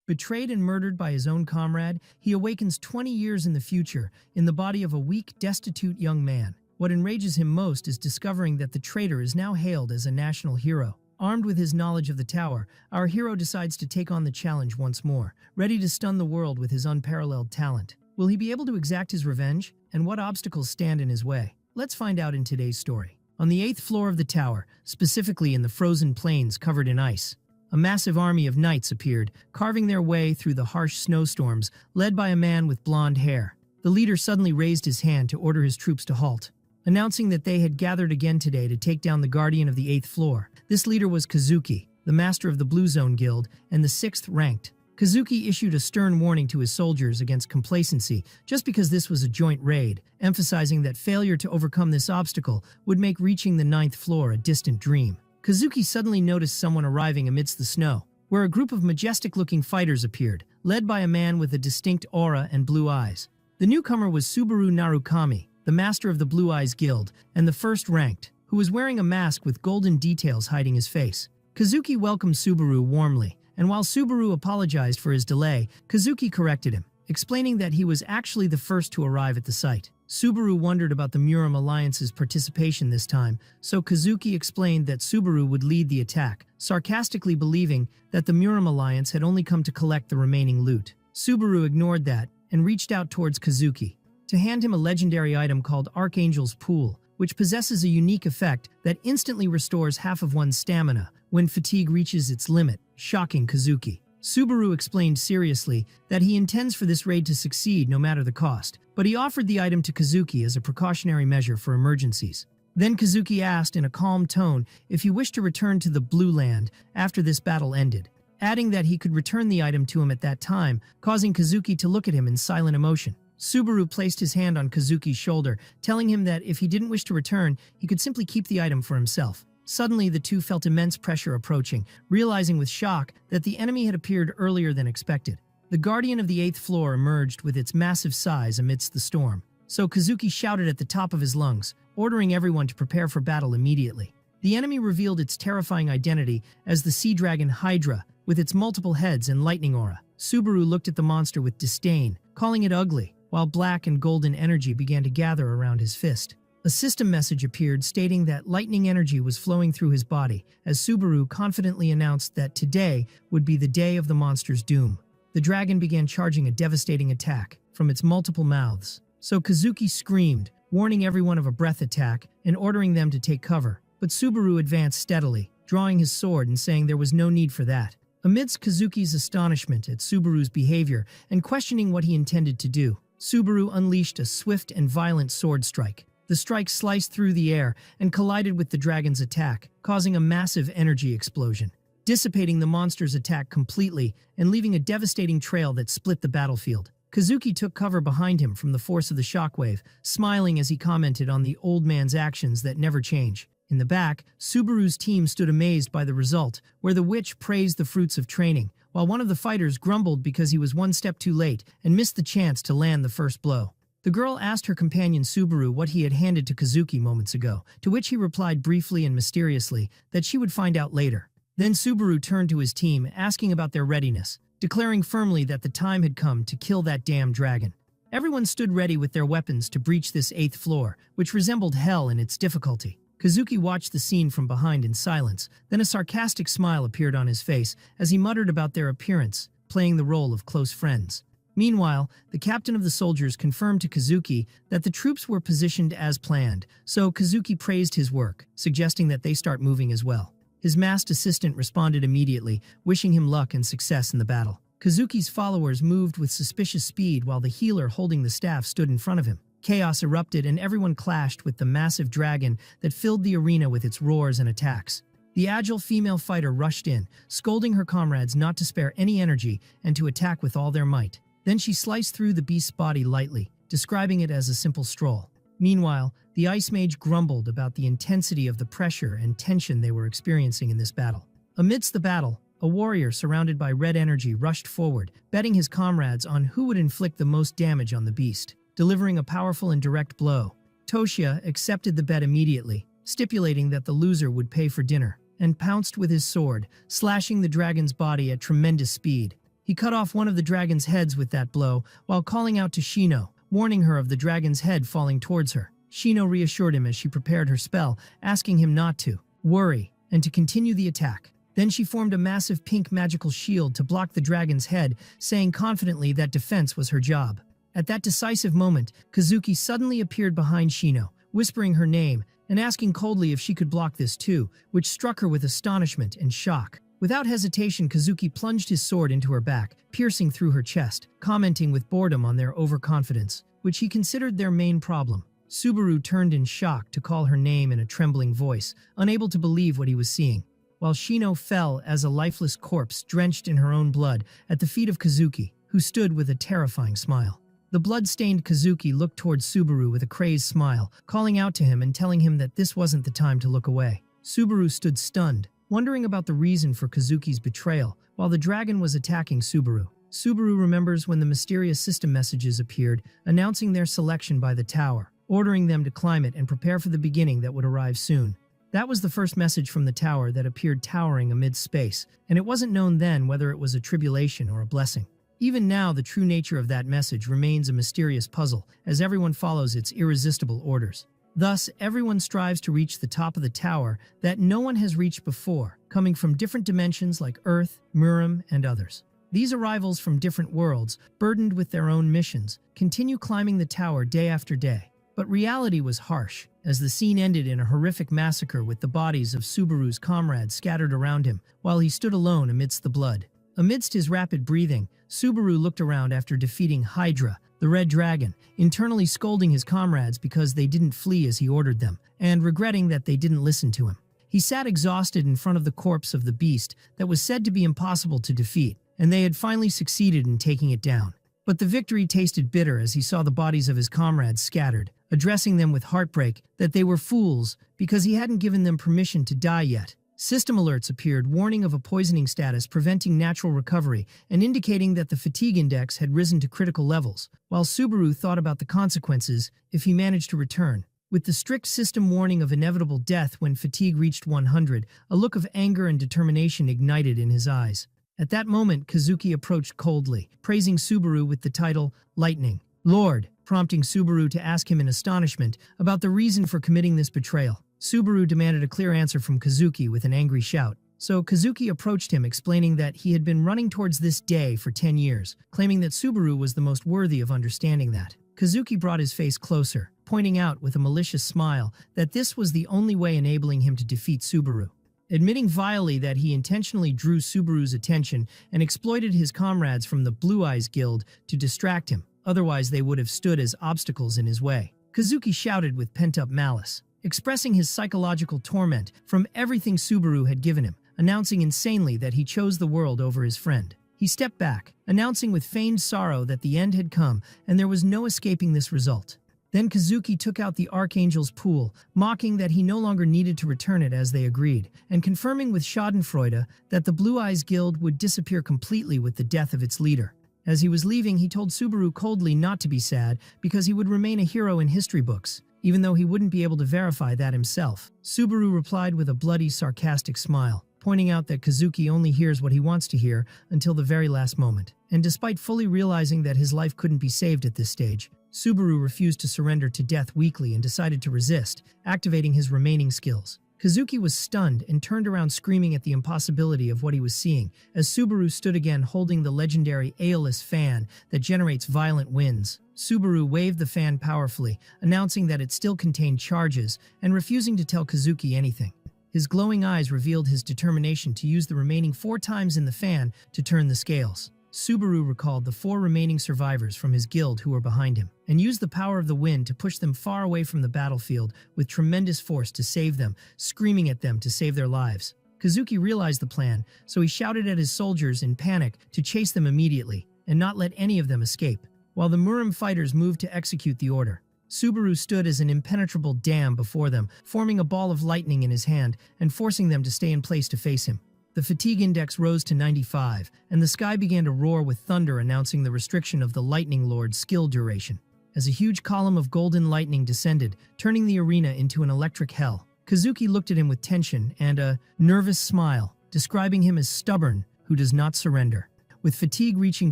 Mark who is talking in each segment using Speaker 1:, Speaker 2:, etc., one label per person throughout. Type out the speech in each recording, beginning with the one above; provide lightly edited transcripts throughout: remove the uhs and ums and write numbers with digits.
Speaker 1: Betrayed and murdered by his own comrade, he awakens 20 years in the future, in the body of a weak, destitute young man. What enrages him most is discovering that the traitor is now hailed as a national hero. Armed with his knowledge of the tower, our hero decides to take on the challenge once more, ready to stun the world with his unparalleled talent. Will he be able to exact his revenge? And what obstacles stand in his way? Let's find out in today's story. On the 8th floor of the tower, specifically in the frozen plains covered in ice, a massive army of knights appeared, carving their way through the harsh snowstorms, led by a man with blonde hair. The leader suddenly raised his hand to order his troops to halt, announcing that they had gathered again today to take down the guardian of the 8th floor. This leader was Kazuki, the master of the Blue Zone Guild and the 6th ranked. Kazuki issued a stern warning to his soldiers against complacency just because this was a joint raid, emphasizing that failure to overcome this obstacle would make reaching the 9th floor a distant dream. Kazuki suddenly noticed someone arriving amidst the snow, where a group of majestic-looking fighters appeared, led by a man with a distinct aura and blue eyes. The newcomer was Subaru Narukami, the master of the Blue Eyes Guild, and the 1st ranked, who was wearing a mask with golden details hiding his face. Kazuki welcomed Subaru warmly, and while Subaru apologized for his delay, Kazuki corrected him, explaining that he was actually the first to arrive at the site. Subaru wondered about the Muram Alliance's participation this time, so Kazuki explained that Subaru would lead the attack, sarcastically believing that the Muram Alliance had only come to collect the remaining loot. Subaru ignored that and reached out towards Kazuki to hand him a legendary item called Archangel's Pool, which possesses a unique effect that instantly restores half of one's stamina when fatigue reaches its limit, shocking Kazuki. Subaru explained seriously that he intends for this raid to succeed no matter the cost, but he offered the item to Kazuki as a precautionary measure for emergencies. Then Kazuki asked in a calm tone if he wished to return to the Blue Land after this battle ended, adding that he could return the item to him at that time, causing Kazuki to look at him in silent emotion. Subaru placed his hand on Kazuki's shoulder, telling him that if he didn't wish to return, he could simply keep the item for himself. Suddenly, the two felt immense pressure approaching, realizing with shock that the enemy had appeared earlier than expected. The guardian of the 8th floor emerged with its massive size amidst the storm, so Kazuki shouted at the top of his lungs, ordering everyone to prepare for battle immediately. The enemy revealed its terrifying identity as the sea dragon Hydra, with its multiple heads and lightning aura. Subaru looked at the monster with disdain, calling it ugly, while black and golden energy began to gather around his fist. A system message appeared stating that lightning energy was flowing through his body, as Subaru confidently announced that today would be the day of the monster's doom. The dragon began charging a devastating attack from its multiple mouths, so Kazuki screamed, warning everyone of a breath attack and ordering them to take cover. But Subaru advanced steadily, drawing his sword and saying there was no need for that. Amidst Kazuki's astonishment at Subaru's behavior and questioning what he intended to do, Subaru unleashed a swift and violent sword strike. The strike sliced through the air and collided with the dragon's attack, causing a massive energy explosion, dissipating the monster's attack completely and leaving a devastating trail that split the battlefield. Kazuki took cover behind him from the force of the shockwave, smiling as he commented on the old man's actions that never change. In the back, Subaru's team stood amazed by the result, where the witch praised the fruits of training, while one of the fighters grumbled because he was one step too late and missed the chance to land the first blow. The girl asked her companion Subaru what he had handed to Kazuki moments ago, to which he replied briefly and mysteriously that she would find out later. Then Subaru turned to his team, asking about their readiness, declaring firmly that the time had come to kill that damn dragon. Everyone stood ready with their weapons to breach this 8th floor, which resembled hell in its difficulty. Kazuki watched the scene from behind in silence, then a sarcastic smile appeared on his face as he muttered about their appearance, playing the role of close friends. Meanwhile, the captain of the soldiers confirmed to Kazuki that the troops were positioned as planned, so Kazuki praised his work, suggesting that they start moving as well. His masked assistant responded immediately, wishing him luck and success in the battle. Kazuki's followers moved with suspicious speed while the healer holding the staff stood in front of him. Chaos erupted and everyone clashed with the massive dragon that filled the arena with its roars and attacks. The agile female fighter rushed in, scolding her comrades not to spare any energy and to attack with all their might. Then she sliced through the beast's body lightly, describing it as a simple stroll. Meanwhile, the Ice Mage grumbled about the intensity of the pressure and tension they were experiencing in this battle. Amidst the battle, a warrior surrounded by red energy rushed forward, betting his comrades on who would inflict the most damage on the beast, delivering a powerful and direct blow. Toshia accepted the bet immediately, stipulating that the loser would pay for dinner, and pounced with his sword, slashing the dragon's body at tremendous speed. He cut off one of the dragon's heads with that blow while calling out to Shino, warning her of the dragon's head falling towards her. Shino reassured him as she prepared her spell, asking him not to worry and to continue the attack. Then she formed a massive pink magical shield to block the dragon's head, saying confidently that defense was her job. At that decisive moment, Kazuki suddenly appeared behind Shino, whispering her name and asking coldly if she could block this too, which struck her with astonishment and shock. Without hesitation, Kazuki plunged his sword into her back, piercing through her chest, commenting with boredom on their overconfidence, which he considered their main problem. Subaru turned in shock to call her name in a trembling voice, unable to believe what he was seeing, while Shino fell as a lifeless corpse drenched in her own blood at the feet of Kazuki, who stood with a terrifying smile. The blood-stained Kazuki looked towards Subaru with a crazed smile, calling out to him and telling him that this wasn't the time to look away. Subaru stood stunned, wondering about the reason for Kazuki's betrayal, while the dragon was attacking Subaru. Subaru remembers when the mysterious system messages appeared, announcing their selection by the tower, ordering them to climb it and prepare for the beginning that would arrive soon. That was the first message from the tower that appeared towering amid space, and it wasn't known then whether it was a tribulation or a blessing. Even now, the true nature of that message remains a mysterious puzzle, as everyone follows its irresistible orders. Thus, everyone strives to reach the top of the tower that no one has reached before, coming from different dimensions like Earth, Murim, and others. These arrivals from different worlds, burdened with their own missions, continue climbing the tower day after day. But reality was harsh, as the scene ended in a horrific massacre with the bodies of Subaru's comrades scattered around him, while he stood alone amidst the blood. Amidst his rapid breathing, Subaru looked around after defeating Hydra, the Red Dragon, internally scolding his comrades because they didn't flee as he ordered them, and regretting that they didn't listen to him. He sat exhausted in front of the corpse of the beast that was said to be impossible to defeat, and they had finally succeeded in taking it down. But the victory tasted bitter as he saw the bodies of his comrades scattered, addressing them with heartbreak that they were fools because he hadn't given them permission to die yet. System alerts appeared warning of a poisoning status preventing natural recovery and indicating that the fatigue index had risen to critical levels, while Subaru thought about the consequences if he managed to return. With the strict system warning of inevitable death when fatigue reached 100, a look of anger and determination ignited in his eyes. At that moment, Kazuki approached coldly, praising Subaru with the title Lightning Lord, prompting Subaru to ask him in astonishment about the reason for committing this betrayal. Subaru demanded a clear answer from Kazuki with an angry shout. So Kazuki approached him, explaining that he had been running towards this day for 10 years, claiming that Subaru was the most worthy of understanding that. Kazuki brought his face closer, pointing out with a malicious smile that this was the only way enabling him to defeat Subaru. Admitting vilely that he intentionally drew Subaru's attention and exploited his comrades from the Blue Eyes Guild to distract him, otherwise they would have stood as obstacles in his way. Kazuki shouted with pent-up malice, expressing his psychological torment from everything Subaru had given him, announcing insanely that he chose the world over his friend. He stepped back, announcing with feigned sorrow that the end had come and there was no escaping this result. Then Kazuki took out the Archangel's pool, mocking that he no longer needed to return it as they agreed, and confirming with schadenfreude that the Blue Eyes Guild would disappear completely with the death of its leader. As he was leaving, he told Subaru coldly not to be sad because he would remain a hero in history books, even though he wouldn't be able to verify that himself. Subaru replied with a bloody, sarcastic smile, pointing out that Kazuki only hears what he wants to hear until the very last moment. And despite fully realizing that his life couldn't be saved at this stage, Subaru refused to surrender to death weakly and decided to resist, activating his remaining skills. Kazuki was stunned and turned around screaming at the impossibility of what he was seeing, as Subaru stood again holding the legendary Aeolus fan that generates violent winds. Subaru waved the fan powerfully, announcing that it still contained charges and refusing to tell Kazuki anything. His glowing eyes revealed his determination to use the remaining 4 times in the fan to turn the scales. Subaru recalled the 4 remaining survivors from his guild who were behind him, and used the power of the wind to push them far away from the battlefield with tremendous force to save them, screaming at them to save their lives. Kazuki realized the plan, so he shouted at his soldiers in panic to chase them immediately, and not let any of them escape. While the Murim fighters moved to execute the order, Subaru stood as an impenetrable dam before them, forming a ball of lightning in his hand and forcing them to stay in place to face him. The fatigue index rose to 95, and the sky began to roar with thunder, announcing the restriction of the Lightning Lord's skill duration. As a huge column of golden lightning descended, turning the arena into an electric hell, Kazuki looked at him with tension and a nervous smile, describing him as stubborn, who does not surrender. With fatigue reaching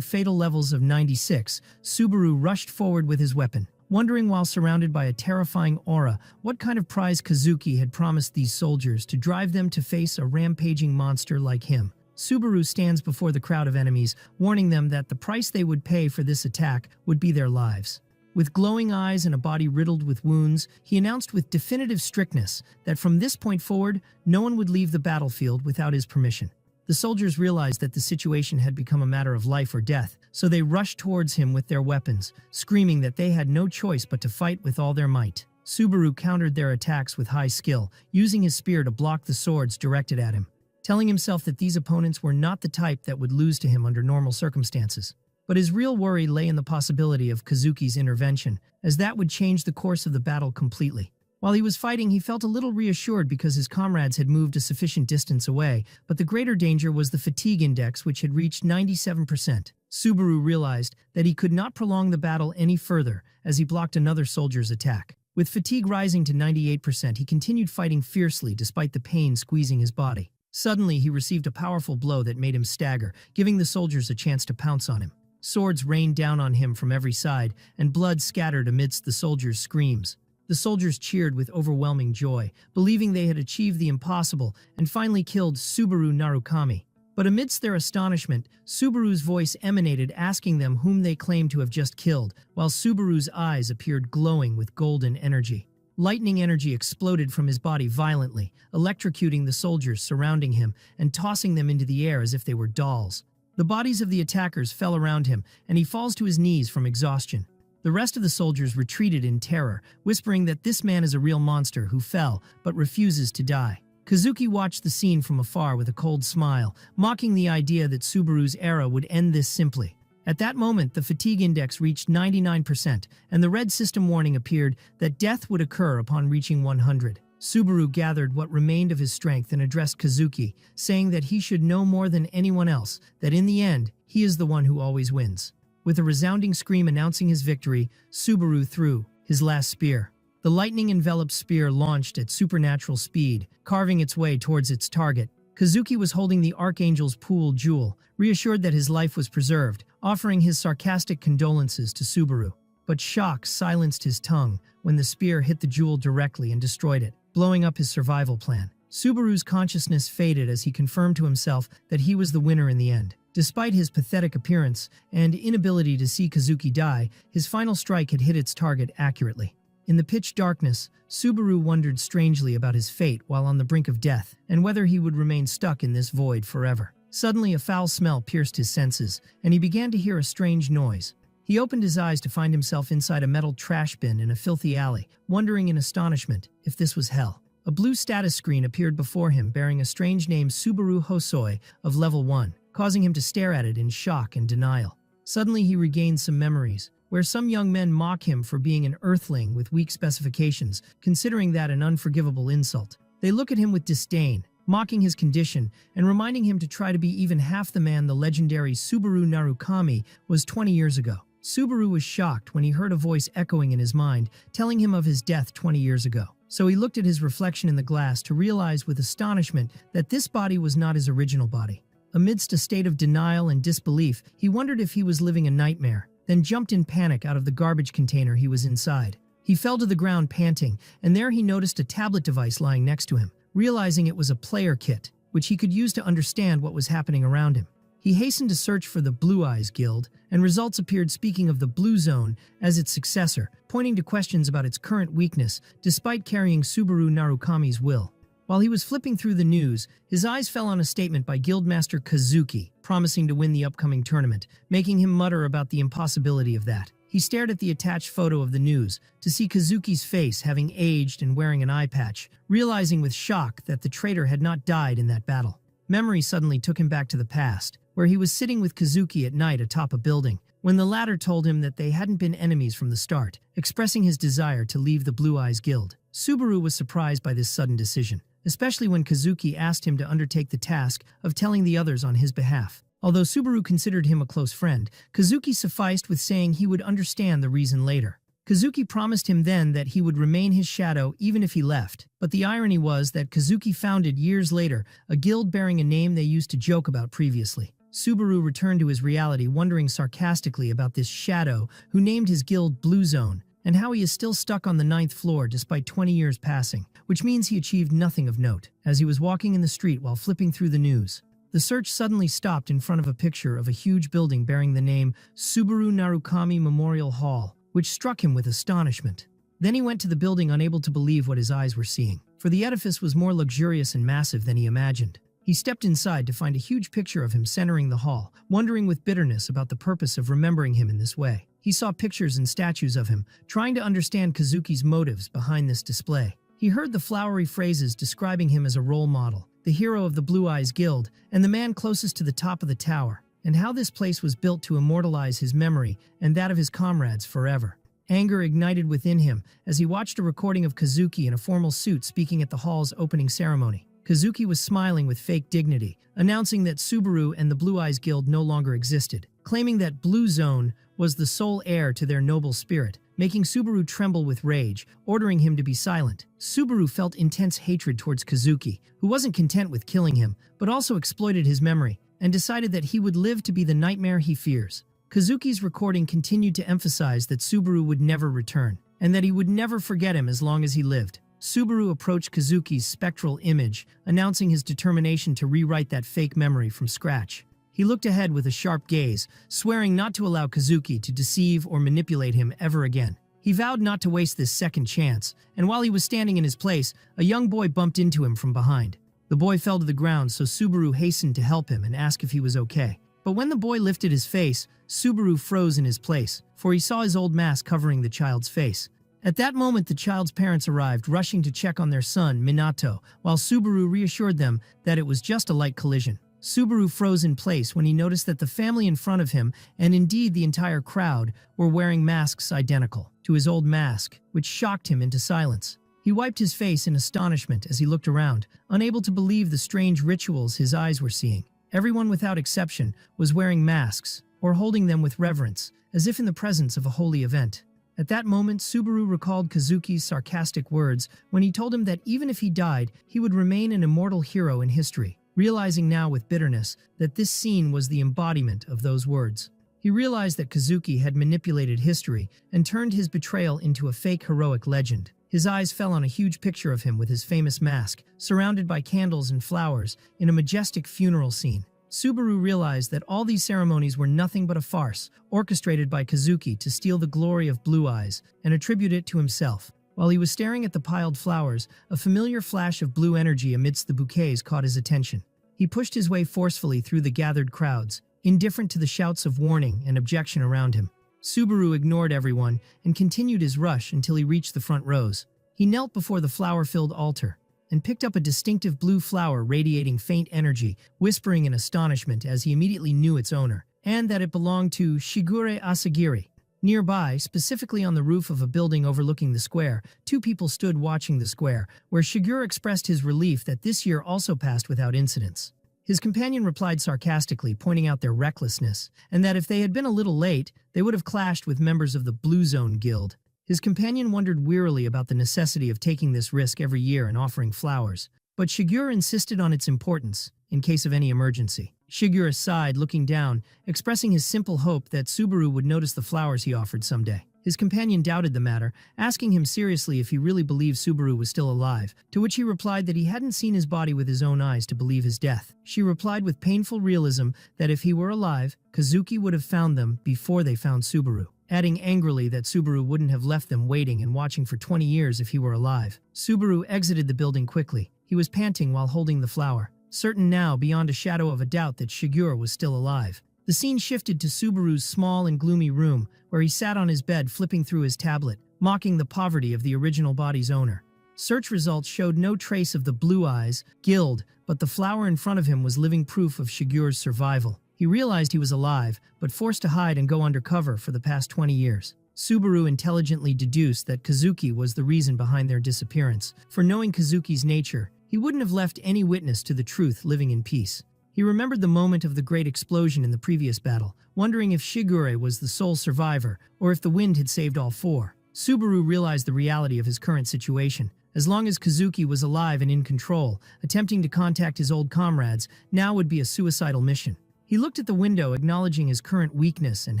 Speaker 1: fatal levels of 96, Subaru rushed forward with his weapon, wondering while surrounded by a terrifying aura what kind of prize Kazuki had promised these soldiers to drive them to face a rampaging monster like him. Subaru stands before the crowd of enemies, warning them that the price they would pay for this attack would be their lives. With glowing eyes and a body riddled with wounds, he announced with definitive strictness that from this point forward, no one would leave the battlefield without his permission. The soldiers realized that the situation had become a matter of life or death, so they rushed towards him with their weapons, screaming that they had no choice but to fight with all their might. Subaru countered their attacks with high skill, using his spear to block the swords directed at him, telling himself that these opponents were not the type that would lose to him under normal circumstances. But his real worry lay in the possibility of Kazuki's intervention, as that would change the course of the battle completely. While he was fighting, he felt a little reassured because his comrades had moved a sufficient distance away, but the greater danger was the fatigue index, which had reached 97%. Subaru realized that he could not prolong the battle any further as he blocked another soldier's attack. With fatigue rising to 98%, he continued fighting fiercely despite the pain squeezing his body. Suddenly, he received a powerful blow that made him stagger, giving the soldiers a chance to pounce on him. Swords rained down on him from every side, and blood scattered amidst the soldiers' screams. The soldiers cheered with overwhelming joy, believing they had achieved the impossible and finally killed Subaru Narukami. But amidst their astonishment, Subaru's voice emanated asking them whom they claimed to have just killed, while Subaru's eyes appeared glowing with golden energy. Lightning energy exploded from his body violently, electrocuting the soldiers surrounding him and tossing them into the air as if they were dolls. The bodies of the attackers fell around him, and he falls to his knees from exhaustion. The rest of the soldiers retreated in terror, whispering that this man is a real monster who fell but refuses to die. Kazuki watched the scene from afar with a cold smile, mocking the idea that Subaru's era would end this simply. At that moment, the fatigue index reached 99%, and the red system warning appeared that death would occur upon reaching 100. Subaru gathered what remained of his strength and addressed Kazuki, saying that he should know more than anyone else that in the end, he is the one who always wins. With a resounding scream announcing his victory, Subaru threw his last spear. The lightning-enveloped spear launched at supernatural speed, carving its way towards its target. Kazuki was holding the Archangel's Pool jewel, reassured that his life was preserved, offering his sarcastic condolences to Subaru. But shock silenced his tongue when the spear hit the jewel directly and destroyed it, blowing up his survival plan. Subaru's consciousness faded as he confirmed to himself that he was the winner in the end. Despite his pathetic appearance and inability to see Kazuki die, his final strike had hit its target accurately. In the pitch darkness, Subaru wondered strangely about his fate while on the brink of death, and whether he would remain stuck in this void forever. Suddenly, a foul smell pierced his senses, and he began to hear a strange noise. He opened his eyes to find himself inside a metal trash bin in a filthy alley, wondering in astonishment if this was hell. A blue status screen appeared before him bearing a strange name, Subaru Hosoi of level 1, causing him to stare at it in shock and denial. Suddenly he regained some memories, where some young men mock him for being an earthling with weak specifications, considering that an unforgivable insult. They look at him with disdain, mocking his condition and reminding him to try to be even half the man the legendary Subaru Narukami was 20 years ago. Subaru was shocked when he heard a voice echoing in his mind, telling him of his death 20 years ago. So he looked at his reflection in the glass to realize with astonishment that this body was not his original body. Amidst a state of denial and disbelief, he wondered if he was living a nightmare, then jumped in panic out of the garbage container he was inside. He fell to the ground panting, and there he noticed a tablet device lying next to him, realizing it was a player kit, which he could use to understand what was happening around him. He hastened to search for the Blue Eyes Guild, and results appeared speaking of the Blue Zone as its successor, pointing to questions about its current weakness, despite carrying Subaru Narukami's will. While he was flipping through the news, his eyes fell on a statement by Guildmaster Kazuki, promising to win the upcoming tournament, making him mutter about the impossibility of that. He stared at the attached photo of the news, to see Kazuki's face having aged and wearing an eye patch, realizing with shock that the traitor had not died in that battle. Memory suddenly took him back to the past, where he was sitting with Kazuki at night atop a building, when the latter told him that they hadn't been enemies from the start, expressing his desire to leave the Blue Eyes Guild. Subaru was surprised by this sudden decision, especially when Kazuki asked him to undertake the task of telling the others on his behalf. Although Subaru considered him a close friend, Kazuki sufficed with saying he would understand the reason later. Kazuki promised him then that he would remain his shadow even if he left, but the irony was that Kazuki founded years later a guild bearing a name they used to joke about previously. Subaru returned to his reality, wondering sarcastically about this shadow who named his guild Blue Zone, and how he is still stuck on the 9th floor despite 20 years passing, which means he achieved nothing of note. As he was walking in the street while flipping through the news, the search suddenly stopped in front of a picture of a huge building bearing the name Subaru Narukami Memorial Hall, which struck him with astonishment. Then he went to the building, unable to believe what his eyes were seeing, for the edifice was more luxurious and massive than he imagined. He stepped inside to find a huge picture of him centering the hall, wondering with bitterness about the purpose of remembering him in this way. He saw pictures and statues of him, trying to understand Kazuki's motives behind this display. He heard the flowery phrases describing him as a role model, the hero of the Blue Eyes Guild, and the man closest to the top of the tower, and how this place was built to immortalize his memory and that of his comrades forever. Anger ignited within him as he watched a recording of Kazuki in a formal suit speaking at the hall's opening ceremony. Kazuki was smiling with fake dignity, announcing that Subaru and the Blue Eyes Guild no longer existed, claiming that Blue Zone was the sole heir to their noble spirit, making Subaru tremble with rage, ordering him to be silent. Subaru felt intense hatred towards Kazuki, who wasn't content with killing him, but also exploited his memory, and decided that he would live to be the nightmare he fears. Kazuki's recording continued to emphasize that Subaru would never return, and that he would never forget him as long as he lived. Subaru approached Kazuki's spectral image, announcing his determination to rewrite that fake memory from scratch. He looked ahead with a sharp gaze, swearing not to allow Kazuki to deceive or manipulate him ever again. He vowed not to waste this second chance, and while he was standing in his place, a young boy bumped into him from behind. The boy fell to the ground, so Subaru hastened to help him and ask if he was okay. But when the boy lifted his face, Subaru froze in his place, for he saw his old mask covering the child's face. At that moment, the child's parents arrived, rushing to check on their son, Minato, while Subaru reassured them that it was just a light collision. Subaru froze in place when he noticed that the family in front of him, and indeed the entire crowd, were wearing masks identical to his old mask, which shocked him into silence. He wiped his face in astonishment as he looked around, unable to believe the strange rituals his eyes were seeing. Everyone without exception was wearing masks, or holding them with reverence, as if in the presence of a holy event. At that moment, Subaru recalled Kazuki's sarcastic words when he told him that even if he died, he would remain an immortal hero in history, realizing now with bitterness that this scene was the embodiment of those words. He realized that Kazuki had manipulated history and turned his betrayal into a fake heroic legend. His eyes fell on a huge picture of him with his famous mask, surrounded by candles and flowers, in a majestic funeral scene. Subaru realized that all these ceremonies were nothing but a farce, orchestrated by Kazuki to steal the glory of Blue Eyes and attribute it to himself. While he was staring at the piled flowers, a familiar flash of blue energy amidst the bouquets caught his attention. He pushed his way forcefully through the gathered crowds, indifferent to the shouts of warning and objection around him. Subaru ignored everyone and continued his rush until he reached the front rows. He knelt before the flower-filled altar and picked up a distinctive blue flower radiating faint energy, whispering in astonishment as he immediately knew its owner, and that it belonged to Shigure Asagiri. Nearby, specifically on the roof of a building overlooking the square, two people stood watching the square, where Shigure expressed his relief that this year also passed without incidents. His companion replied sarcastically, pointing out their recklessness, and that if they had been a little late, they would have clashed with members of the Blue Zone Guild. His companion wondered wearily about the necessity of taking this risk every year and offering flowers, but Shigure insisted on its importance, in case of any emergency. Shigure sighed, looking down, expressing his simple hope that Subaru would notice the flowers he offered someday. His companion doubted the matter, asking him seriously if he really believed Subaru was still alive, to which he replied that he hadn't seen his body with his own eyes to believe his death. She replied with painful realism that if he were alive, Kazuki would have found them before they found Subaru, adding angrily that Subaru wouldn't have left them waiting and watching for 20 years if he were alive. Subaru exited the building quickly. He was panting while holding the flower, certain now beyond a shadow of a doubt that Shigure was still alive. The scene shifted to Subaru's small and gloomy room, where he sat on his bed flipping through his tablet, mocking the poverty of the original body's owner. Search results showed no trace of the Blue Eyes Guild, but the flower in front of him was living proof of Shigure's survival. He realized he was alive, but forced to hide and go undercover for the past 20 years. Subaru intelligently deduced that Kazuki was the reason behind their disappearance, for knowing Kazuki's nature, he wouldn't have left any witness to the truth living in peace. He remembered the moment of the great explosion in the previous battle, wondering if Shigure was the sole survivor, or if the wind had saved all four. Subaru realized the reality of his current situation. As long as Kazuki was alive and in control, attempting to contact his old comrades now would be a suicidal mission. He looked at the window, acknowledging his current weakness and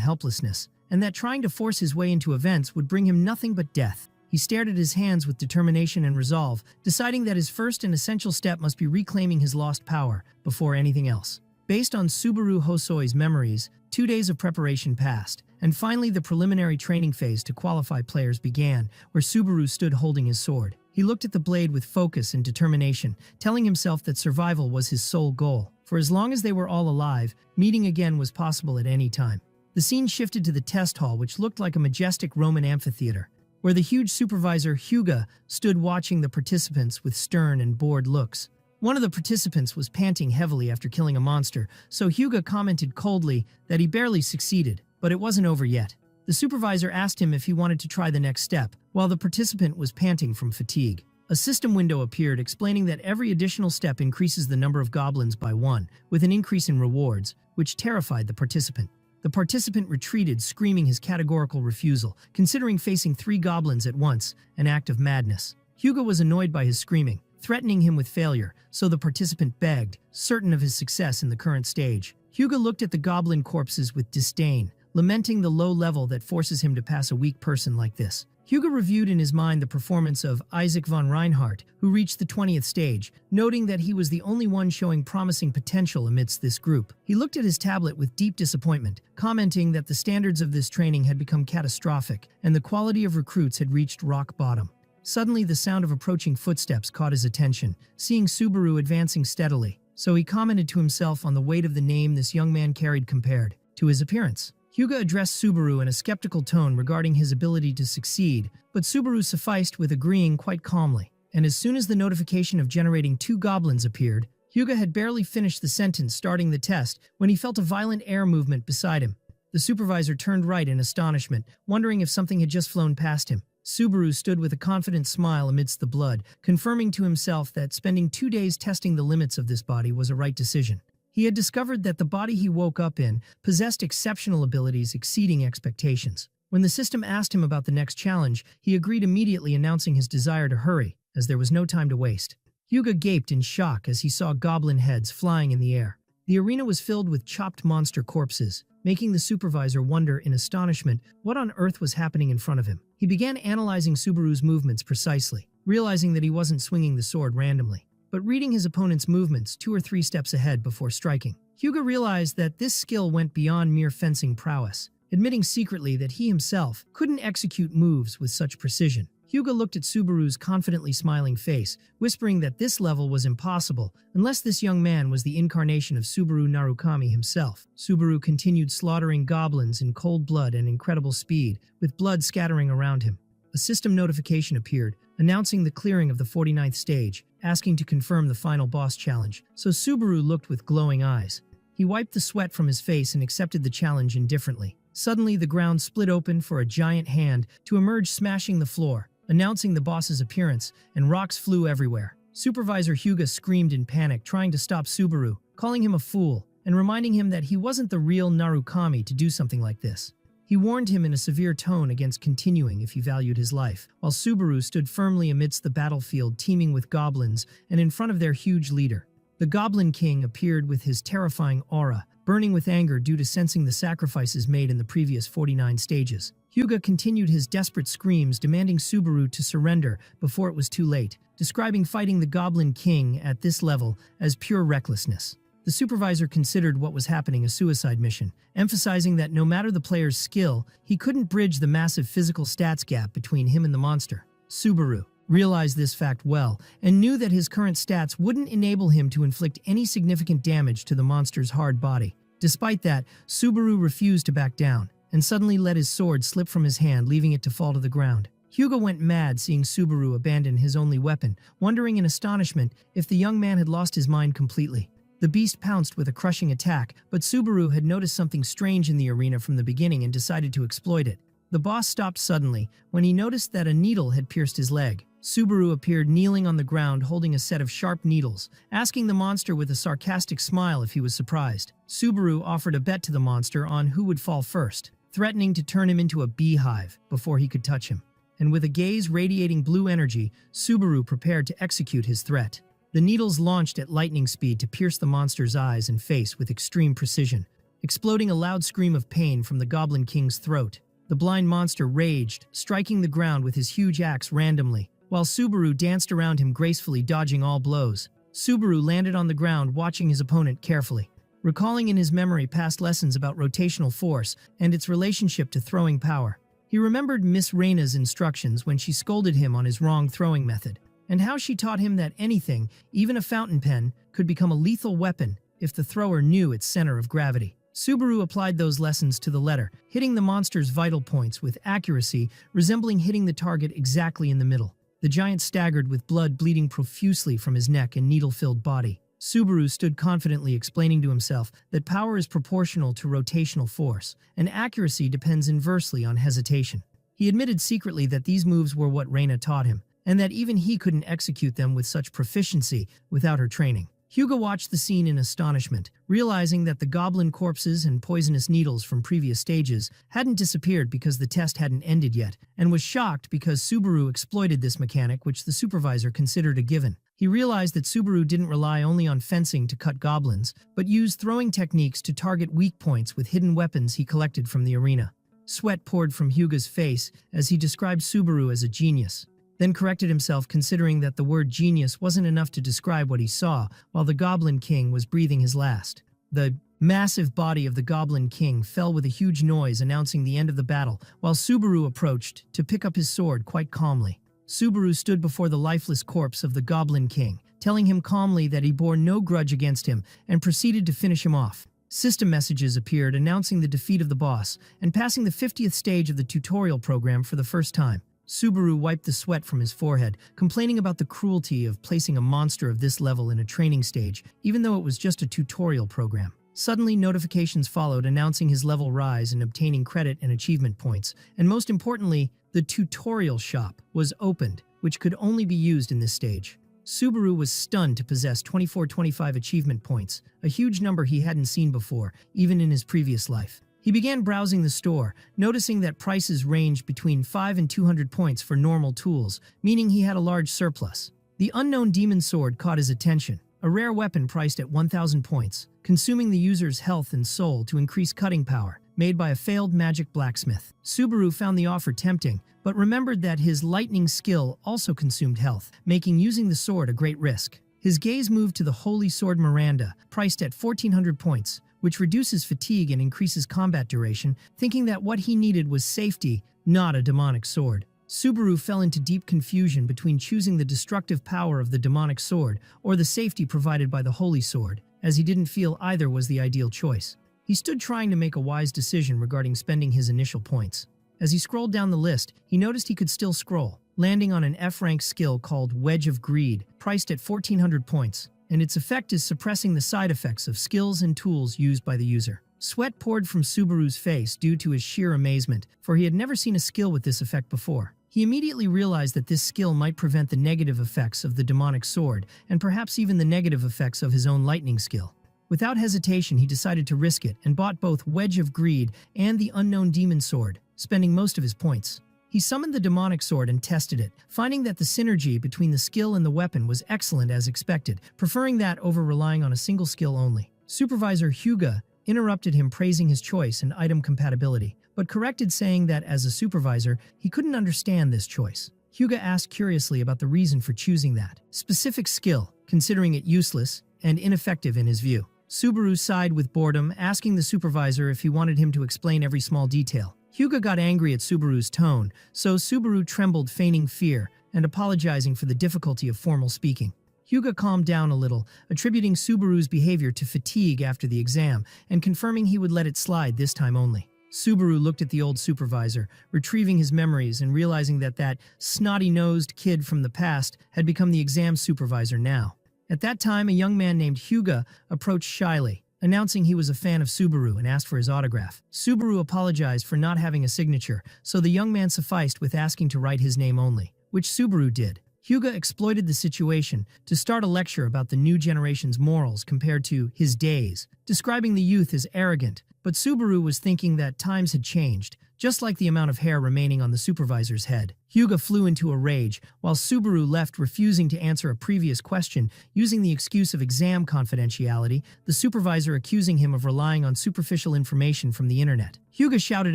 Speaker 1: helplessness, and that trying to force his way into events would bring him nothing but death. He stared at his hands with determination and resolve, deciding that his first and essential step must be reclaiming his lost power before anything else. Based on Subaru Hosoi's memories, 2 days of preparation passed, and finally the preliminary training phase to qualify players began, where Subaru stood holding his sword. He looked at the blade with focus and determination, telling himself that survival was his sole goal. For as long as they were all alive, meeting again was possible at any time. The scene shifted to the test hall, which looked like a majestic Roman amphitheater, where the huge supervisor Hyuga stood watching the participants with stern and bored looks. One of the participants was panting heavily after killing a monster, so Hyuga commented coldly that he barely succeeded, but it wasn't over yet. The supervisor asked him if he wanted to try the next step, while the participant was panting from fatigue. A system window appeared explaining that every additional step increases the number of goblins by 1, with an increase in rewards, which terrified the participant. The participant retreated, screaming his categorical refusal, considering facing 3 goblins at once, an act of madness. Hyuga was annoyed by his screaming, threatening him with failure, so the participant begged, certain of his success in the current stage. Hyuga looked at the goblin corpses with disdain, lamenting the low level that forces him to pass a weak person like this. Hyuga reviewed in his mind the performance of Isaac von Reinhardt, who reached the 20th stage, noting that he was the only one showing promising potential amidst this group. He looked at his tablet with deep disappointment, commenting that the standards of this training had become catastrophic, and the quality of recruits had reached rock bottom. Suddenly, the sound of approaching footsteps caught his attention, seeing Subaru advancing steadily, so he commented to himself on the weight of the name this young man carried compared to his appearance. Hyuga addressed Subaru in a skeptical tone regarding his ability to succeed, but Subaru sufficed with agreeing quite calmly. And as soon as the notification of generating 2 goblins appeared, Hyuga had barely finished the sentence starting the test when he felt a violent air movement beside him. The supervisor turned right in astonishment, wondering if something had just flown past him. Subaru stood with a confident smile amidst the blood, confirming to himself that spending 2 days testing the limits of this body was a right decision. He had discovered that the body he woke up in possessed exceptional abilities exceeding expectations. When the system asked him about the next challenge, he agreed immediately, announcing his desire to hurry, as there was no time to waste. Hyuga gaped in shock as he saw goblin heads flying in the air. The arena was filled with chopped monster corpses, making the supervisor wonder in astonishment what on earth was happening in front of him. He began analyzing Subaru's movements precisely, realizing that he wasn't swinging the sword randomly, but reading his opponent's movements 2 or 3 steps ahead before striking. Hyuga realized that this skill went beyond mere fencing prowess, admitting secretly that he himself couldn't execute moves with such precision. Hyuga looked at Subaru's confidently smiling face, whispering that this level was impossible unless this young man was the incarnation of Subaru Narukami himself. Subaru continued slaughtering goblins in cold blood and incredible speed, with blood scattering around him. A system notification appeared, announcing the clearing of the 49th stage, asking to confirm the final boss challenge, so Subaru looked with glowing eyes. He wiped the sweat from his face and accepted the challenge indifferently. Suddenly, the ground split open for a giant hand to emerge, smashing the floor, announcing the boss's appearance, and rocks flew everywhere. Supervisor Hyuga screamed in panic, trying to stop Subaru, calling him a fool, and reminding him that he wasn't the real Narukami to do something like this. He warned him in a severe tone against continuing if he valued his life, while Subaru stood firmly amidst the battlefield teeming with goblins and in front of their huge leader. The Goblin King appeared with his terrifying aura, burning with anger due to sensing the sacrifices made in the previous 49 stages. Hyuga continued his desperate screams, demanding Subaru to surrender before it was too late, describing fighting the Goblin King at this level as pure recklessness. The supervisor considered what was happening a suicide mission, emphasizing that no matter the player's skill, he couldn't bridge the massive physical stats gap between him and the monster. Subaru realized this fact well and knew that his current stats wouldn't enable him to inflict any significant damage to the monster's hard body. Despite that, Subaru refused to back down and suddenly let his sword slip from his hand, leaving it to fall to the ground. Hyuga went mad seeing Subaru abandon his only weapon, wondering in astonishment if the young man had lost his mind completely. The beast pounced with a crushing attack, but Subaru had noticed something strange in the arena from the beginning and decided to exploit it. The boss stopped suddenly when he noticed that a needle had pierced his leg. Subaru appeared kneeling on the ground holding a set of sharp needles, asking the monster with a sarcastic smile if he was surprised. Subaru offered a bet to the monster on who would fall first, threatening to turn him into a beehive before he could touch him. And with a gaze radiating blue energy, Subaru prepared to execute his threat. The needles launched at lightning speed to pierce the monster's eyes and face with extreme precision, exploding a loud scream of pain from the Goblin King's throat. The blind monster raged, striking the ground with his huge axe randomly, while Subaru danced around him gracefully, dodging all blows. Subaru landed on the ground, watching his opponent carefully, recalling in his memory past lessons about rotational force and its relationship to throwing power. He remembered Miss Reina's instructions when she scolded him on his wrong throwing method, and how she taught him that anything, even a fountain pen, could become a lethal weapon if the thrower knew its center of gravity. Subaru applied those lessons to the letter, hitting the monster's vital points with accuracy resembling hitting the target exactly in the middle. The giant staggered with blood bleeding profusely from his neck and needle-filled body. Subaru stood confidently, explaining to himself that power is proportional to rotational force, and accuracy depends inversely on hesitation. He admitted secretly that these moves were what Reina taught him, and that even he couldn't execute them with such proficiency without her training. Hugo watched the scene in astonishment, realizing that the goblin corpses and poisonous needles from previous stages hadn't disappeared because the test hadn't ended yet, and was shocked because Subaru exploited this mechanic, which the supervisor considered a given. He realized that Subaru didn't rely only on fencing to cut goblins, but used throwing techniques to target weak points with hidden weapons he collected from the arena. Sweat poured from Hugo's face as he described Subaru as a genius, then corrected himself, considering that the word genius wasn't enough to describe what he saw while the Goblin King was breathing his last. The massive body of the Goblin King fell with a huge noise, announcing the end of the battle, while Subaru approached to pick up his sword quite calmly. Subaru stood before the lifeless corpse of the Goblin King, telling him calmly that he bore no grudge against him, and proceeded to finish him off. System messages appeared announcing the defeat of the boss and passing the 50th stage of the tutorial program for the first time. Subaru wiped the sweat from his forehead, complaining about the cruelty of placing a monster of this level in a training stage, even though it was just a tutorial program. Suddenly, notifications followed announcing his level rise and obtaining credit and achievement points, and most importantly, the tutorial shop was opened, which could only be used in this stage. Subaru was stunned to possess 2425 achievement points, a huge number he hadn't seen before, even in his previous life. He began browsing the store, noticing that prices ranged between 5 and 200 points for normal tools, meaning he had a large surplus. The unknown demon sword caught his attention, a rare weapon priced at 1,000 points, consuming the user's health and soul to increase cutting power, made by a failed magic blacksmith. Subaru found the offer tempting, but remembered that his lightning skill also consumed health, making using the sword a great risk. His gaze moved to the Holy Sword Miranda, priced at 1,400 points, which reduces fatigue and increases combat duration, thinking that what he needed was safety, not a demonic sword. Subaru fell into deep confusion between choosing the destructive power of the demonic sword or the safety provided by the Holy Sword, as he didn't feel either was the ideal choice. He stood trying to make a wise decision regarding spending his initial points. As he scrolled down the list, he noticed he could still scroll, landing on an F-rank skill called Wedge of Greed, priced at 1,400 points, and its effect is suppressing the side effects of skills and tools used by the user. Sweat poured from Subaru's face due to his sheer amazement, for he had never seen a skill with this effect before. He immediately realized that this skill might prevent the negative effects of the demonic sword, and perhaps even the negative effects of his own lightning skill. Without hesitation, he decided to risk it and bought both Wedge of Greed and the unknown demon sword, spending most of his points. He summoned the demonic sword and tested it, finding that the synergy between the skill and the weapon was excellent as expected, preferring that over relying on a single skill only. Supervisor Hugo interrupted him, praising his choice and item compatibility, but corrected, saying that as a supervisor, he couldn't understand this choice. Hugo asked curiously about the reason for choosing that specific skill, considering it useless and ineffective in his view. Subaru sighed with boredom, asking the supervisor if he wanted him to explain every small detail. Hugo got angry at Subaru's tone, so Subaru trembled, feigning fear and apologizing for the difficulty of formal speaking. Hugo calmed down a little, attributing Subaru's behavior to fatigue after the exam and confirming he would let it slide this time only. Subaru looked at the old supervisor, retrieving his memories and realizing that that snotty-nosed kid from the past had become the exam supervisor now. At that time, a young man named Hugo approached shyly, announcing he was a fan of Subaru and asked for his autograph. Subaru apologized for not having a signature, so the young man sufficed with asking to write his name only, which Subaru did. Hugo exploited the situation to start a lecture about the new generation's morals compared to his days, describing the youth as arrogant, but Subaru was thinking that times had changed, just like the amount of hair remaining on the supervisor's head. Hyuga flew into a rage, while Subaru left, refusing to answer a previous question, using the excuse of exam confidentiality, the supervisor accusing him of relying on superficial information from the internet. Hyuga shouted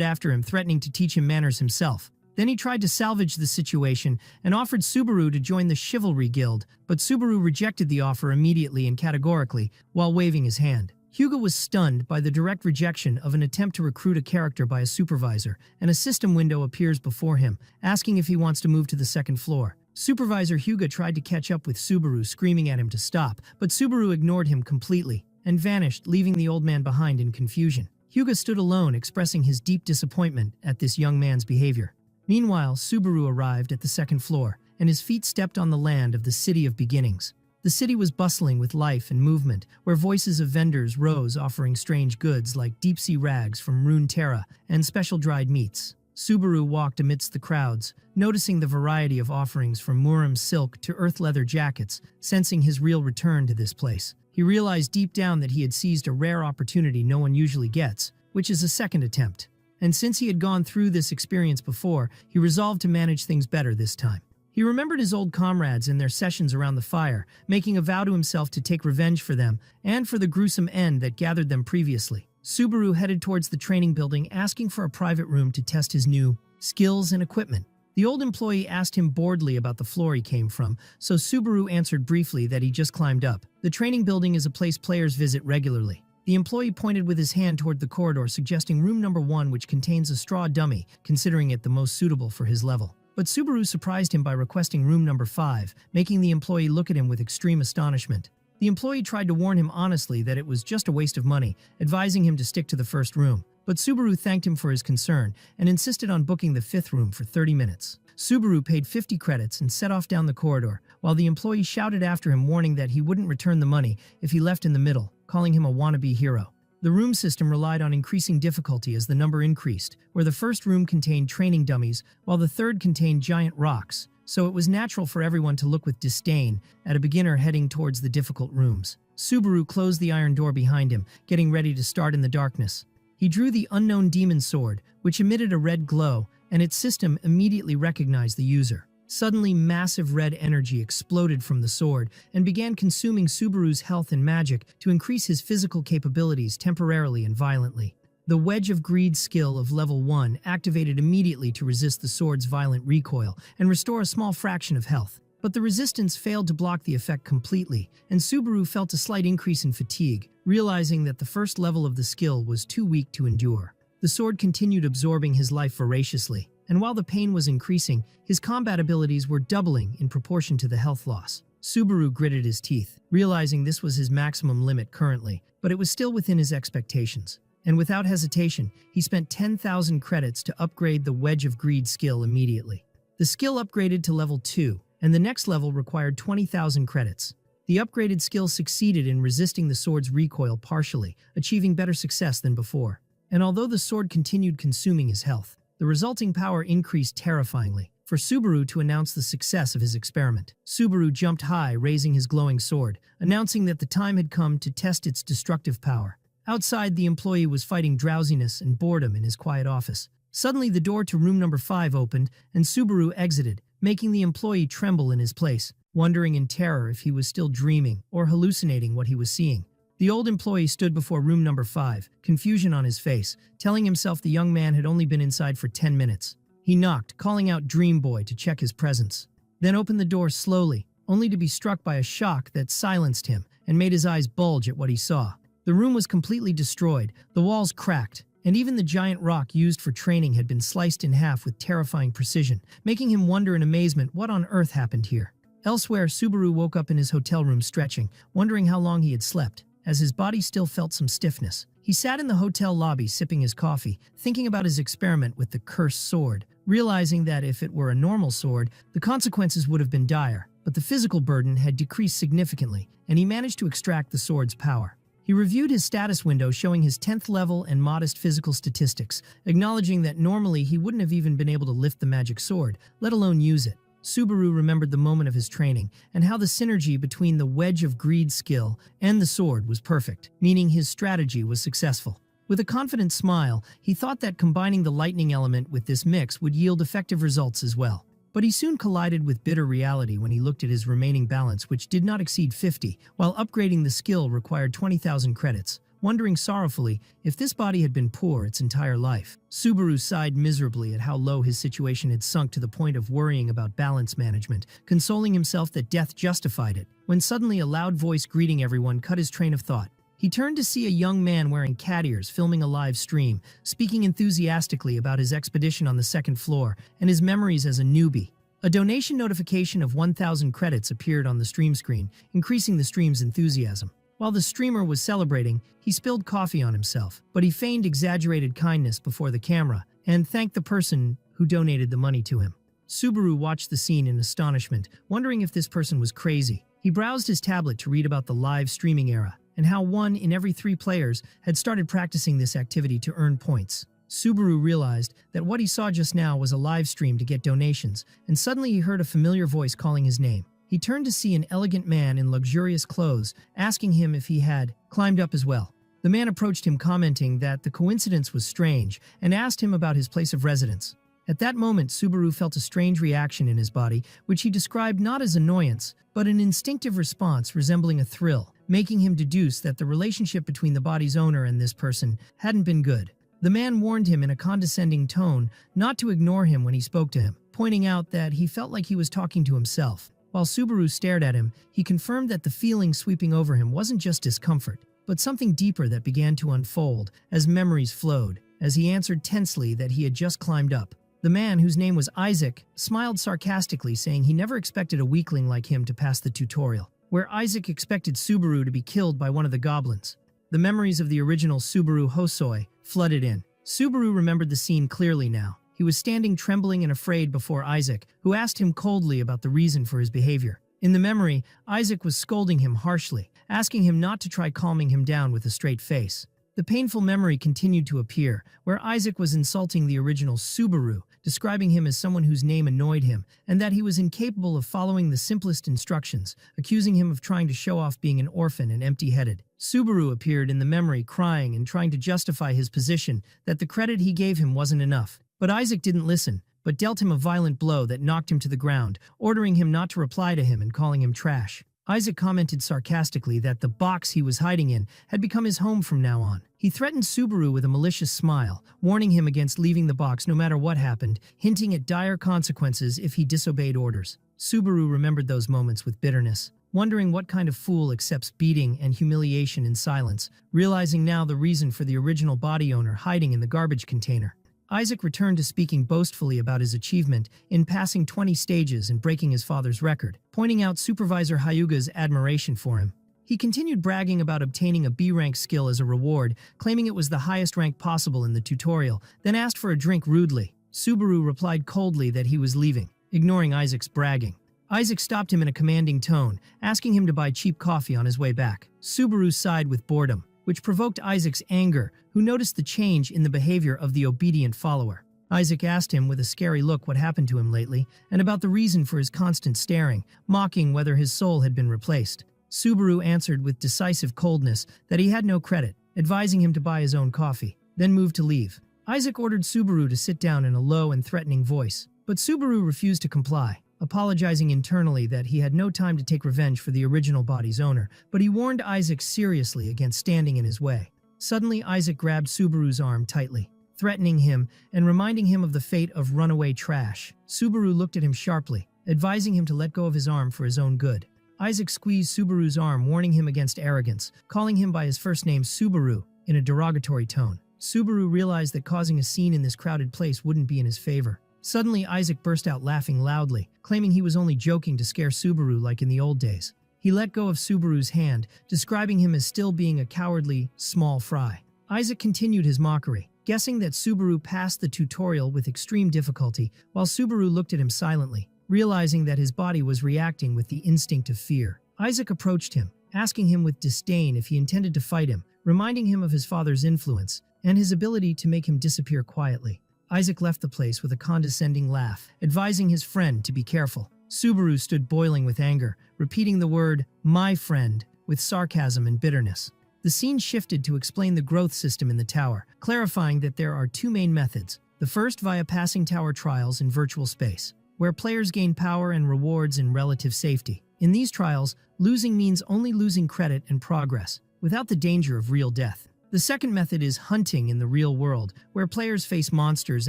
Speaker 1: after him, threatening to teach him manners himself. Then he tried to salvage the situation and offered Subaru to join the Chivalry Guild, but Subaru rejected the offer immediately and categorically, while waving his hand. Hyuga was stunned by the direct rejection of an attempt to recruit a character by a supervisor, and a system window appears before him, asking if he wants to move to the second floor. Supervisor Hyuga tried to catch up with Subaru, screaming at him to stop, but Subaru ignored him completely and vanished, leaving the old man behind in confusion. Hyuga stood alone, expressing his deep disappointment at this young man's behavior. Meanwhile, Subaru arrived at the second floor, and his feet stepped on the land of the City of Beginnings. The city was bustling with life and movement, where voices of vendors rose, offering strange goods like deep-sea rags from Runeterra and special dried meats. Subaru walked amidst the crowds, noticing the variety of offerings from Muram silk to earth leather jackets, sensing his real return to this place. He realized deep down that he had seized a rare opportunity no one usually gets, which is a second attempt. And since he had gone through this experience before, he resolved to manage things better this time. He remembered his old comrades and their sessions around the fire, making a vow to himself to take revenge for them and for the gruesome end that gathered them previously. Subaru headed towards the training building, asking for a private room to test his new skills and equipment. The old employee asked him boredly about the floor he came from, so Subaru answered briefly that he just climbed up. The training building is a place players visit regularly. The employee pointed with his hand toward the corridor, suggesting room number 1, which contains a straw dummy, considering it the most suitable for his level. But Subaru surprised him by requesting room number 5, making the employee look at him with extreme astonishment. The employee tried to warn him honestly that it was just a waste of money, advising him to stick to the first room. But Subaru thanked him for his concern and insisted on booking the 5th room for 30 minutes. Subaru paid 50 credits and set off down the corridor, while the employee shouted after him, warning that he wouldn't return the money if he left in the middle, calling him a wannabe hero. The room system relied on increasing difficulty as the number increased, where the first room contained training dummies, while the third contained giant rocks, so it was natural for everyone to look with disdain at a beginner heading towards the difficult rooms. Subaru closed the iron door behind him, getting ready to start in the darkness. He drew the unknown demon sword, which emitted a red glow, and its system immediately recognized the user. Suddenly, massive red energy exploded from the sword and began consuming Subaru's health and magic to increase his physical capabilities temporarily and violently. The Wedge of Greed skill of level 1 activated immediately to resist the sword's violent recoil and restore a small fraction of health. But the resistance failed to block the effect completely, and Subaru felt a slight increase in fatigue, realizing that the first level of the skill was too weak to endure. The sword continued absorbing his life voraciously, and while the pain was increasing, his combat abilities were doubling in proportion to the health loss. Subaru gritted his teeth, realizing this was his maximum limit currently, but it was still within his expectations. And without hesitation, he spent 10,000 credits to upgrade the Wedge of Greed skill immediately. The skill upgraded to level 2, and the next level required 20,000 credits. The upgraded skill succeeded in resisting the sword's recoil partially, achieving better success than before. And although the sword continued consuming his health, the resulting power increased terrifyingly. For Subaru to announce the success of his experiment, Subaru jumped high, raising his glowing sword, announcing that the time had come to test its destructive power. Outside, the employee was fighting drowsiness and boredom in his quiet office. Suddenly, the door to room number 5 opened, and Subaru exited, making the employee tremble in his place, wondering in terror if he was still dreaming or hallucinating what he was seeing. The old employee stood before room number 5, confusion on his face, telling himself the young man had only been inside for 10 minutes. He knocked, calling out Dream Boy to check his presence, then opened the door slowly, only to be struck by a shock that silenced him and made his eyes bulge at what he saw. The room was completely destroyed, the walls cracked, and even the giant rock used for training had been sliced in half with terrifying precision, making him wonder in amazement what on earth happened here. Elsewhere, Subaru woke up in his hotel room stretching, wondering how long he had slept, as his body still felt some stiffness. He sat in the hotel lobby sipping his coffee, thinking about his experiment with the cursed sword, realizing that if it were a normal sword, the consequences would have been dire, but the physical burden had decreased significantly, and he managed to extract the sword's power. He reviewed his status window showing his 10th level and modest physical statistics, acknowledging that normally he wouldn't have even been able to lift the magic sword, let alone use it. Subaru remembered the moment of his training and how the synergy between the Wedge of Greed skill and the sword was perfect, meaning his strategy was successful. With a confident smile, he thought that combining the lightning element with this mix would yield effective results as well. But he soon collided with bitter reality when he looked at his remaining balance, which did not exceed 50, while upgrading the skill required 20,000 credits. Wondering sorrowfully if this body had been poor its entire life. Subaru sighed miserably at how low his situation had sunk to the point of worrying about balance management, consoling himself that death justified it, when suddenly a loud voice greeting everyone cut his train of thought. He turned to see a young man wearing cat ears filming a live stream, speaking enthusiastically about his expedition on the second floor and his memories as a newbie. A donation notification of 1,000 credits appeared on the stream screen, increasing the stream's enthusiasm. While the streamer was celebrating, he spilled coffee on himself, but he feigned exaggerated kindness before the camera and thanked the person who donated the money to him. Subaru watched the scene in astonishment, wondering if this person was crazy. He browsed his tablet to read about the live streaming era and how 1 in every 3 players had started practicing this activity to earn points. Subaru realized that what he saw just now was a live stream to get donations, and suddenly he heard a familiar voice calling his name. He turned to see an elegant man in luxurious clothes, asking him if he had climbed up as well. The man approached him, commenting that the coincidence was strange, and asked him about his place of residence. At that moment, Subaru felt a strange reaction in his body, which he described not as annoyance, but an instinctive response resembling a thrill, making him deduce that the relationship between the body's owner and this person hadn't been good. The man warned him in a condescending tone not to ignore him when he spoke to him, pointing out that he felt like he was talking to himself. While Subaru stared at him, he confirmed that the feeling sweeping over him wasn't just discomfort, but something deeper that began to unfold as memories flowed, as he answered tensely that he had just climbed up. The man, whose name was Isaac, smiled sarcastically, saying he never expected a weakling like him to pass the tutorial, where Isaac expected Subaru to be killed by one of the goblins. The memories of the original Subaru Hosoi flooded in. Subaru remembered the scene clearly now. He was standing trembling and afraid before Isaac, who asked him coldly about the reason for his behavior. In the memory, Isaac was scolding him harshly, asking him not to try calming him down with a straight face. The painful memory continued to appear, where Isaac was insulting the original Subaru, describing him as someone whose name annoyed him, and that he was incapable of following the simplest instructions, accusing him of trying to show off being an orphan and empty-headed. Subaru appeared in the memory crying and trying to justify his position that the credit he gave him wasn't enough. But Isaac didn't listen, but dealt him a violent blow that knocked him to the ground, ordering him not to reply to him and calling him trash. Isaac commented sarcastically that the box he was hiding in had become his home from now on. He threatened Subaru with a malicious smile, warning him against leaving the box no matter what happened, hinting at dire consequences if he disobeyed orders. Subaru remembered those moments with bitterness, wondering what kind of fool accepts beating and humiliation in silence, realizing now the reason for the original body owner hiding in the garbage container. Isaac returned to speaking boastfully about his achievement in passing 20 stages and breaking his father's record, pointing out Supervisor Hyuga's admiration for him. He continued bragging about obtaining a B-rank skill as a reward, claiming it was the highest rank possible in the tutorial, then asked for a drink rudely. Subaru replied coldly that he was leaving, ignoring Isaac's bragging. Isaac stopped him in a commanding tone, asking him to buy cheap coffee on his way back. Subaru sighed with boredom, which provoked Isaac's anger, who noticed the change in the behavior of the obedient follower. Isaac asked him with a scary look what happened to him lately, and about the reason for his constant staring, mocking whether his soul had been replaced. Subaru answered with decisive coldness that he had no credit, advising him to buy his own coffee, then moved to leave. Isaac ordered Subaru to sit down in a low and threatening voice, but Subaru refused to comply, apologizing internally that he had no time to take revenge for the original body's owner, but he warned Isaac seriously against standing in his way. Suddenly, Isaac grabbed Subaru's arm tightly, threatening him and reminding him of the fate of runaway trash. Subaru looked at him sharply, advising him to let go of his arm for his own good. Isaac squeezed Subaru's arm, warning him against arrogance, calling him by his first name Subaru in a derogatory tone. Subaru realized that causing a scene in this crowded place wouldn't be in his favor. Suddenly, Isaac burst out laughing loudly, claiming he was only joking to scare Subaru like in the old days. He let go of Subaru's hand, describing him as still being a cowardly, small fry. Isaac continued his mockery, guessing that Subaru passed the tutorial with extreme difficulty, while Subaru looked at him silently, realizing that his body was reacting with the instinct of fear. Isaac approached him, asking him with disdain if he intended to fight him, reminding him of his father's influence and his ability to make him disappear quietly. Isaac left the place with a condescending laugh, advising his friend to be careful. Subaru stood boiling with anger, repeating the word, "my friend," with sarcasm and bitterness. The The scene shifted to explain the growth system in the tower, clarifying that there are two main methods. The first via passing tower trials in virtual space, where players gain power and rewards in relative safety. In these trials, losing means only losing credit and progress, without the danger of real death. The second method is hunting in the real world, where players face monsters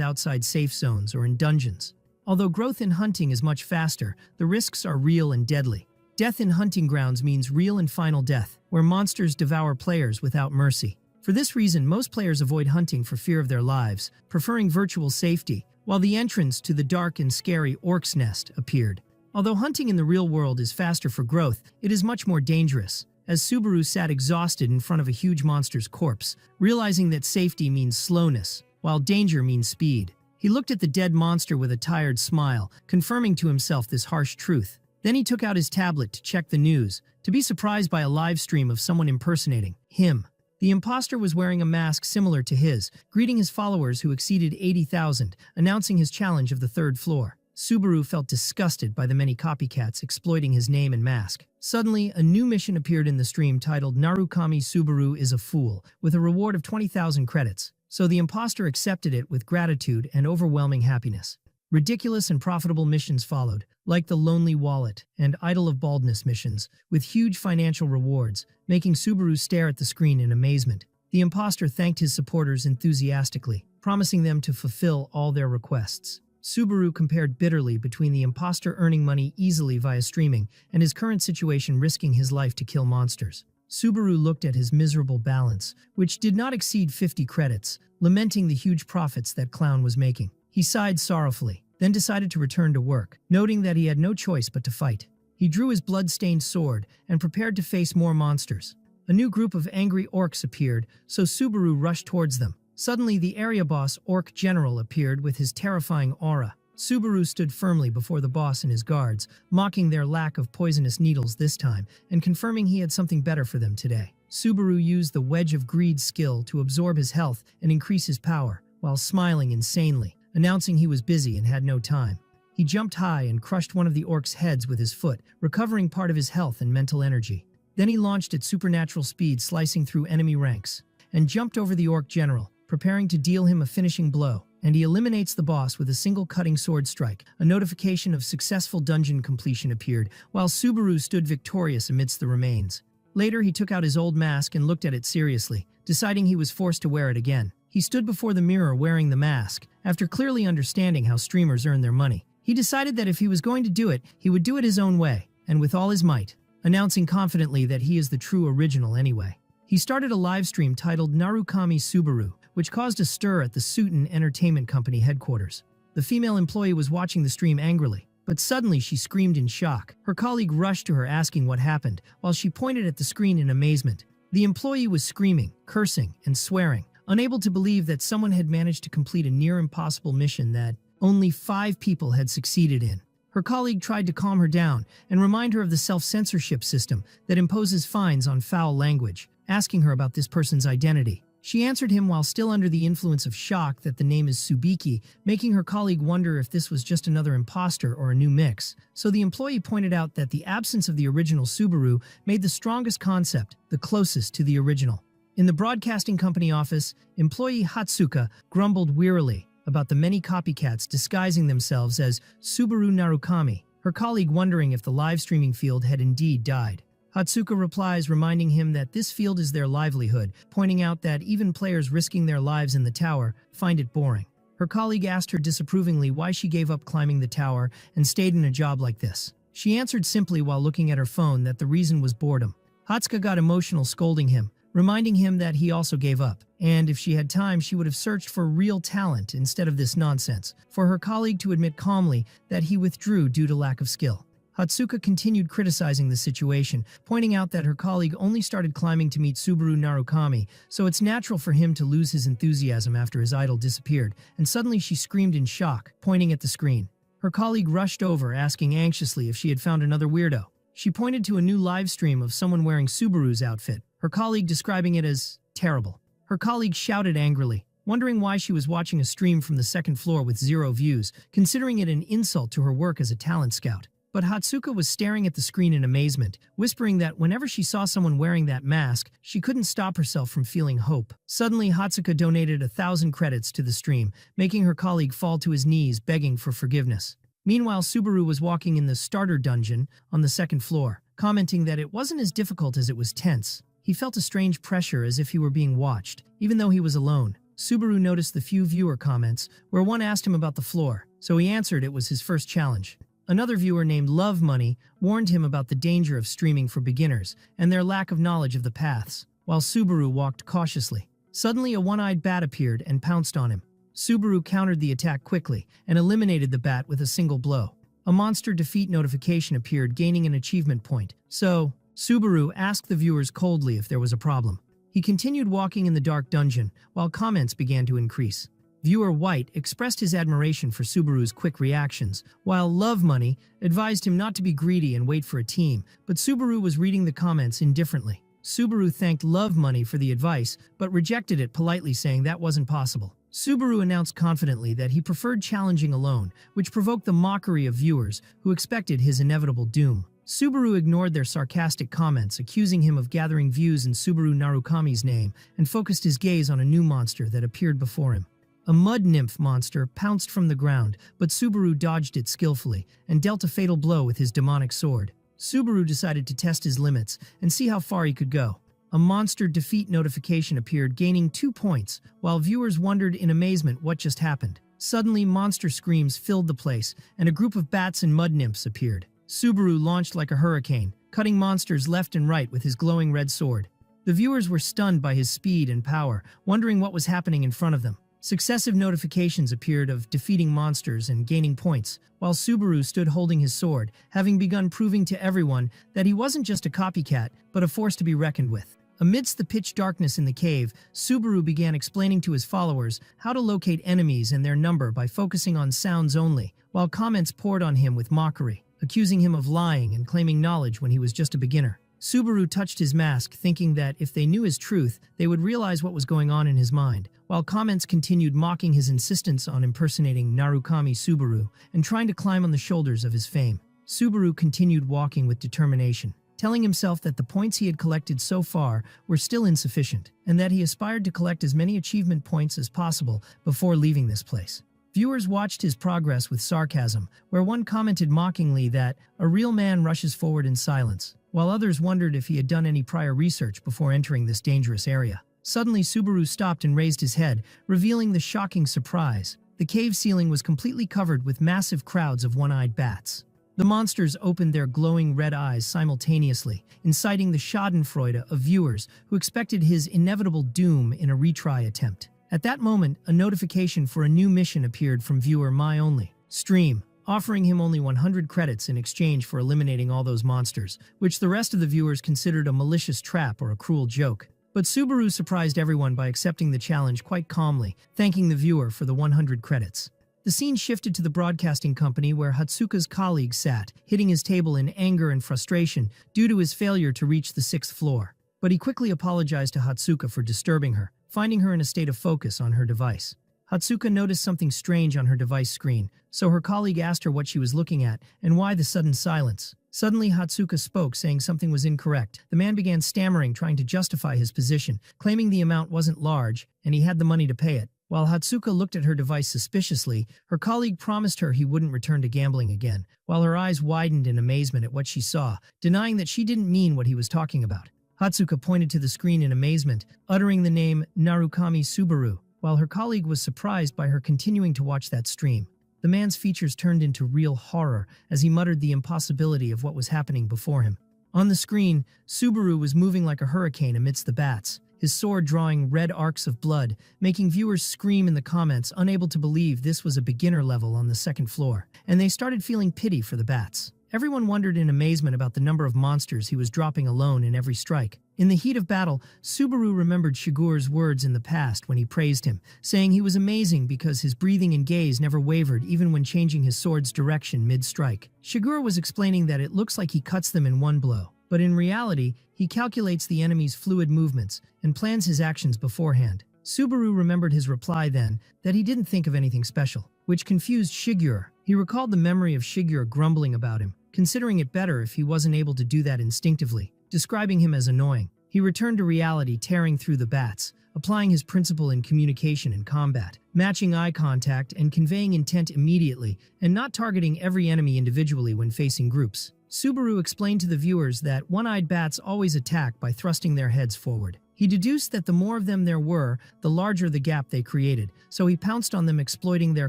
Speaker 1: outside safe zones or in dungeons. Although growth in hunting is much faster, the risks are real and deadly. Death in hunting grounds means real and final death, where monsters devour players without mercy. For this reason, most players avoid hunting for fear of their lives, preferring virtual safety, while the entrance to the dark and scary Orc's Nest appeared. Although hunting in the real world is faster for growth, it is much more dangerous, as Subaru sat exhausted in front of a huge monster's corpse, realizing that safety means slowness, while danger means speed. He looked at the dead monster with a tired smile, confirming to himself this harsh truth. Then he took out his tablet to check the news, to be surprised by a live stream of someone impersonating him. The imposter was wearing a mask similar to his, greeting his followers who exceeded 80,000, announcing his challenge of the third floor. Subaru felt disgusted by the many copycats exploiting his name and mask. Suddenly, a new mission appeared in the stream titled Narukami Subaru is a Fool, with a reward of 20,000 credits. So the imposter accepted it with gratitude and overwhelming happiness. Ridiculous and profitable missions followed, like the Lonely Wallet and Idol of Baldness missions, with huge financial rewards, making Subaru stare at the screen in amazement. The imposter thanked his supporters enthusiastically, promising them to fulfill all their requests. Subaru compared bitterly between the imposter earning money easily via streaming and his current situation risking his life to kill monsters. Subaru looked at his miserable balance, which did not exceed 50 credits, lamenting the huge profits that clown was making. He sighed sorrowfully, then decided to return to work, noting that he had no choice but to fight. He drew his blood-stained sword and prepared to face more monsters. A new group of angry orcs appeared, so Subaru rushed towards them. Suddenly, the area boss Orc General appeared with his terrifying aura. Subaru stood firmly before the boss and his guards, mocking their lack of poisonous needles this time and confirming he had something better for them today. Subaru used the Wedge of Greed skill to absorb his health and increase his power, while smiling insanely, announcing he was busy and had no time. He jumped high and crushed one of the orc's heads with his foot, recovering part of his health and mental energy. Then he launched at supernatural speed, slicing through enemy ranks, and jumped over the Orc General, preparing to deal him a finishing blow. And he eliminates the boss with a single cutting sword strike. A notification of successful dungeon completion appeared, while Subaru stood victorious amidst the remains. Later, he took out his old mask and looked at it seriously, deciding he was forced to wear it again. He stood before the mirror wearing the mask, after clearly understanding how streamers earn their money. He decided that if he was going to do it, he would do it his own way, and with all his might, announcing confidently that he is the true original anyway. He started a live stream titled Narukami Subaru, which caused a stir at the Suiten Entertainment Company headquarters. The female employee was watching the stream angrily, but suddenly she screamed in shock. Her colleague rushed to her asking what happened, while she pointed at the screen in amazement. The employee was screaming, cursing, and swearing, unable to believe that someone had managed to complete a near-impossible mission that only 5 people had succeeded in. Her colleague tried to calm her down and remind her of the self-censorship system that imposes fines on foul language, asking her about this person's identity. She answered him while still under the influence of shock that the name is Subiki, making her colleague wonder if this was just another imposter or a new mix. So the employee pointed out that the absence of the original Subaru made the strongest concept, the closest to the original. In the broadcasting company office, employee Hatsuka grumbled wearily about the many copycats disguising themselves as Subaru Narukami, her colleague wondering if the live streaming field had indeed died. Hatsuka replies, reminding him that this field is their livelihood, pointing out that even players risking their lives in the tower find it boring. Her colleague asked her disapprovingly why she gave up climbing the tower and stayed in a job like this. She answered simply while looking at her phone that the reason was boredom. Hatsuka got emotional, scolding him, reminding him that he also gave up, and if she had time she would have searched for real talent instead of this nonsense, for her colleague to admit calmly that he withdrew due to lack of skill. Hatsuka continued criticizing the situation, pointing out that her colleague only started climbing to meet Subaru Narukami, so it's natural for him to lose his enthusiasm after his idol disappeared, and suddenly she screamed in shock, pointing at the screen. Her colleague rushed over, asking anxiously if she had found another weirdo. She pointed to a new live stream of someone wearing Subaru's outfit, her colleague describing it as terrible. Her colleague shouted angrily, wondering why she was watching a stream from the second floor with 0 views, considering it an insult to her work as a talent scout. But Hatsuka was staring at the screen in amazement, whispering that whenever she saw someone wearing that mask, she couldn't stop herself from feeling hope. Suddenly, Hatsuka donated 1,000 credits to the stream, making her colleague fall to his knees, begging for forgiveness. Meanwhile, Subaru was walking in the starter dungeon on the second floor, commenting that it wasn't as difficult as it was tense. He felt a strange pressure as if he were being watched, even though he was alone. Subaru noticed the few viewer comments, where one asked him about the floor, so he answered it was his first challenge. Another viewer named Love Money warned him about the danger of streaming for beginners and their lack of knowledge of the paths, while Subaru walked cautiously. Suddenly, a one-eyed bat appeared and pounced on him. Subaru countered the attack quickly and eliminated the bat with a single blow. A monster defeat notification appeared, gaining an achievement point. So, Subaru asked the viewers coldly if there was a problem. He continued walking in the dark dungeon, while comments began to increase. Viewer White expressed his admiration for Subaru's quick reactions, while Love Money advised him not to be greedy and wait for a team, but Subaru was reading the comments indifferently. Subaru thanked Love Money for the advice, but rejected it politely, saying that wasn't possible. Subaru announced confidently that he preferred challenging alone, which provoked the mockery of viewers who expected his inevitable doom. Subaru ignored their sarcastic comments, accusing him of gathering views in Subaru Narukami's name, and focused his gaze on a new monster that appeared before him. A mud nymph monster pounced from the ground, but Subaru dodged it skillfully and dealt a fatal blow with his demonic sword. Subaru decided to test his limits and see how far he could go. A monster defeat notification appeared, gaining 2 points, while viewers wondered in amazement what just happened. Suddenly, monster screams filled the place, and a group of bats and mud nymphs appeared. Subaru launched like a hurricane, cutting monsters left and right with his glowing red sword. The viewers were stunned by his speed and power, wondering what was happening in front of them. Successive notifications appeared of defeating monsters and gaining points, while Subaru stood holding his sword, having begun proving to everyone that he wasn't just a copycat, but a force to be reckoned with. Amidst the pitch darkness in the cave, Subaru began explaining to his followers how to locate enemies and their number by focusing on sounds only, while comments poured on him with mockery, accusing him of lying and claiming knowledge when he was just a beginner. Subaru touched his mask, thinking that if they knew his truth, they would realize what was going on in his mind, while comments continued mocking his insistence on impersonating Narukami Subaru and trying to climb on the shoulders of his fame. Subaru continued walking with determination, telling himself that the points he had collected so far were still insufficient, and that he aspired to collect as many achievement points as possible before leaving this place. Viewers watched his progress with sarcasm, where one commented mockingly that a real man rushes forward in silence, while others wondered if he had done any prior research before entering this dangerous area. Suddenly, Subaru stopped and raised his head, revealing the shocking surprise. The cave ceiling was completely covered with massive crowds of one-eyed bats. The monsters opened their glowing red eyes simultaneously, inciting the schadenfreude of viewers who expected his inevitable doom in a retry attempt. At that moment, a notification for a new mission appeared from viewer My Only Stream, offering him only 100 credits in exchange for eliminating all those monsters, which the rest of the viewers considered a malicious trap or a cruel joke. But Subaru surprised everyone by accepting the challenge quite calmly, thanking the viewer for the 100 credits. The scene shifted to the broadcasting company where Hatsuka's colleague sat, hitting his table in anger and frustration due to his failure to reach the 6th floor. But he quickly apologized to Hatsuka for disturbing her, finding her in a state of focus on her device. Hatsuka noticed something strange on her device screen, so her colleague asked her what she was looking at and why the sudden silence. Suddenly, Hatsuka spoke, saying something was incorrect. The man began stammering, trying to justify his position, claiming the amount wasn't large and he had the money to pay it. While Hatsuka looked at her device suspiciously, her colleague promised her he wouldn't return to gambling again, while her eyes widened in amazement at what she saw, denying that she didn't mean what he was talking about. Hatsuka pointed to the screen in amazement, uttering the name Narukami Subaru, while her colleague was surprised by her continuing to watch that stream. The man's features turned into real horror as he muttered the impossibility of what was happening before him. On the screen, Subaru was moving like a hurricane amidst the bats, his sword drawing red arcs of blood, making viewers scream in the comments, unable to believe this was a beginner level on the 2nd floor, and they started feeling pity for the bats. Everyone wondered in amazement about the number of monsters he was dropping alone in every strike. In the heat of battle, Subaru remembered Shigure's words in the past when he praised him, saying he was amazing because his breathing and gaze never wavered even when changing his sword's direction mid-strike. Shigure was explaining that it looks like he cuts them in one blow, but in reality, he calculates the enemy's fluid movements and plans his actions beforehand. Subaru remembered his reply then, that he didn't think of anything special, which confused Shigure. He recalled the memory of Shigure grumbling about him, considering it better if he wasn't able to do that instinctively, describing him as annoying. He returned to reality, tearing through the bats, applying his principle in communication and combat, matching eye contact and conveying intent immediately, and not targeting every enemy individually when facing groups. Subaru explained to the viewers that one-eyed bats always attack by thrusting their heads forward. He deduced that the more of them there were, the larger the gap they created, so he pounced on them, exploiting their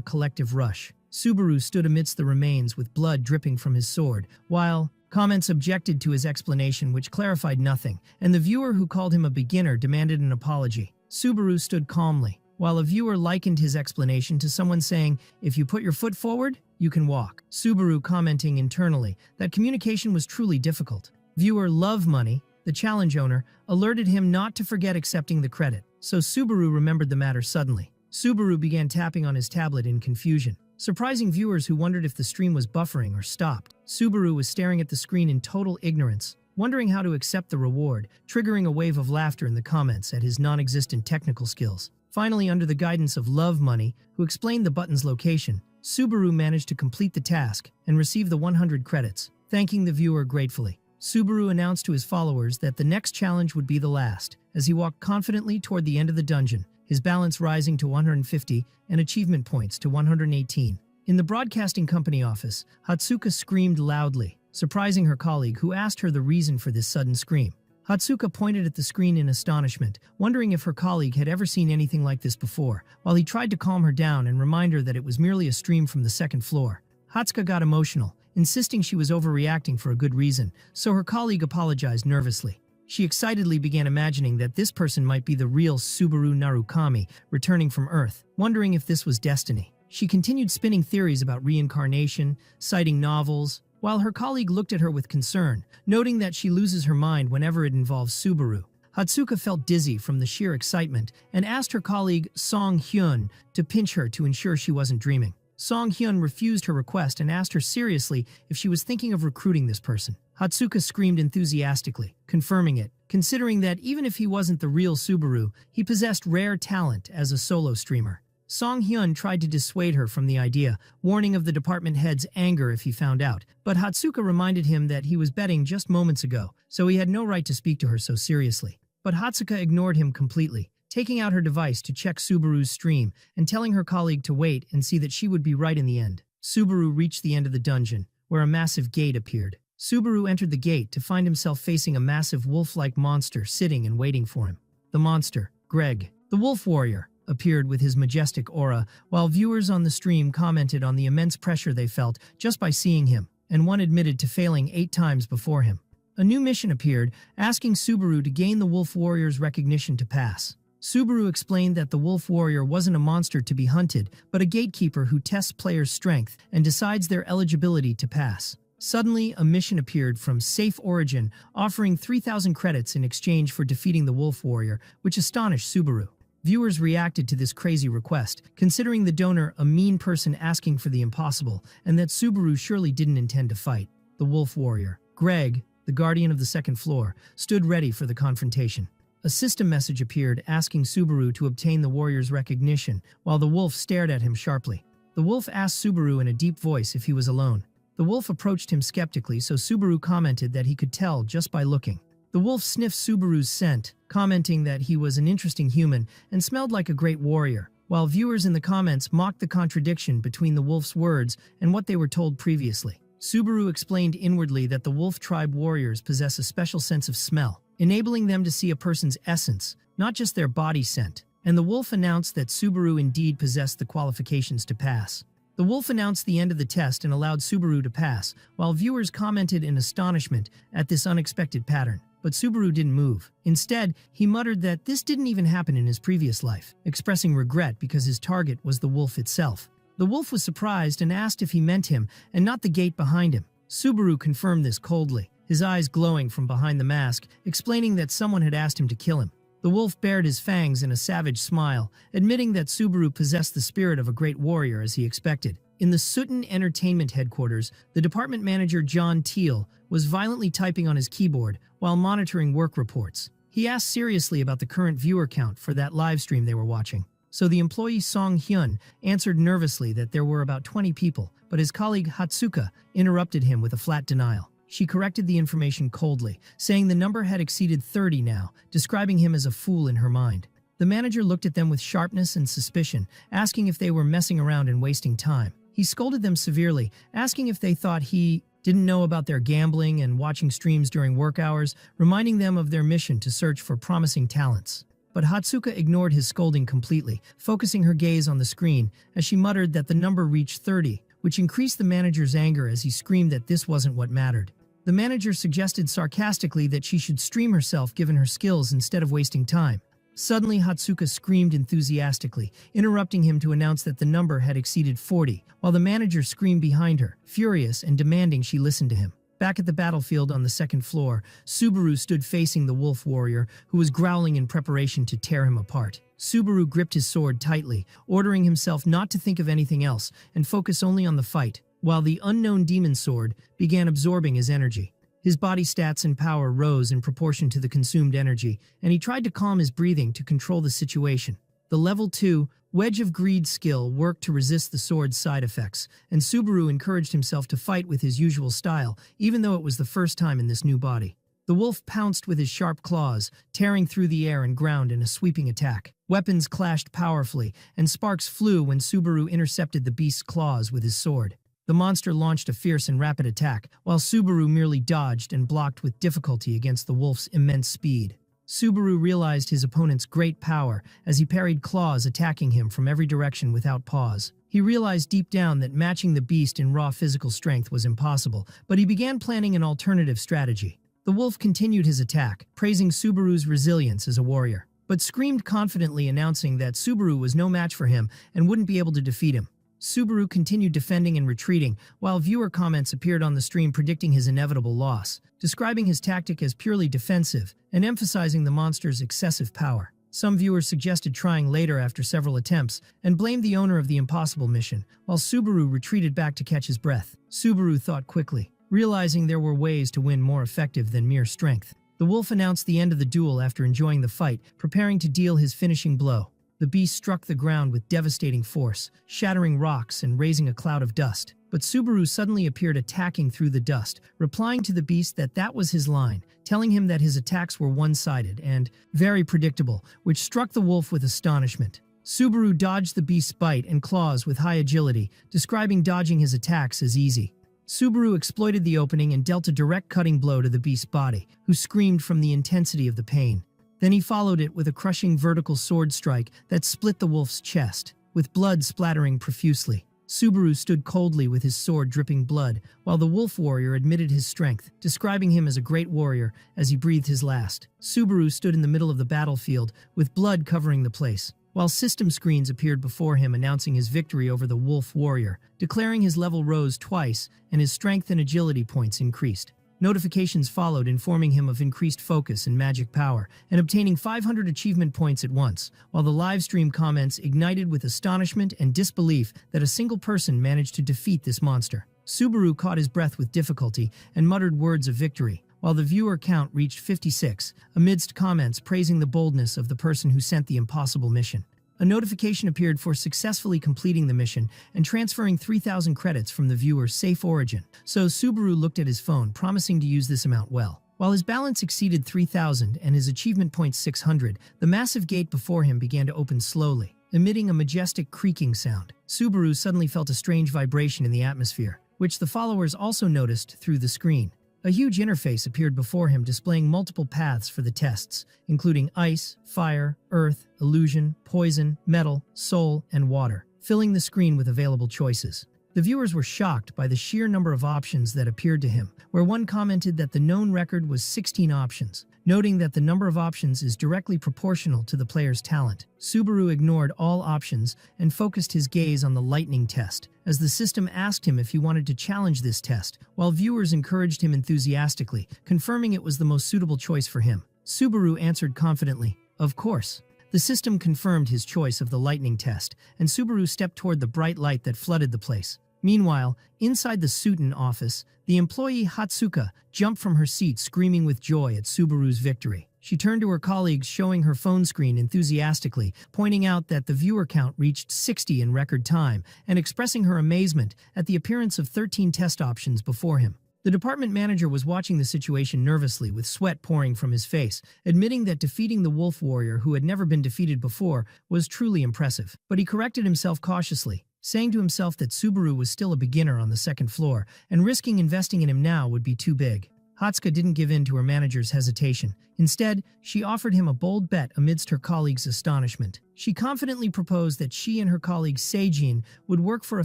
Speaker 1: collective rush. Subaru stood amidst the remains with blood dripping from his sword, while comments objected to his explanation, which clarified nothing, and the viewer who called him a beginner demanded an apology. Subaru stood calmly, while a viewer likened his explanation to someone saying, "If you put your foot forward, you can walk." Subaru commenting internally that communication was truly difficult. Viewer Love Money, the challenge owner, alerted him not to forget accepting the credit, so Subaru remembered the matter suddenly. Subaru began tapping on his tablet in confusion, surprising viewers who wondered if the stream was buffering or stopped. Subaru was staring at the screen in total ignorance, wondering how to accept the reward, triggering a wave of laughter in the comments at his non-existent technical skills. Finally, under the guidance of Love Money, who explained the button's location, Subaru managed to complete the task and receive the 100 credits, thanking the viewer gratefully. Subaru announced to his followers that the next challenge would be the last, as he walked confidently toward the end of the dungeon, his balance rising to 150 and achievement points to 118. In the broadcasting company office, Hatsuka screamed loudly, surprising her colleague, who asked her the reason for this sudden scream. Hatsuka pointed at the screen in astonishment, wondering if her colleague had ever seen anything like this before, while he tried to calm her down and remind her that it was merely a stream from the second floor. Hatsuka got emotional, insisting she was overreacting for a good reason, so her colleague apologized nervously. She excitedly began imagining that this person might be the real Subaru Narukami, returning from Earth, wondering if this was destiny. She continued spinning theories about reincarnation, citing novels, while her colleague looked at her with concern, noting that she loses her mind whenever it involves Subaru. Hatsuka felt dizzy from the sheer excitement and asked her colleague Song Hyun to pinch her to ensure she wasn't dreaming. Song Hyun refused her request and asked her seriously if she was thinking of recruiting this person. Hatsuka screamed enthusiastically, confirming it, considering that even if he wasn't the real Subaru, he possessed rare talent as a solo streamer. Song Hyun tried to dissuade her from the idea, warning of the department head's anger if he found out, but Hatsuka reminded him that he was betting just moments ago, so he had no right to speak to her so seriously. But Hatsuka ignored him completely, taking out her device to check Subaru's stream and telling her colleague to wait and see that she would be right in the end. Subaru reached the end of the dungeon, where a massive gate appeared. Subaru entered the gate to find himself facing a massive wolf-like monster sitting and waiting for him. The monster, Greg, the wolf warrior, appeared with his majestic aura, while viewers on the stream commented on the immense pressure they felt just by seeing him, and one admitted to failing 8 times before him. A new mission appeared, asking Subaru to gain the wolf warrior's recognition to pass. Subaru explained that the wolf warrior wasn't a monster to be hunted, but a gatekeeper who tests players' strength and decides their eligibility to pass. Suddenly, a mission appeared from Safe Origin, offering 3,000 credits in exchange for defeating the wolf warrior, which astonished Subaru. Viewers reacted to this crazy request, considering the donor a mean person asking for the impossible, and that Subaru surely didn't intend to fight. The wolf warrior, Greg, the guardian of the second floor, stood ready for the confrontation. A system message appeared asking Subaru to obtain the warrior's recognition, while the wolf stared at him sharply. The wolf asked Subaru in a deep voice if he was alone. The wolf approached him skeptically, so Subaru commented that he could tell just by looking. The wolf sniffed Subaru's scent, commenting that he was an interesting human and smelled like a great warrior, while viewers in the comments mocked the contradiction between the wolf's words and what they were told previously. Subaru explained inwardly that the wolf tribe warriors possess a special sense of smell, enabling them to see a person's essence, not just their body scent, and the wolf announced that Subaru indeed possessed the qualifications to pass. The wolf announced the end of the test and allowed Subaru to pass, while viewers commented in astonishment at this unexpected pattern. But Subaru didn't move. Instead, he muttered that this didn't even happen in his previous life, expressing regret because his target was the wolf itself. The wolf was surprised and asked if he meant him and not the gate behind him. Subaru confirmed this coldly, his eyes glowing from behind the mask, explaining that someone had asked him to kill him. The wolf bared his fangs in a savage smile, admitting that Subaru possessed the spirit of a great warrior as he expected. In the Sutton Entertainment headquarters, the department manager John Teal was violently typing on his keyboard while monitoring work reports. He asked seriously about the current viewer count for that live stream they were watching. So the employee Song Hyun answered nervously that there were about 20 people, but his colleague Hatsuka interrupted him with a flat denial. She corrected the information coldly, saying the number had exceeded 30 now, describing him as a fool in her mind. The manager looked at them with sharpness and suspicion, asking if they were messing around and wasting time. He scolded them severely, asking if they thought he didn't know about their gambling and watching streams during work hours, reminding them of their mission to search for promising talents. But Hatsuka ignored his scolding completely, focusing her gaze on the screen as she muttered that the number reached 30, which increased the manager's anger as he screamed that this wasn't what mattered. The manager suggested sarcastically that she should stream herself given her skills instead of wasting time. Suddenly, Hatsuka screamed enthusiastically, interrupting him to announce that the number had exceeded 40, while the manager screamed behind her, furious and demanding she listen to him. Back at the battlefield on the second floor, Subaru stood facing the wolf warrior, who was growling in preparation to tear him apart. Subaru gripped his sword tightly, ordering himself not to think of anything else and focus only on the fight, while the unknown demon sword began absorbing his energy. His body stats and power rose in proportion to the consumed energy, and he tried to calm his breathing to control the situation. The level 2 Wedge of Greed skill worked to resist the sword's side effects, and Subaru encouraged himself to fight with his usual style, even though it was the first time in this new body. The wolf pounced with his sharp claws, tearing through the air and ground in a sweeping attack. Weapons clashed powerfully, and sparks flew when Subaru intercepted the beast's claws with his sword. The monster launched a fierce and rapid attack, while Subaru merely dodged and blocked with difficulty against the wolf's immense speed. Subaru realized his opponent's great power as he parried claws attacking him from every direction without pause. He realized deep down that matching the beast in raw physical strength was impossible, but he began planning an alternative strategy. The wolf continued his attack, praising Subaru's resilience as a warrior, but screamed confidently, announcing that Subaru was no match for him and wouldn't be able to defeat him. Subaru continued defending and retreating, while viewer comments appeared on the stream predicting his inevitable loss, describing his tactic as purely defensive and emphasizing the monster's excessive power. Some viewers suggested trying later after several attempts and blamed the owner of the impossible mission, while Subaru retreated back to catch his breath. Subaru thought quickly, realizing there were ways to win more effective than mere strength. The wolf announced the end of the duel after enjoying the fight, preparing to deal his finishing blow. The beast struck the ground with devastating force, shattering rocks and raising a cloud of dust. But Subaru suddenly appeared attacking through the dust, replying to the beast that was his line, telling him that his attacks were one-sided and very predictable, which struck the wolf with astonishment. Subaru dodged the beast's bite and claws with high agility, describing dodging his attacks as easy. Subaru exploited the opening and dealt a direct cutting blow to the beast's body, who screamed from the intensity of the pain. Then he followed it with a crushing vertical sword strike that split the wolf's chest, with blood splattering profusely. Subaru stood coldly with his sword dripping blood, while the wolf warrior admitted his strength, describing him as a great warrior as he breathed his last. Subaru stood in the middle of the battlefield, with blood covering the place, while system screens appeared before him announcing his victory over the wolf warrior, declaring his level rose twice and his strength and agility points increased. Notifications followed informing him of increased focus and magic power, and obtaining 500 achievement points at once, while the livestream comments ignited with astonishment and disbelief that a single person managed to defeat this monster. Subaru caught his breath with difficulty and muttered words of victory, while the viewer count reached 56, amidst comments praising the boldness of the person who sent the impossible mission. A notification appeared for successfully completing the mission and transferring 3,000 credits from the viewer's safe origin, so Subaru looked at his phone, promising to use this amount well. While his balance exceeded 3,000 and his achievement points 600, the massive gate before him began to open slowly, emitting a majestic creaking sound. Subaru suddenly felt a strange vibration in the atmosphere, which the followers also noticed through the screen. A huge interface appeared before him displaying multiple paths for the tests, including ice, fire, earth, illusion, poison, metal, soul, and water, filling the screen with available choices. The viewers were shocked by the sheer number of options that appeared to him, where one commented that the known record was 16 options, noting that the number of options is directly proportional to the player's talent. Subaru ignored all options and focused his gaze on the lightning test, as the system asked him if he wanted to challenge this test, while viewers encouraged him enthusiastically, confirming it was the most suitable choice for him. Subaru answered confidently, "Of course." The system confirmed his choice of the lightning test, and Subaru stepped toward the bright light that flooded the place. Meanwhile, inside the Suiten office, the employee Hatsuka jumped from her seat screaming with joy at Subaru's victory. She turned to her colleagues, showing her phone screen enthusiastically, pointing out that the viewer count reached 60 in record time, and expressing her amazement at the appearance of 13 test options before him. The department manager was watching the situation nervously, with sweat pouring from his face, admitting that defeating the wolf warrior, who had never been defeated before, was truly impressive. But he corrected himself cautiously, saying to himself that Subaru was still a beginner on the second floor, and risking investing in him now would be too big. Hatsuka didn't give in to her manager's hesitation. Instead, she offered him a bold bet amidst her colleagues' astonishment. She confidently proposed that she and her colleague Seijin would work for a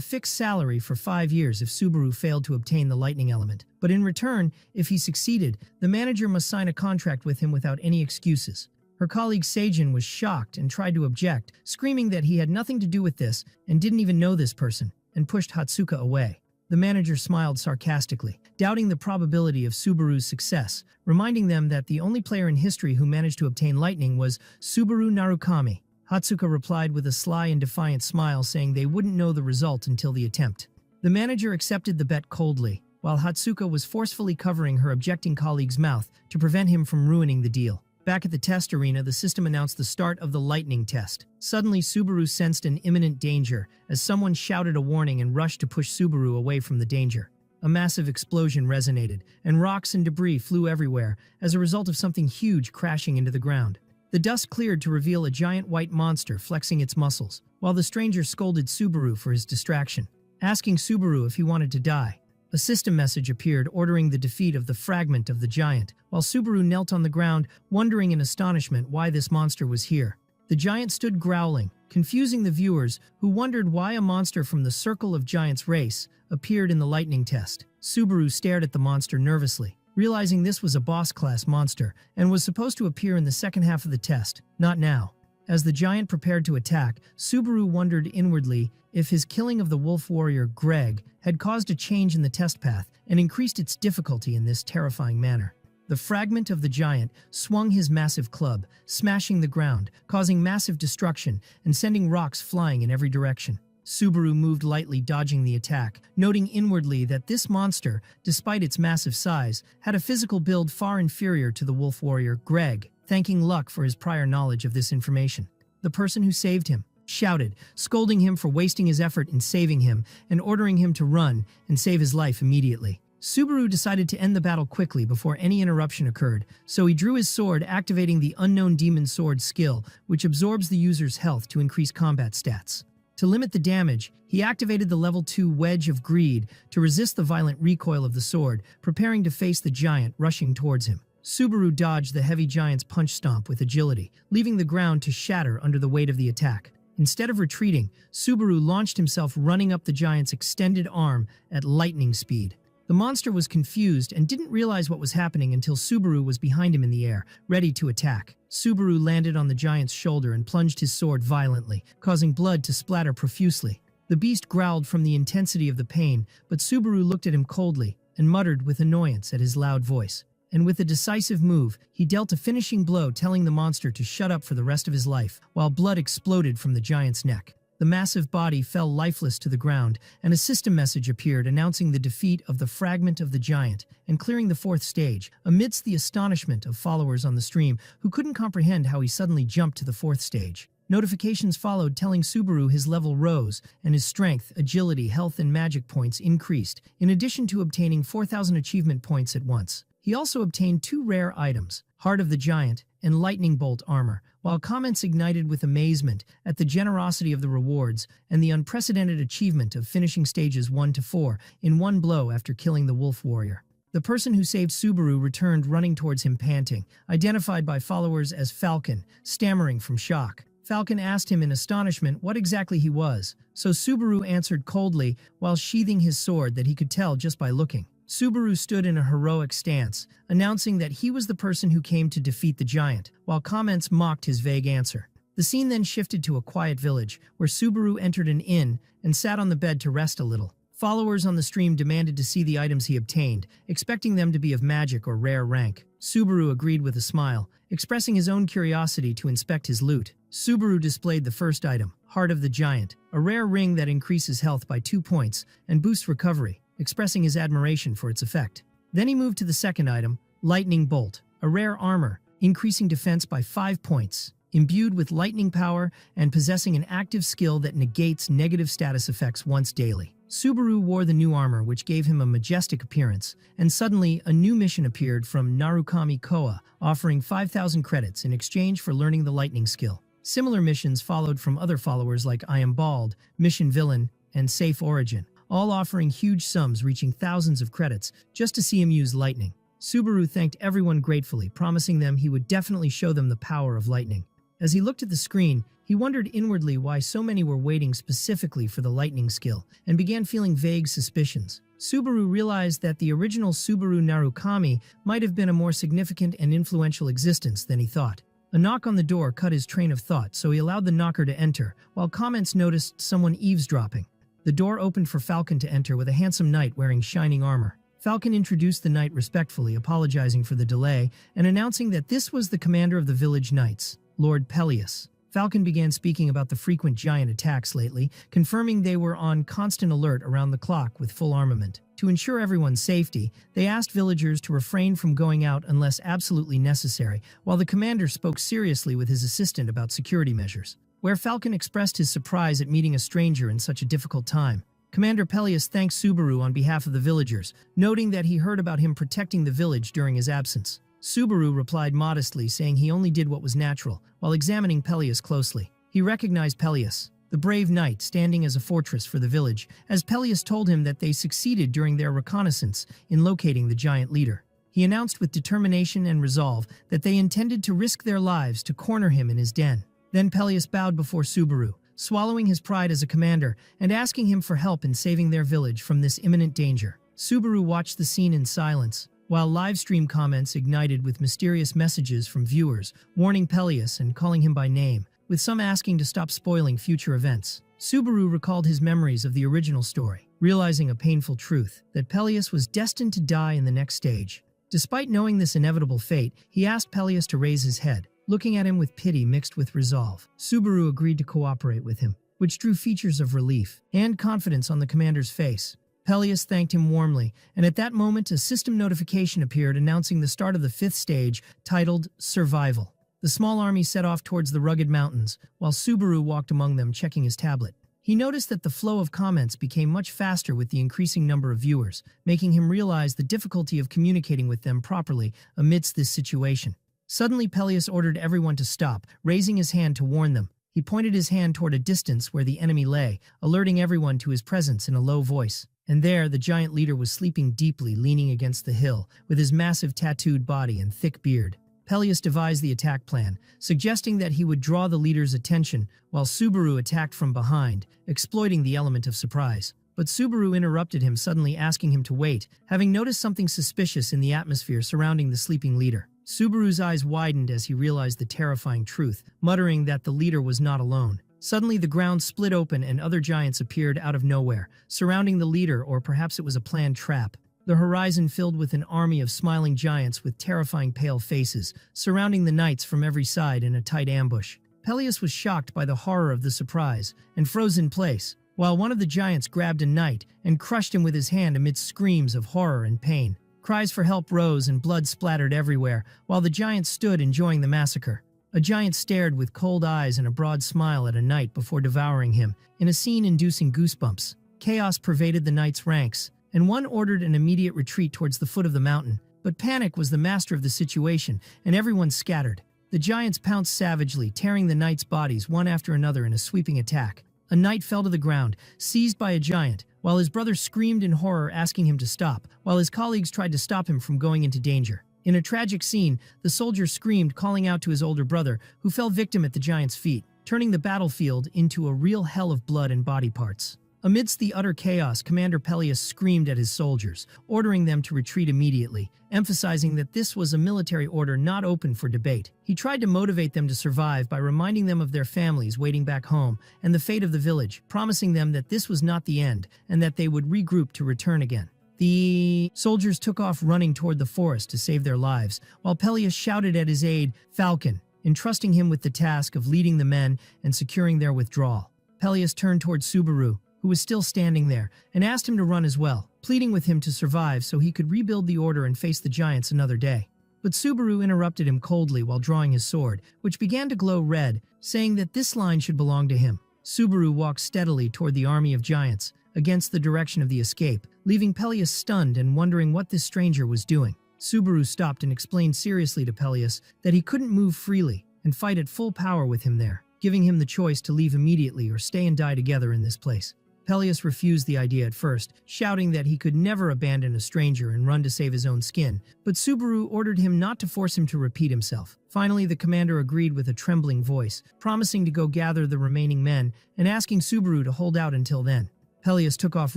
Speaker 1: fixed salary for 5 years if Subaru failed to obtain the lightning element. But in return, if he succeeded, the manager must sign a contract with him without any excuses. Her colleague Seijin was shocked and tried to object, screaming that he had nothing to do with this and didn't even know this person, and pushed Hatsuka away. The manager smiled sarcastically, doubting the probability of Subaru's success, reminding them that the only player in history who managed to obtain lightning was Subaru Narukami. Hatsuka replied with a sly and defiant smile, saying they wouldn't know the result until the attempt. The manager accepted the bet coldly, while Hatsuka was forcefully covering her objecting colleague's mouth to prevent him from ruining the deal. Back at the test arena, the system announced the start of the lightning test. Suddenly, Subaru sensed an imminent danger as someone shouted a warning and rushed to push Subaru away from the danger. A massive explosion resonated, and rocks and debris flew everywhere as a result of something huge crashing into the ground. The dust cleared to reveal a giant white monster flexing its muscles, while the stranger scolded Subaru for his distraction, asking Subaru if he wanted to die. A system message appeared ordering the defeat of the fragment of the giant, while Subaru knelt on the ground, wondering in astonishment why this monster was here. The giant stood growling, confusing the viewers, who wondered why a monster from the Circle of Giants race appeared in the lightning test. Subaru stared at the monster nervously, realizing this was a boss-class monster and was supposed to appear in the second half of the test, not now. As the giant prepared to attack, Subaru wondered inwardly if his killing of the wolf warrior Greg had caused a change in the test path and increased its difficulty in this terrifying manner. The fragment of the giant swung his massive club, smashing the ground, causing massive destruction and sending rocks flying in every direction. Subaru moved lightly, dodging the attack, noting inwardly that this monster, despite its massive size, had a physical build far inferior to the wolf warrior Greg, thanking luck for his prior knowledge of this information. The person who saved him shouted, scolding him for wasting his effort in saving him and ordering him to run and save his life immediately. Subaru decided to end the battle quickly before any interruption occurred, so he drew his sword, activating the Unknown Demon Sword skill, which absorbs the user's health to increase combat stats. To limit the damage, he activated the level 2 Wedge of Greed to resist the violent recoil of the sword, preparing to face the giant rushing towards him. Subaru dodged the heavy giant's punch stomp with agility, leaving the ground to shatter under the weight of the attack. Instead of retreating, Subaru launched himself, running up the giant's extended arm at lightning speed. The monster was confused and didn't realize what was happening until Subaru was behind him in the air, ready to attack. Subaru landed on the giant's shoulder and plunged his sword violently, causing blood to splatter profusely. The beast growled from the intensity of the pain, but Subaru looked at him coldly and muttered with annoyance at his loud voice. And with a decisive move, he dealt a finishing blow, telling the monster to shut up for the rest of his life, while blood exploded from the giant's neck. The massive body fell lifeless to the ground, and a system message appeared announcing the defeat of the fragment of the giant and clearing the 4th stage, amidst the astonishment of followers on the stream who couldn't comprehend how he suddenly jumped to the 4th stage. Notifications followed, telling Subaru his level rose and his strength, agility, health, and magic points increased, in addition to obtaining 4,000 achievement points at once. He also obtained 2 rare items, Heart of the Giant and Lightning Bolt armor, while comments ignited with amazement at the generosity of the rewards and the unprecedented achievement of finishing stages 1 to 4 in one blow after killing the wolf warrior. The person who saved Subaru returned, running towards him panting, identified by followers as Falcon, stammering from shock. Falcon asked him in astonishment what exactly he was, so Subaru answered coldly while sheathing his sword that he could tell just by looking. Subaru stood in a heroic stance, announcing that he was the person who came to defeat the giant, while comments mocked his vague answer. The scene then shifted to a quiet village, where Subaru entered an inn and sat on the bed to rest a little. Followers on the stream demanded to see the items he obtained, expecting them to be of magic or rare rank. Subaru agreed with a smile, expressing his own curiosity to inspect his loot. Subaru displayed the first item, Heart of the Giant, a rare ring that increases health by 2 points and boosts recovery, expressing his admiration for its effect. Then he moved to the second item, Lightning Bolt, a rare armor increasing defense by 5 points. Imbued with lightning power and possessing an active skill that negates negative status effects once daily. Subaru wore the new armor, which gave him a majestic appearance, and suddenly a new mission appeared from Narukami Koa, offering 5,000 credits in exchange for learning the lightning skill. Similar missions followed from other followers like I Am Bald, Mission Villain, and Safe Origin, all offering huge sums reaching thousands of credits just to see him use lightning. Subaru thanked everyone gratefully, promising them he would definitely show them the power of lightning. As he looked at the screen, he wondered inwardly why so many were waiting specifically for the lightning skill, and began feeling vague suspicions. Subaru realized that the original Subaru Narukami might have been a more significant and influential existence than he thought. A knock on the door cut his train of thought, so he allowed the knocker to enter, while comments noticed someone eavesdropping. The door opened for Falcon to enter with a handsome knight wearing shining armor. Falcon introduced the knight respectfully, apologizing for the delay, and announcing that this was the commander of the village knights, Lord Peleus. Falcon began speaking about the frequent giant attacks lately, confirming they were on constant alert around the clock with full armament. To ensure everyone's safety, they asked villagers to refrain from going out unless absolutely necessary, while the commander spoke seriously with his assistant about security measures. Where Falcon expressed his surprise at meeting a stranger in such a difficult time, Commander Peleus thanked Subaru on behalf of the villagers, noting that he heard about him protecting the village during his absence. Subaru replied modestly, saying he only did what was natural, while examining Peleus closely. He recognized Peleus, the brave knight standing as a fortress for the village, as Peleus told him that they succeeded during their reconnaissance in locating the giant leader. He announced with determination and resolve that they intended to risk their lives to corner him in his den. Then Peleus bowed before Subaru, swallowing his pride as a commander and asking him for help in saving their village from this imminent danger. Subaru watched the scene in silence, while livestream comments ignited with mysterious messages from viewers, warning Peleus and calling him by name, with some asking to stop spoiling future events. Subaru recalled his memories of the original story, realizing a painful truth, that Peleus was destined to die in the next stage. Despite knowing this inevitable fate, he asked Peleus to raise his head, looking at him with pity mixed with resolve. Subaru agreed to cooperate with him, which drew features of relief and confidence on the commander's face. Peleus thanked him warmly, and at that moment a system notification appeared announcing the start of the 5th stage, titled Survival. The small army set off towards the rugged mountains, while Subaru walked among them checking his tablet. He noticed that the flow of comments became much faster with the increasing number of viewers, making him realize the difficulty of communicating with them properly amidst this situation. Suddenly Peleus ordered everyone to stop, raising his hand to warn them. He pointed his hand toward a distance where the enemy lay, alerting everyone to his presence in a low voice. And there, the giant leader was sleeping deeply, leaning against the hill, with his massive tattooed body and thick beard. Peleus devised the attack plan, suggesting that he would draw the leader's attention, while Subaru attacked from behind, exploiting the element of surprise. But Subaru interrupted him, suddenly asking him to wait, having noticed something suspicious in the atmosphere surrounding the sleeping leader. Subaru's eyes widened as he realized the terrifying truth, muttering that the leader was not alone. Suddenly, the ground split open and other giants appeared out of nowhere, surrounding the leader, or perhaps it was a planned trap. The horizon filled with an army of smiling giants with terrifying pale faces, surrounding the knights from every side in a tight ambush. Peleus was shocked by the horror of the surprise and froze in place, while one of the giants grabbed a knight and crushed him with his hand amidst screams of horror and pain. Cries for help rose and blood splattered everywhere, while the giants stood enjoying the massacre. A giant stared with cold eyes and a broad smile at a knight before devouring him, in a scene inducing goosebumps. Chaos pervaded the knights' ranks, and one ordered an immediate retreat towards the foot of the mountain. But panic was the master of the situation, and everyone scattered. The giants pounced savagely, tearing the knights' bodies one after another in a sweeping attack. A knight fell to the ground, seized by a giant, while his brother screamed in horror, asking him to stop, while his colleagues tried to stop him from going into danger. In a tragic scene, the soldier screamed, calling out to his older brother, who fell victim at the giant's feet, turning the battlefield into a real hell of blood and body parts. Amidst the utter chaos, Commander Peleus screamed at his soldiers, ordering them to retreat immediately, emphasizing that this was a military order not open for debate. He tried to motivate them to survive by reminding them of their families waiting back home and the fate of the village, promising them that this was not the end and that they would regroup to return again. The soldiers took off running toward the forest to save their lives, while Peleus shouted at his aide, Falcon, entrusting him with the task of leading the men and securing their withdrawal. Peleus turned toward Subaru, who was still standing there, and asked him to run as well, pleading with him to survive so he could rebuild the order and face the giants another day. But Subaru interrupted him coldly while drawing his sword, which began to glow red, saying that this line should belong to him. Subaru walked steadily toward the army of giants, against the direction of the escape, leaving Peleus stunned and wondering what this stranger was doing. Subaru stopped and explained seriously to Peleus that he couldn't move freely and fight at full power with him there, giving him the choice to leave immediately or stay and die together in this place. Peleus refused the idea at first, shouting that he could never abandon a stranger and run to save his own skin, but Subaru ordered him not to force him to repeat himself. Finally, the commander agreed with a trembling voice, promising to go gather the remaining men and asking Subaru to hold out until then. Peleus took off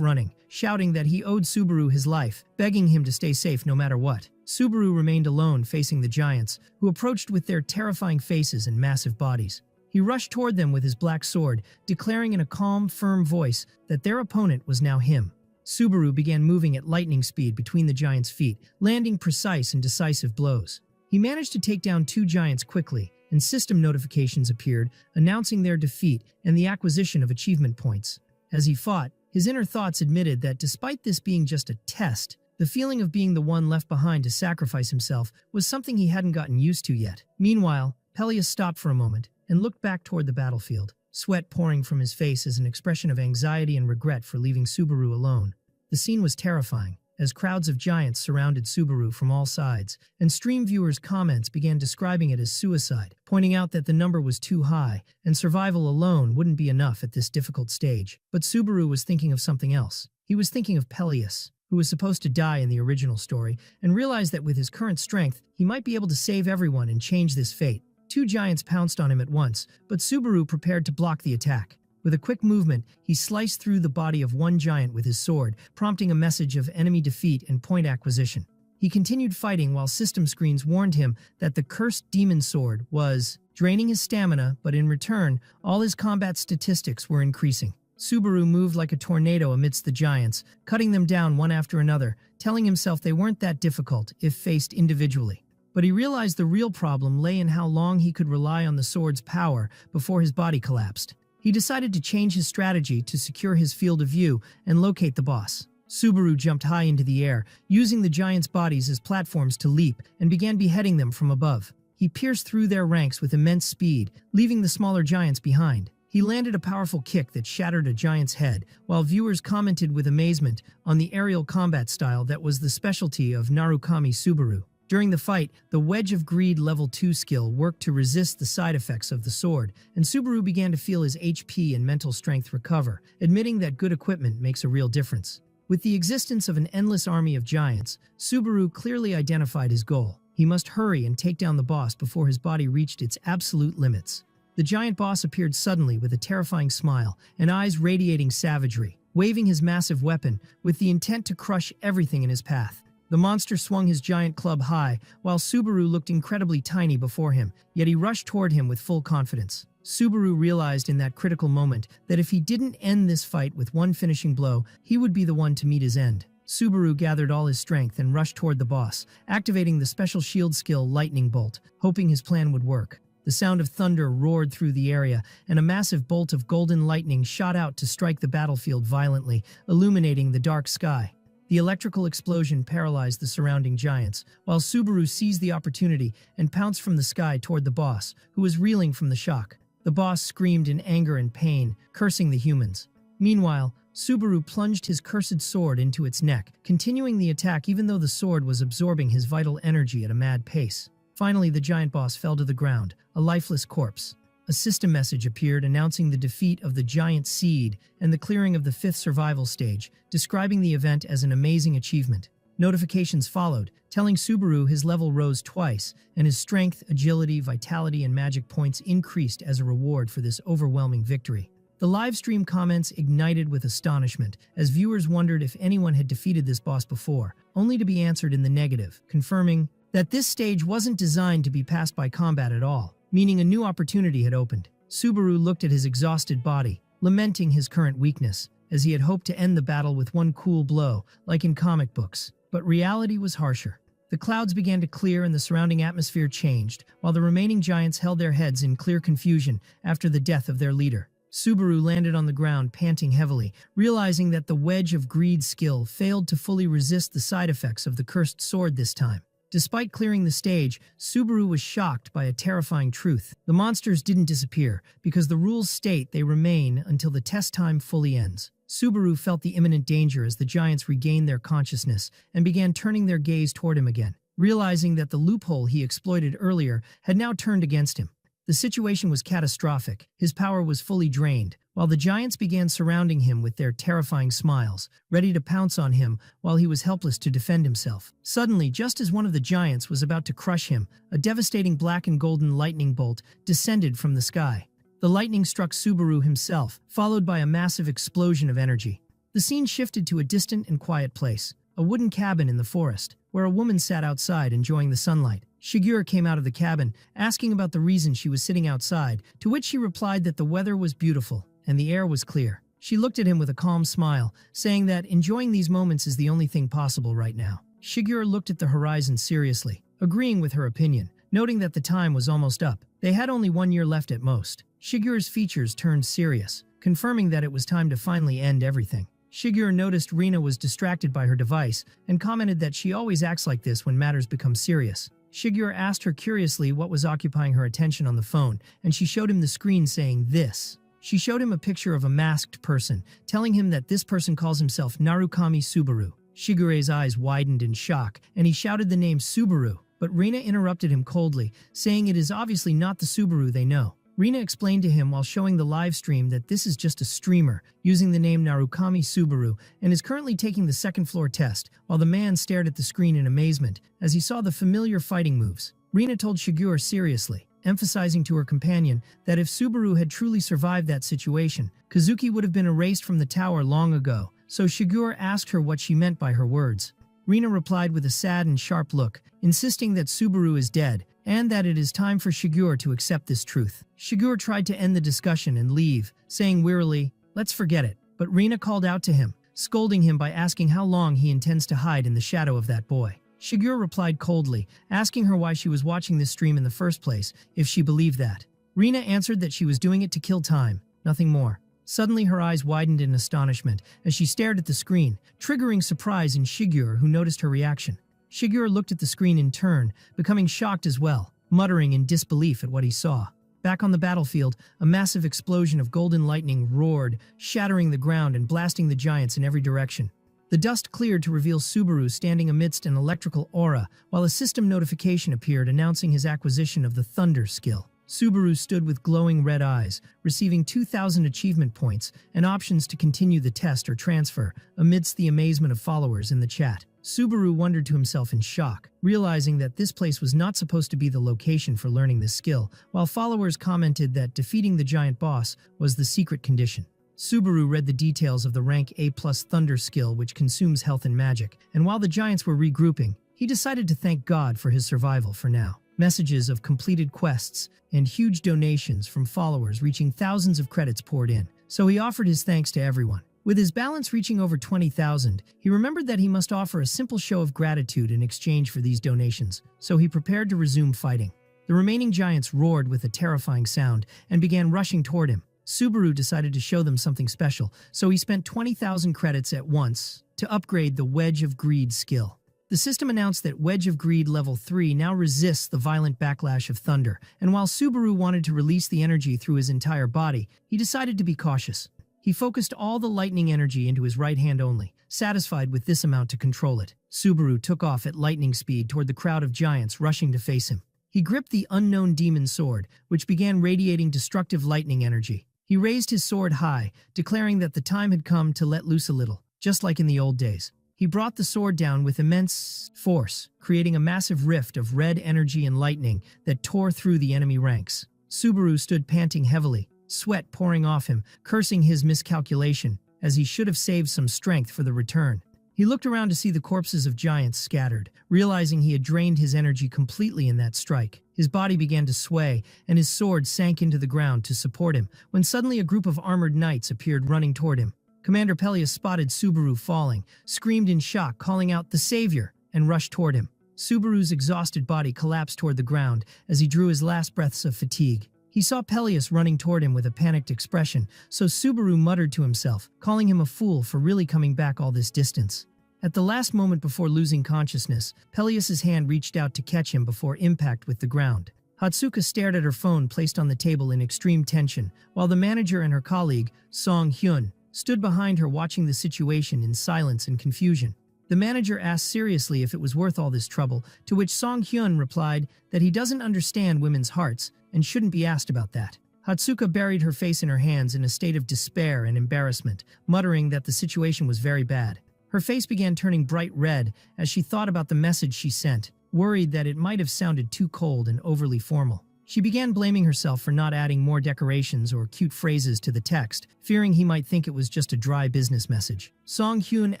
Speaker 1: running, shouting that he owed Subaru his life, begging him to stay safe no matter what. Subaru remained alone facing the giants, who approached with their terrifying faces and massive bodies. He rushed toward them with his black sword, declaring in a calm, firm voice that their opponent was now him. Subaru began moving at lightning speed between the giants' feet, landing precise and decisive blows. He managed to take down 2 giants quickly, and system notifications appeared, announcing their defeat and the acquisition of achievement points. As he fought, his inner thoughts admitted that despite this being just a test, the feeling of being the one left behind to sacrifice himself was something he hadn't gotten used to yet. Meanwhile, Peleus stopped for a moment and looked back toward the battlefield, sweat pouring from his face as an expression of anxiety and regret for leaving Subaru alone. The scene was terrifying, as crowds of giants surrounded Subaru from all sides, and stream viewers' comments began describing it as suicide, pointing out that the number was too high, and survival alone wouldn't be enough at this difficult stage. But Subaru was thinking of something else. He was thinking of Peleus, who was supposed to die in the original story, and realized that with his current strength, he might be able to save everyone and change this fate. 2 giants pounced on him at once, but Subaru prepared to block the attack. With a quick movement, he sliced through the body of one giant with his sword, prompting a message of enemy defeat and point acquisition. He continued fighting while system screens warned him that the cursed demon sword was draining his stamina, but in return, all his combat statistics were increasing. Subaru moved like a tornado amidst the giants, cutting them down one after another, telling himself they weren't that difficult if faced individually. But he realized the real problem lay in how long he could rely on the sword's power before his body collapsed. He decided to change his strategy to secure his field of view and locate the boss. Subaru jumped high into the air, using the giants' bodies as platforms to leap, and began beheading them from above. He pierced through their ranks with immense speed, leaving the smaller giants behind. He landed a powerful kick that shattered a giant's head, while viewers commented with amazement on the aerial combat style that was the specialty of Narukami Subaru. During the fight, the Wedge of Greed Level 2 skill worked to resist the side effects of the sword, and Subaru began to feel his HP and mental strength recover, admitting that good equipment makes a real difference. With the existence of an endless army of giants, Subaru clearly identified his goal. He must hurry and take down the boss before his body reached its absolute limits. The giant boss appeared suddenly with a terrifying smile and eyes radiating savagery, waving his massive weapon with the intent to crush everything in his path. The monster swung his giant club high, while Subaru looked incredibly tiny before him, yet he rushed toward him with full confidence. Subaru realized in that critical moment that if he didn't end this fight with one finishing blow, he would be the one to meet his end. Subaru gathered all his strength and rushed toward the boss, activating the special shield skill Lightning Bolt, hoping his plan would work. The sound of thunder roared through the area, and a massive bolt of golden lightning shot out to strike the battlefield violently, illuminating the dark sky. The electrical explosion paralyzed the surrounding giants, while Subaru seized the opportunity and pounced from the sky toward the boss, who was reeling from the shock. The boss screamed in anger and pain, cursing the humans. Meanwhile, Subaru plunged his cursed sword into its neck, continuing the attack even though the sword was absorbing his vital energy at a mad pace. Finally, the giant boss fell to the ground, a lifeless corpse. A system message appeared announcing the defeat of the giant seed and the clearing of the 5th survival stage, describing the event as an amazing achievement. Notifications followed, telling Subaru his level rose twice, and his strength, agility, vitality, and magic points increased as a reward for this overwhelming victory. The livestream comments ignited with astonishment, as viewers wondered if anyone had defeated this boss before, only to be answered in the negative, confirming that this stage wasn't designed to be passed by combat at all, meaning a new opportunity had opened. Subaru looked at his exhausted body, lamenting his current weakness, as he had hoped to end the battle with one cool blow, like in comic books. But reality was harsher. The clouds began to clear and the surrounding atmosphere changed, while the remaining giants held their heads in clear confusion after the death of their leader. Subaru landed on the ground, panting heavily, realizing that the Wedge of Greed skill failed to fully resist the side effects of the cursed sword this time. Despite clearing the stage, Subaru was shocked by a terrifying truth. The monsters didn't disappear, because the rules state they remain until the test time fully ends. Subaru felt the imminent danger as the giants regained their consciousness and began turning their gaze toward him again, realizing that the loophole he exploited earlier had now turned against him. The situation was catastrophic. His power was fully drained, while the giants began surrounding him with their terrifying smiles, ready to pounce on him while he was helpless to defend himself. Suddenly, just as one of the giants was about to crush him, a devastating black and golden lightning bolt descended from the sky. The lightning struck Subaru himself, followed by a massive explosion of energy. The scene shifted to a distant and quiet place, a wooden cabin in the forest, where a woman sat outside enjoying the sunlight. Shigure came out of the cabin, asking about the reason she was sitting outside, to which she replied that the weather was beautiful and the air was clear. She looked at him with a calm smile, saying that enjoying these moments is the only thing possible right now. Shigure looked at the horizon seriously, agreeing with her opinion, noting that the time was almost up. They had only 1 year left at most. Shigure's features turned serious, confirming that it was time to finally end everything. Shigure noticed Rina was distracted by her device and commented that she always acts like this when matters become serious. Shigure asked her curiously what was occupying her attention on the phone, and she showed him the screen saying this. She showed him a picture of a masked person, telling him that this person calls himself Narukami Subaru. Shigure's eyes widened in shock, and he shouted the name Subaru, but Rina interrupted him coldly, saying it is obviously not the Subaru they know. Rina explained to him while showing the live stream that this is just a streamer, using the name Narukami Subaru, and is currently taking the second floor test, while the man stared at the screen in amazement as he saw the familiar fighting moves. Rina told Shigure seriously, emphasizing to her companion that if Subaru had truly survived that situation, Kazuki would have been erased from the tower long ago, so Shigure asked her what she meant by her words. Rina replied with a sad and sharp look, insisting that Subaru is dead, and that it is time for Shigure to accept this truth. Shigure tried to end the discussion and leave, saying wearily, "Let's forget it," but Rina called out to him, scolding him by asking how long he intends to hide in the shadow of that boy. Shigure replied coldly, asking her why she was watching this stream in the first place, if she believed that. Rina answered that she was doing it to kill time, nothing more. Suddenly her eyes widened in astonishment as she stared at the screen, triggering surprise in Shigure, who noticed her reaction. Shigure looked at the screen in turn, becoming shocked as well, muttering in disbelief at what he saw. Back on the battlefield, a massive explosion of golden lightning roared, shattering the ground and blasting the giants in every direction. The dust cleared to reveal Subaru standing amidst an electrical aura, while a system notification appeared announcing his acquisition of the Thunder skill. Subaru stood with glowing red eyes, receiving 2,000 achievement points and options to continue the test or transfer, amidst the amazement of followers in the chat. Subaru wondered to himself in shock, realizing that this place was not supposed to be the location for learning this skill, while followers commented that defeating the giant boss was the secret condition. Subaru read the details of the rank A+ Thunder skill, which consumes health and magic, and while the giants were regrouping, he decided to thank God for his survival for now. Messages of completed quests and huge donations from followers reaching thousands of credits poured in, so he offered his thanks to everyone. With his balance reaching over 20,000, he remembered that he must offer a simple show of gratitude in exchange for these donations, so he prepared to resume fighting. The remaining giants roared with a terrifying sound and began rushing toward him. Subaru decided to show them something special, so he spent 20,000 credits at once to upgrade the Wedge of Greed skill. The system announced that Wedge of Greed Level 3 now resists the violent backlash of thunder, and while Subaru wanted to release the energy through his entire body, he decided to be cautious. He focused all the lightning energy into his right hand only, satisfied with this amount to control it. Subaru took off at lightning speed toward the crowd of giants rushing to face him. He gripped the unknown demon sword, which began radiating destructive lightning energy. He raised his sword high, declaring that the time had come to let loose a little, just like in the old days. He brought the sword down with immense force, creating a massive rift of red energy and lightning that tore through the enemy ranks. Subaru stood panting heavily, sweat pouring off him, cursing his miscalculation, as he should have saved some strength for the return. He looked around to see the corpses of giants scattered, realizing he had drained his energy completely in that strike. His body began to sway, and his sword sank into the ground to support him, when suddenly a group of armored knights appeared running toward him. Commander Peleus spotted Subaru falling, screamed in shock, calling out, "The Savior!" and rushed toward him. Subaru's exhausted body collapsed toward the ground as he drew his last breaths of fatigue. He saw Peleus running toward him with a panicked expression, so Subaru muttered to himself, calling him a fool for really coming back all this distance. At the last moment before losing consciousness, Peleus's hand reached out to catch him before impact with the ground. Hatsuka stared at her phone placed on the table in extreme tension, while the manager and her colleague, Song Hyun, stood behind her watching the situation in silence and confusion. The manager asked seriously if it was worth all this trouble, to which Song Hyun replied that he doesn't understand women's hearts and shouldn't be asked about that. Hatsuka buried her face in her hands in a state of despair and embarrassment, muttering that the situation was very bad. Her face began turning bright red as she thought about the message she sent, worried that it might have sounded too cold and overly formal. She began blaming herself for not adding more decorations or cute phrases to the text, fearing he might think it was just a dry business message. Song Hyun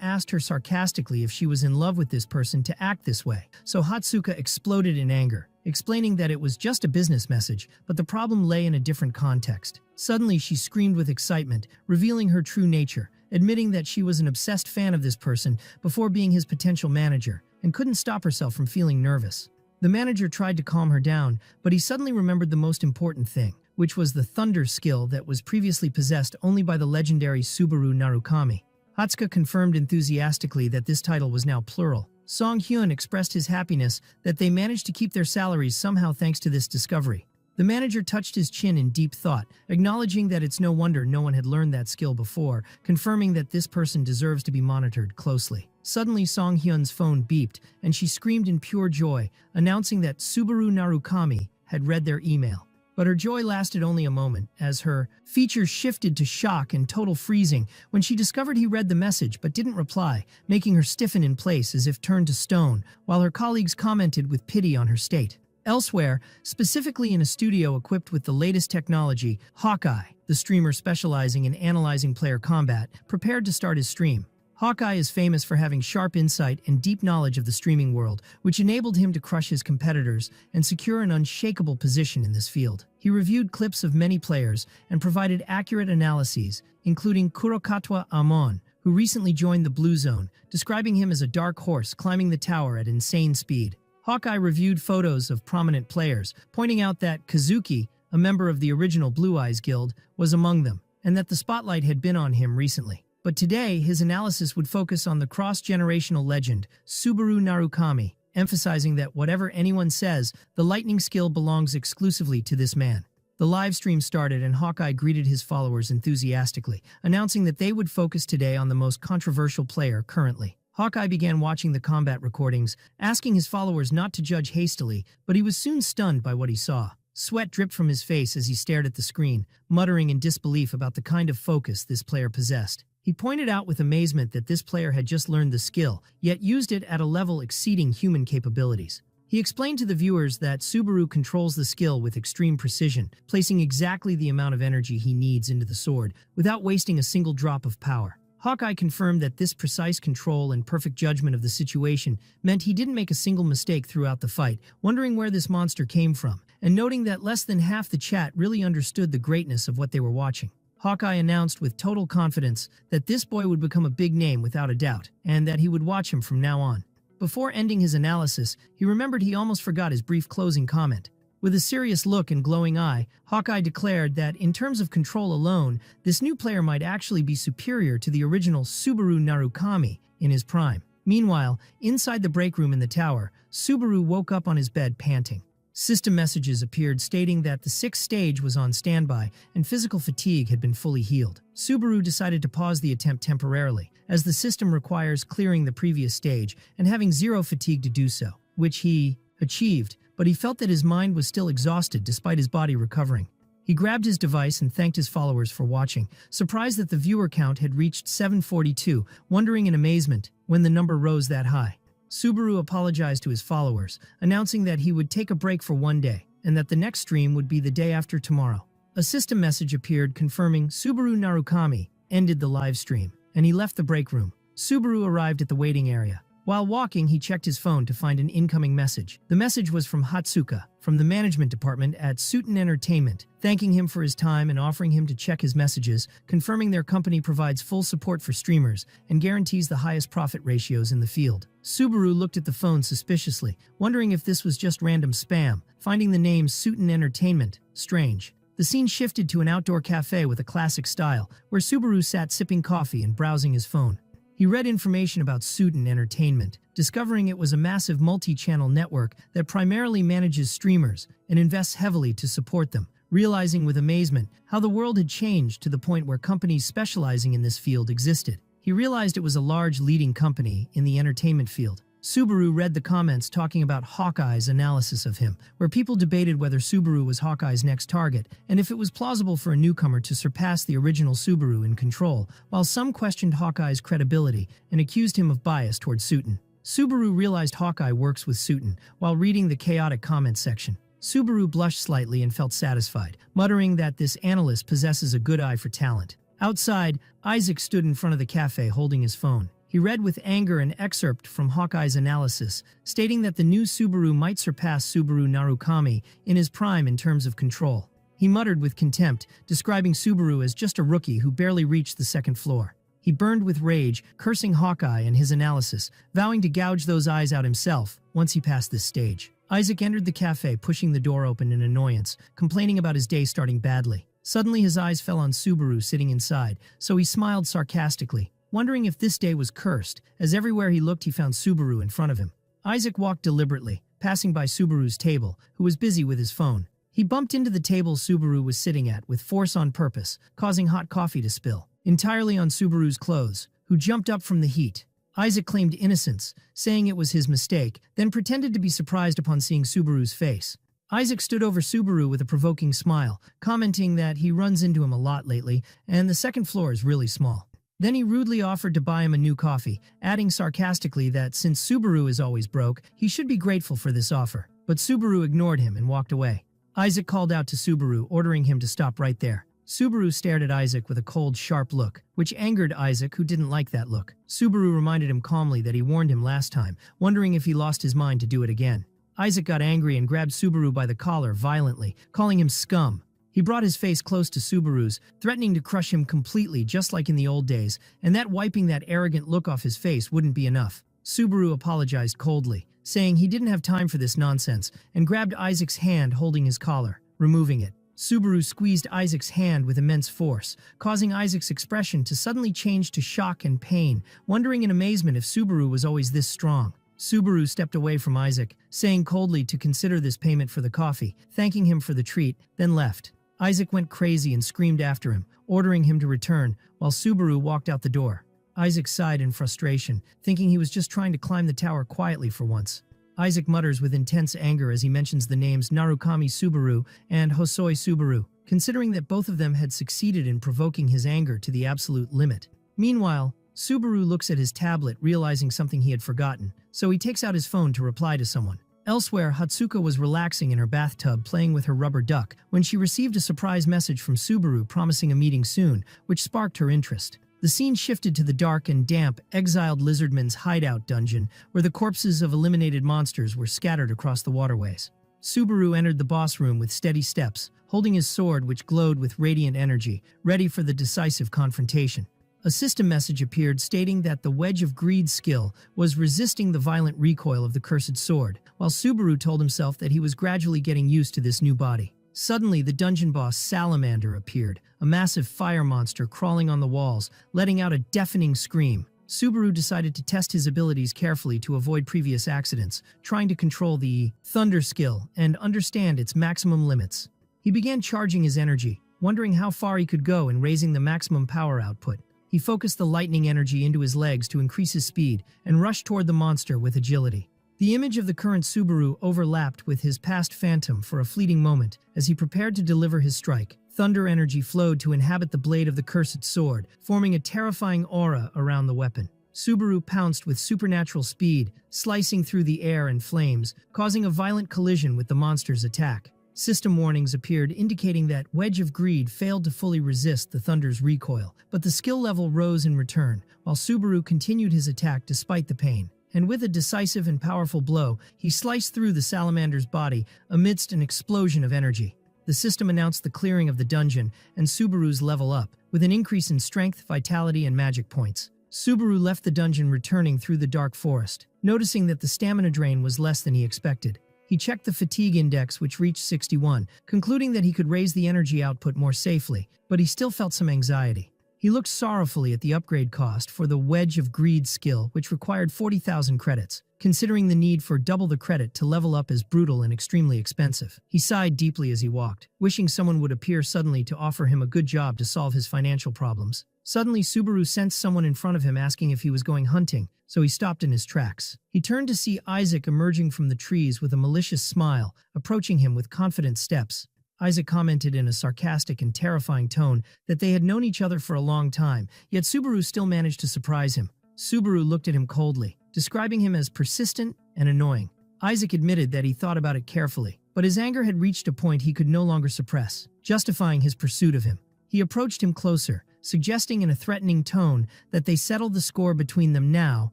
Speaker 1: asked her sarcastically if she was in love with this person to act this way, so Hatsuka exploded in anger, explaining that it was just a business message, but the problem lay in a different context. Suddenly, she screamed with excitement, revealing her true nature, admitting that she was an obsessed fan of this person before being his potential manager, and couldn't stop herself from feeling nervous. The manager tried to calm her down, but he suddenly remembered the most important thing, which was the thunder skill that was previously possessed only by the legendary Subaru Narukami. Hatsuka confirmed enthusiastically that this title was now plural. Song Hyun expressed his happiness that they managed to keep their salaries somehow thanks to this discovery. The manager touched his chin in deep thought, acknowledging that it's no wonder no one had learned that skill before, confirming that this person deserves to be monitored closely. Suddenly, Song Hyun's phone beeped, and she screamed in pure joy, announcing that Subaru Narukami had read their email. But her joy lasted only a moment, as her features shifted to shock and total freezing when she discovered he read the message but didn't reply, making her stiffen in place as if turned to stone, while her colleagues commented with pity on her state. Elsewhere, specifically in a studio equipped with the latest technology, Hawkeye, the streamer specializing in analyzing player combat, prepared to start his stream. Hawkeye is famous for having sharp insight and deep knowledge of the streaming world, which enabled him to crush his competitors and secure an unshakable position in this field. He reviewed clips of many players and provided accurate analyses, including Kurokatwa Amon, who recently joined the Blue Zone, describing him as a dark horse climbing the tower at insane speed. Hawkeye reviewed photos of prominent players, pointing out that Kazuki, a member of the original Blue Eyes Guild, was among them, and that the spotlight had been on him recently. But today, his analysis would focus on the cross-generational legend, Subaru Narukami, emphasizing that whatever anyone says, the lightning skill belongs exclusively to this man. The live stream started and Hawkeye greeted his followers enthusiastically, announcing that they would focus today on the most controversial player currently. Hawkeye began watching the combat recordings, asking his followers not to judge hastily, but he was soon stunned by what he saw. Sweat dripped from his face as he stared at the screen, muttering in disbelief about the kind of focus this player possessed. He pointed out with amazement that this player had just learned the skill, yet used it at a level exceeding human capabilities. He explained to the viewers that Subaru controls the skill with extreme precision, placing exactly the amount of energy he needs into the sword, without wasting a single drop of power. Hawkeye confirmed that this precise control and perfect judgment of the situation meant he didn't make a single mistake throughout the fight, wondering where this monster came from, and noting that less than half the chat really understood the greatness of what they were watching. Hawkeye announced with total confidence that this boy would become a big name without a doubt, and that he would watch him from now on. Before ending his analysis, he remembered he almost forgot his brief closing comment. With a serious look and glowing eye, Hawkeye declared that, in terms of control alone, this new player might actually be superior to the original Subaru Narukami in his prime. Meanwhile, inside the break room in the tower, Subaru woke up on his bed panting. System messages appeared stating that the 6th stage was on standby and physical fatigue had been fully healed. Subaru decided to pause the attempt temporarily, as the system requires clearing the previous stage and having 0 fatigue to do so, which he achieved, but he felt that his mind was still exhausted despite his body recovering. He grabbed his device and thanked his followers for watching, surprised that the viewer count had reached 742, wondering in amazement when the number rose that high. Subaru apologized to his followers, announcing that he would take a break for one day, and that the next stream would be the day after tomorrow. A system message appeared confirming Subaru Narukami ended the live stream, and he left the break room. Subaru arrived at the waiting area. While walking, he checked his phone to find an incoming message. The message was from Hatsuka, from the management department at Suiten Entertainment, thanking him for his time and offering him to check his messages, confirming their company provides full support for streamers and guarantees the highest profit ratios in the field. Subaru looked at the phone suspiciously, wondering if this was just random spam, finding the name Suiten Entertainment strange. The scene shifted to an outdoor cafe with a classic style, where Subaru sat sipping coffee and browsing his phone. He read information about Suiten Entertainment, discovering it was a massive multi-channel network that primarily manages streamers and invests heavily to support them, realizing with amazement how the world had changed to the point where companies specializing in this field existed. He realized it was a large leading company in the entertainment field. Subaru read the comments talking about Hawkeye's analysis of him, where people debated whether Subaru was Hawkeye's next target and if it was plausible for a newcomer to surpass the original Subaru in control, while some questioned Hawkeye's credibility and accused him of bias towards Suiten. Subaru realized Hawkeye works with Suiten while reading the chaotic comments section. Subaru blushed slightly and felt satisfied, muttering that this analyst possesses a good eye for talent. Outside, Isaac stood in front of the cafe holding his phone. He read with anger an excerpt from Hawkeye's analysis, stating that the new Subaru might surpass Subaru Narukami in his prime in terms of control. He muttered with contempt, describing Subaru as just a rookie who barely reached the second floor. He burned with rage, cursing Hawkeye and his analysis, vowing to gouge those eyes out himself once he passed this stage. Isaac entered the cafe, pushing the door open in annoyance, complaining about his day starting badly. Suddenly his eyes fell on Subaru sitting inside, so he smiled sarcastically, wondering if this day was cursed, as everywhere he looked he found Subaru in front of him. Isaac walked deliberately, passing by Subaru's table, who was busy with his phone. He bumped into the table Subaru was sitting at with force on purpose, causing hot coffee to spill, entirely on Subaru's clothes, who jumped up from the heat. Isaac claimed innocence, saying it was his mistake, then pretended to be surprised upon seeing Subaru's face. Isaac stood over Subaru with a provoking smile, commenting that he runs into him a lot lately, and the second floor is really small. Then he rudely offered to buy him a new coffee, adding sarcastically that since Subaru is always broke, he should be grateful for this offer. But Subaru ignored him and walked away. Isaac called out to Subaru, ordering him to stop right there. Subaru stared at Isaac with a cold, sharp look, which angered Isaac, who didn't like that look. Subaru reminded him calmly that he warned him last time, wondering if he lost his mind to do it again. Isaac got angry and grabbed Subaru by the collar violently, calling him scum. He brought his face close to Subaru's, threatening to crush him completely just like in the old days, and that wiping that arrogant look off his face wouldn't be enough. Subaru apologized coldly, saying he didn't have time for this nonsense, and grabbed Isaac's hand holding his collar, removing it. Subaru squeezed Isaac's hand with immense force, causing Isaac's expression to suddenly change to shock and pain, wondering in amazement if Subaru was always this strong. Subaru stepped away from Isaac, saying coldly to consider this payment for the coffee, thanking him for the treat, then left. Isaac went crazy and screamed after him, ordering him to return, while Subaru walked out the door. Isaac sighed in frustration, thinking he was just trying to climb the tower quietly for once. Isaac mutters with intense anger as he mentions the names Narukami Subaru and Hosoi Subaru, considering that both of them had succeeded in provoking his anger to the absolute limit. Meanwhile, Subaru looks at his tablet, realizing something he had forgotten, so he takes out his phone to reply to someone. Elsewhere, Hatsuko was relaxing in her bathtub playing with her rubber duck when she received a surprise message from Subaru promising a meeting soon, which sparked her interest. The scene shifted to the dark and damp, exiled lizardmen's hideout dungeon, where the corpses of eliminated monsters were scattered across the waterways. Subaru entered the boss room with steady steps, holding his sword which glowed with radiant energy, ready for the decisive confrontation. A system message appeared stating that the Wedge of Greed skill was resisting the violent recoil of the cursed sword, while Subaru told himself that he was gradually getting used to this new body. Suddenly, the dungeon boss Salamander appeared, a massive fire monster crawling on the walls, letting out a deafening scream. Subaru decided to test his abilities carefully to avoid previous accidents, trying to control the Thunder skill and understand its maximum limits. He began charging his energy, wondering how far he could go in raising the maximum power output. He focused the lightning energy into his legs to increase his speed and rushed toward the monster with agility. The image of the current Subaru overlapped with his past phantom for a fleeting moment as he prepared to deliver his strike. Thunder energy flowed to inhabit the blade of the cursed sword, forming a terrifying aura around the weapon. Subaru pounced with supernatural speed, slicing through the air and flames, causing a violent collision with the monster's attack. System warnings appeared indicating that Wedge of Greed failed to fully resist the Thunder's recoil, but the skill level rose in return, while Subaru continued his attack despite the pain. And with a decisive and powerful blow, he sliced through the Salamander's body amidst an explosion of energy. The system announced the clearing of the dungeon and Subaru's level up, with an increase in strength, vitality, and magic points. Subaru left the dungeon, returning through the dark forest, noticing that the stamina drain was less than he expected. He checked the fatigue index, which reached 61, concluding that he could raise the energy output more safely, but he still felt some anxiety. He looked sorrowfully at the upgrade cost for the Wedge of Greed skill, which required 40,000 credits, considering the need for double the credit to level up as brutal and extremely expensive. He sighed deeply as he walked, wishing someone would appear suddenly to offer him a good job to solve his financial problems. Suddenly, Subaru sensed someone in front of him asking if he was going hunting, so he stopped in his tracks. He turned to see Isaac emerging from the trees with a malicious smile, approaching him with confident steps. Isaac commented in a sarcastic and terrifying tone that they had known each other for a long time, yet Subaru still managed to surprise him. Subaru looked at him coldly, describing him as persistent and annoying. Isaac admitted that he thought about it carefully, but his anger had reached a point he could no longer suppress, justifying his pursuit of him. He approached him closer, suggesting in a threatening tone that they settle the score between them now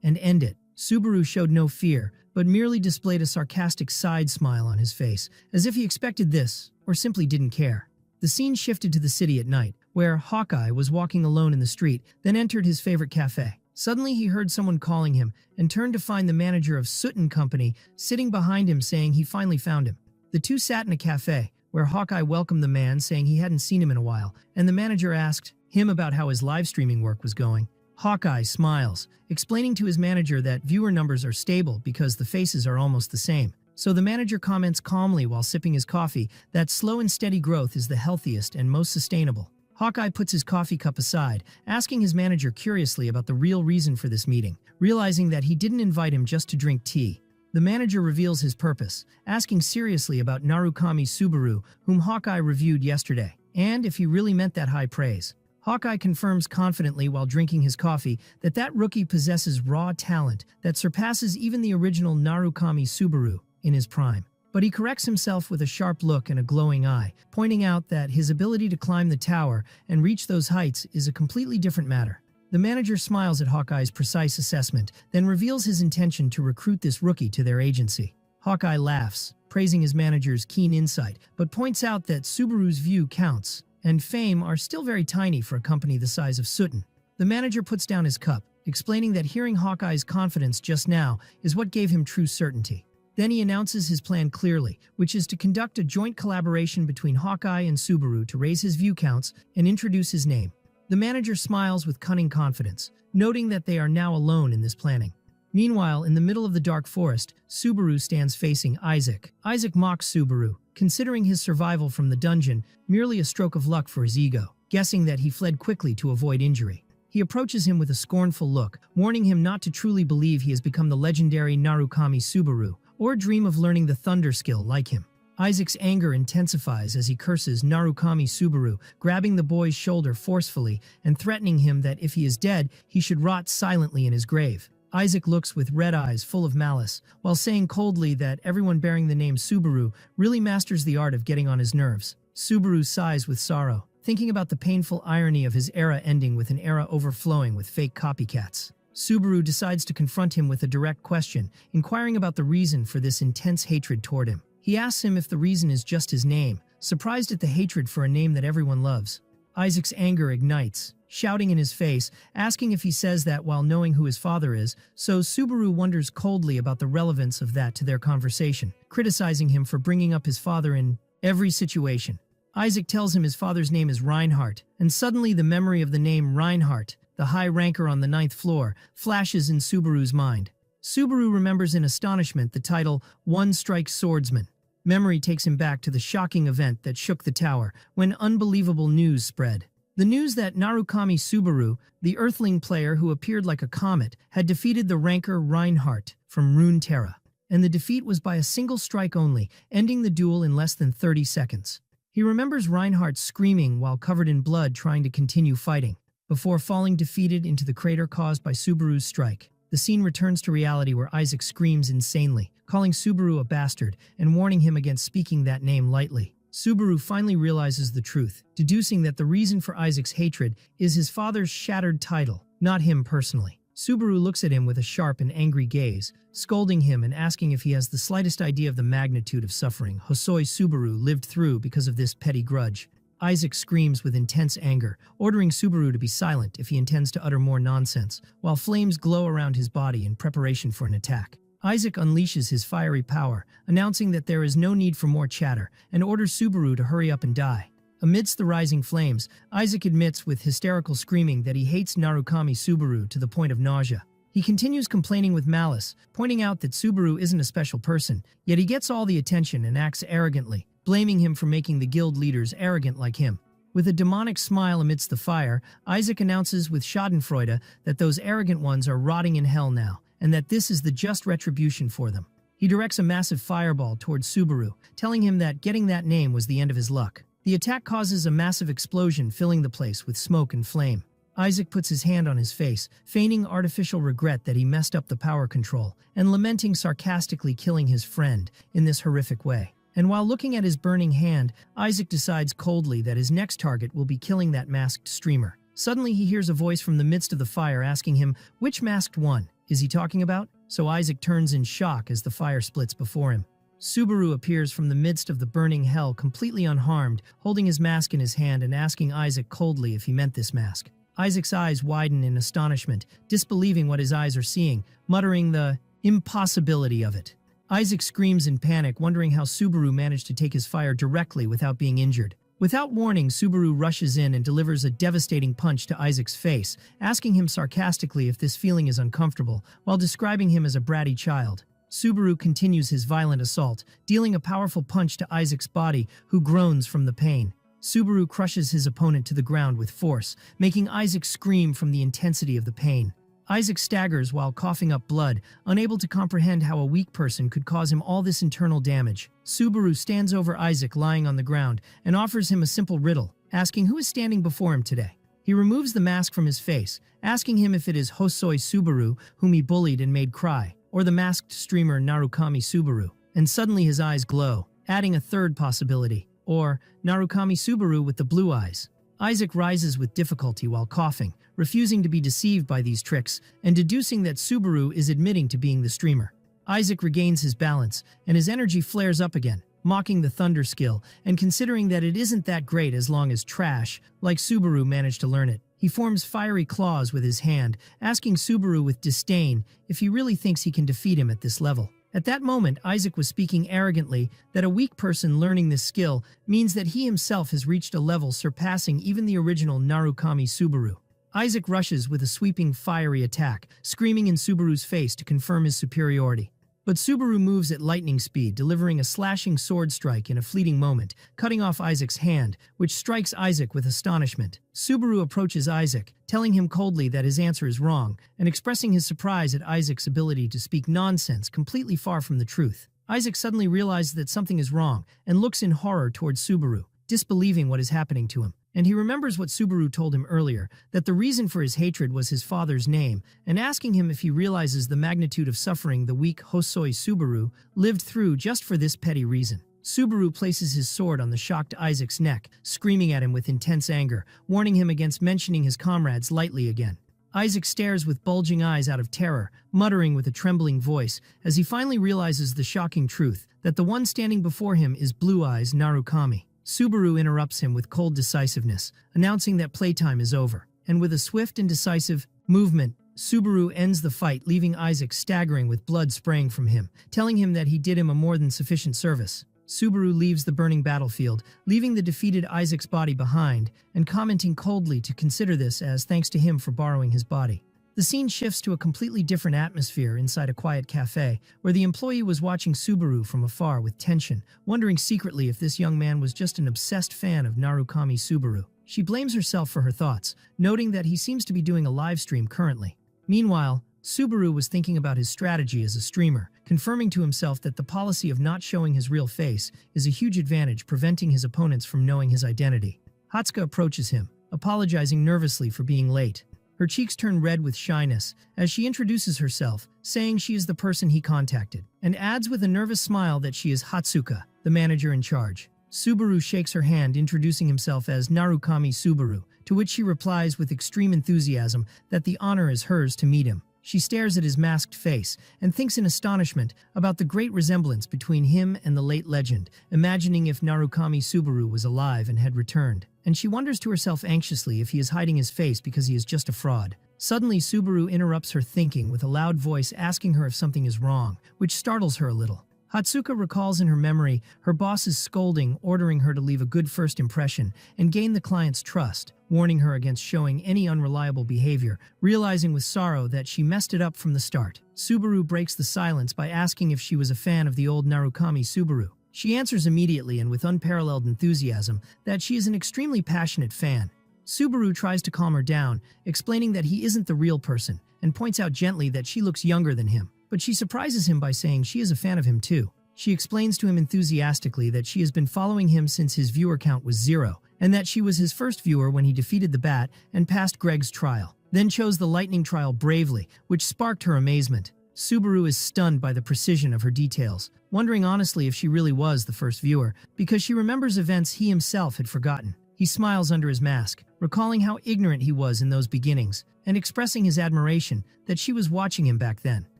Speaker 1: and end it. Subaru showed no fear, but merely displayed a sarcastic side smile on his face, as if he expected this, or simply didn't care. The scene shifted to the city at night, where Hawkeye was walking alone in the street, then entered his favorite cafe. Suddenly he heard someone calling him, and turned to find the manager of Sutton Company sitting behind him saying he finally found him. The two sat in a cafe, where Hawkeye welcomed the man saying he hadn't seen him in a while, and the manager asked him about how his live streaming work was going. Hawkeye smiles, explaining to his manager that viewer numbers are stable because the faces are almost the same. So the manager comments calmly while sipping his coffee that slow and steady growth is the healthiest and most sustainable. Hawkeye puts his coffee cup aside, asking his manager curiously about the real reason for this meeting, realizing that he didn't invite him just to drink tea. The manager reveals his purpose, asking seriously about Narukami Subaru, whom Hawkeye reviewed yesterday, and if he really meant that high praise. Hawkeye confirms confidently while drinking his coffee that rookie possesses raw talent that surpasses even the original Narukami Subaru in his prime. But he corrects himself with a sharp look and a glowing eye, pointing out that his ability to climb the tower and reach those heights is a completely different matter. The manager smiles at Hawkeye's precise assessment, then reveals his intention to recruit this rookie to their agency. Hawkeye laughs, praising his manager's keen insight, but points out that Subaru's view counts, and fame are still very tiny for a company the size of Sutton. The manager puts down his cup, explaining that hearing Hawkeye's confidence just now is what gave him true certainty. Then he announces his plan clearly, which is to conduct a joint collaboration between Hawkeye and Subaru to raise his view counts and introduce his name. The manager smiles with cunning confidence, noting that they are now alone in this planning. Meanwhile, in the middle of the dark forest, Subaru stands facing Isaac. Isaac mocks Subaru, considering his survival from the dungeon merely a stroke of luck for his ego, guessing that he fled quickly to avoid injury. He approaches him with a scornful look, warning him not to truly believe he has become the legendary Narukami Subaru, or dream of learning the thunder skill like him. Isaac's anger intensifies as he curses Narukami Subaru, grabbing the boy's shoulder forcefully and threatening him that if he is dead, he should rot silently in his grave. Isaac looks with red eyes full of malice, while saying coldly that everyone bearing the name Subaru really masters the art of getting on his nerves. Subaru sighs with sorrow, thinking about the painful irony of his era ending with an era overflowing with fake copycats. Subaru decides to confront him with a direct question, inquiring about the reason for this intense hatred toward him. He asks him if the reason is just his name, surprised at the hatred for a name that everyone loves. Isaac's anger ignites, shouting in his face, asking if he says that while knowing who his father is, so Subaru wonders coldly about the relevance of that to their conversation, criticizing him for bringing up his father in every situation. Isaac tells him his father's name is Reinhardt, and suddenly the memory of the name Reinhardt, the high ranker on the 9th floor, flashes in Subaru's mind. Subaru remembers in astonishment the title One Strike Swordsman. Memory takes him back to the shocking event that shook the tower, when unbelievable news spread. The news that Narukami Subaru, the Earthling player who appeared like a comet, had defeated the ranker Reinhardt from Runeterra, and the defeat was by a single strike only, ending the duel in less than 30 seconds. He remembers Reinhardt screaming while covered in blood trying to continue fighting, before falling defeated into the crater caused by Subaru's strike. The scene returns to reality where Isaac screams insanely, calling Subaru a bastard and warning him against speaking that name lightly. Subaru finally realizes the truth, deducing that the reason for Isaac's hatred is his father's shattered title, not him personally. Subaru looks at him with a sharp and angry gaze, scolding him and asking if he has the slightest idea of the magnitude of suffering Hosoi Subaru lived through because of this petty grudge. Isaac screams with intense anger, ordering Subaru to be silent if he intends to utter more nonsense, while flames glow around his body in preparation for an attack. Isaac unleashes his fiery power, announcing that there is no need for more chatter, and orders Subaru to hurry up and die. Amidst the rising flames, Isaac admits with hysterical screaming that he hates Narukami Subaru to the point of nausea. He continues complaining with malice, pointing out that Subaru isn't a special person, yet he gets all the attention and acts arrogantly, blaming him for making the guild leaders arrogant like him. With a demonic smile amidst the fire, Isaac announces with schadenfreude that those arrogant ones are rotting in hell now, and that this is the just retribution for them. He directs a massive fireball towards Subaru, telling him that getting that name was the end of his luck. The attack causes a massive explosion, filling the place with smoke and flame. Isaac puts his hand on his face, feigning artificial regret that he messed up the power control, and lamenting sarcastically killing his friend in this horrific way. And while looking at his burning hand, Isaac decides coldly that his next target will be killing that masked streamer. Suddenly he hears a voice from the midst of the fire asking him, which masked one is he talking about? So Isaac turns in shock as the fire splits before him. Subaru appears from the midst of the burning hell completely unharmed, holding his mask in his hand and asking Isaac coldly if he meant this mask. Isaac's eyes widen in astonishment, disbelieving what his eyes are seeing, muttering the impossibility of it. Isaac screams in panic, wondering how Subaru managed to take his fire directly without being injured. Without warning, Subaru rushes in and delivers a devastating punch to Isaac's face, asking him sarcastically if this feeling is uncomfortable, while describing him as a bratty child. Subaru continues his violent assault, dealing a powerful punch to Isaac's body, who groans from the pain. Subaru crushes his opponent to the ground with force, making Isaac scream from the intensity of the pain. Isaac staggers while coughing up blood, unable to comprehend how a weak person could cause him all this internal damage. Subaru stands over Isaac lying on the ground and offers him a simple riddle, asking who is standing before him today. He removes the mask from his face, asking him if it is Hosoi Subaru, whom he bullied and made cry, or the masked streamer Narukami Subaru. And suddenly his eyes glow, adding a third possibility, or Narukami Subaru with the blue eyes. Isaac rises with difficulty while coughing, refusing to be deceived by these tricks and deducing that Subaru is admitting to being the streamer. Isaac regains his balance, and his energy flares up again, mocking the thunder skill and considering that it isn't that great as long as trash, like Subaru, managed to learn it. He forms fiery claws with his hand, asking Subaru with disdain if he really thinks he can defeat him at this level. At that moment, Isaac was speaking arrogantly that a weak person learning this skill means that he himself has reached a level surpassing even the original Narukami Subaru. Isaac rushes with a sweeping, fiery attack, screaming in Subaru's face to confirm his superiority. But Subaru moves at lightning speed, delivering a slashing sword strike in a fleeting moment, cutting off Isaac's hand, which strikes Isaac with astonishment. Subaru approaches Isaac, telling him coldly that his answer is wrong, and expressing his surprise at Isaac's ability to speak nonsense completely far from the truth. Isaac suddenly realizes that something is wrong, and looks in horror towards Subaru, disbelieving what is happening to him. And he remembers what Subaru told him earlier, that the reason for his hatred was his father's name, and asking him if he realizes the magnitude of suffering the weak Hosoi Subaru lived through just for this petty reason. Subaru places his sword on the shocked Isaac's neck, screaming at him with intense anger, warning him against mentioning his comrades lightly again. Isaac stares with bulging eyes out of terror, muttering with a trembling voice, as he finally realizes the shocking truth, that the one standing before him is Blue Eyes Narukami. Subaru interrupts him with cold decisiveness, announcing that playtime is over. And with a swift and decisive movement, Subaru ends the fight, leaving Isaac staggering with blood spraying from him, telling him that he did him a more than sufficient service. Subaru leaves the burning battlefield, leaving the defeated Isaac's body behind, and commenting coldly to consider this as thanks to him for borrowing his body. The scene shifts to a completely different atmosphere inside a quiet cafe, where the employee was watching Subaru from afar with tension, wondering secretly if this young man was just an obsessed fan of Narukami Subaru. She blames herself for her thoughts, noting that he seems to be doing a live stream currently. Meanwhile, Subaru was thinking about his strategy as a streamer, confirming to himself that the policy of not showing his real face is a huge advantage, preventing his opponents from knowing his identity. Hatsuka approaches him, apologizing nervously for being late. Her cheeks turn red with shyness as she introduces herself, saying she is the person he contacted, and adds with a nervous smile that she is Hatsuka, the manager in charge. Subaru shakes her hand, introducing himself as Narukami Subaru, to which she replies with extreme enthusiasm that the honor is hers to meet him. She stares at his masked face and thinks in astonishment about the great resemblance between him and the late legend, imagining if Narukami Subaru was alive and had returned. And she wonders to herself anxiously if he is hiding his face because he is just a fraud. Suddenly, Subaru interrupts her thinking with a loud voice asking her if something is wrong, which startles her a little. Hatsuka recalls in her memory her boss's scolding, ordering her to leave a good first impression and gain the client's trust, warning her against showing any unreliable behavior, realizing with sorrow that she messed it up from the start. Subaru breaks the silence by asking if she was a fan of the old Narukami Subaru. She answers immediately and with unparalleled enthusiasm that she is an extremely passionate fan. Subaru tries to calm her down, explaining that he isn't the real person, and points out gently that she looks younger than him. But she surprises him by saying she is a fan of him too. She explains to him enthusiastically that she has been following him since his viewer count was 0, and that she was his first viewer when he defeated the Bat and passed Greg's trial, then chose the lightning trial bravely, which sparked her amazement. Subaru is stunned by the precision of her details, wondering honestly if she really was the first viewer, because she remembers events he himself had forgotten. He smiles under his mask, recalling how ignorant he was in those beginnings, and expressing his admiration that she was watching him back then.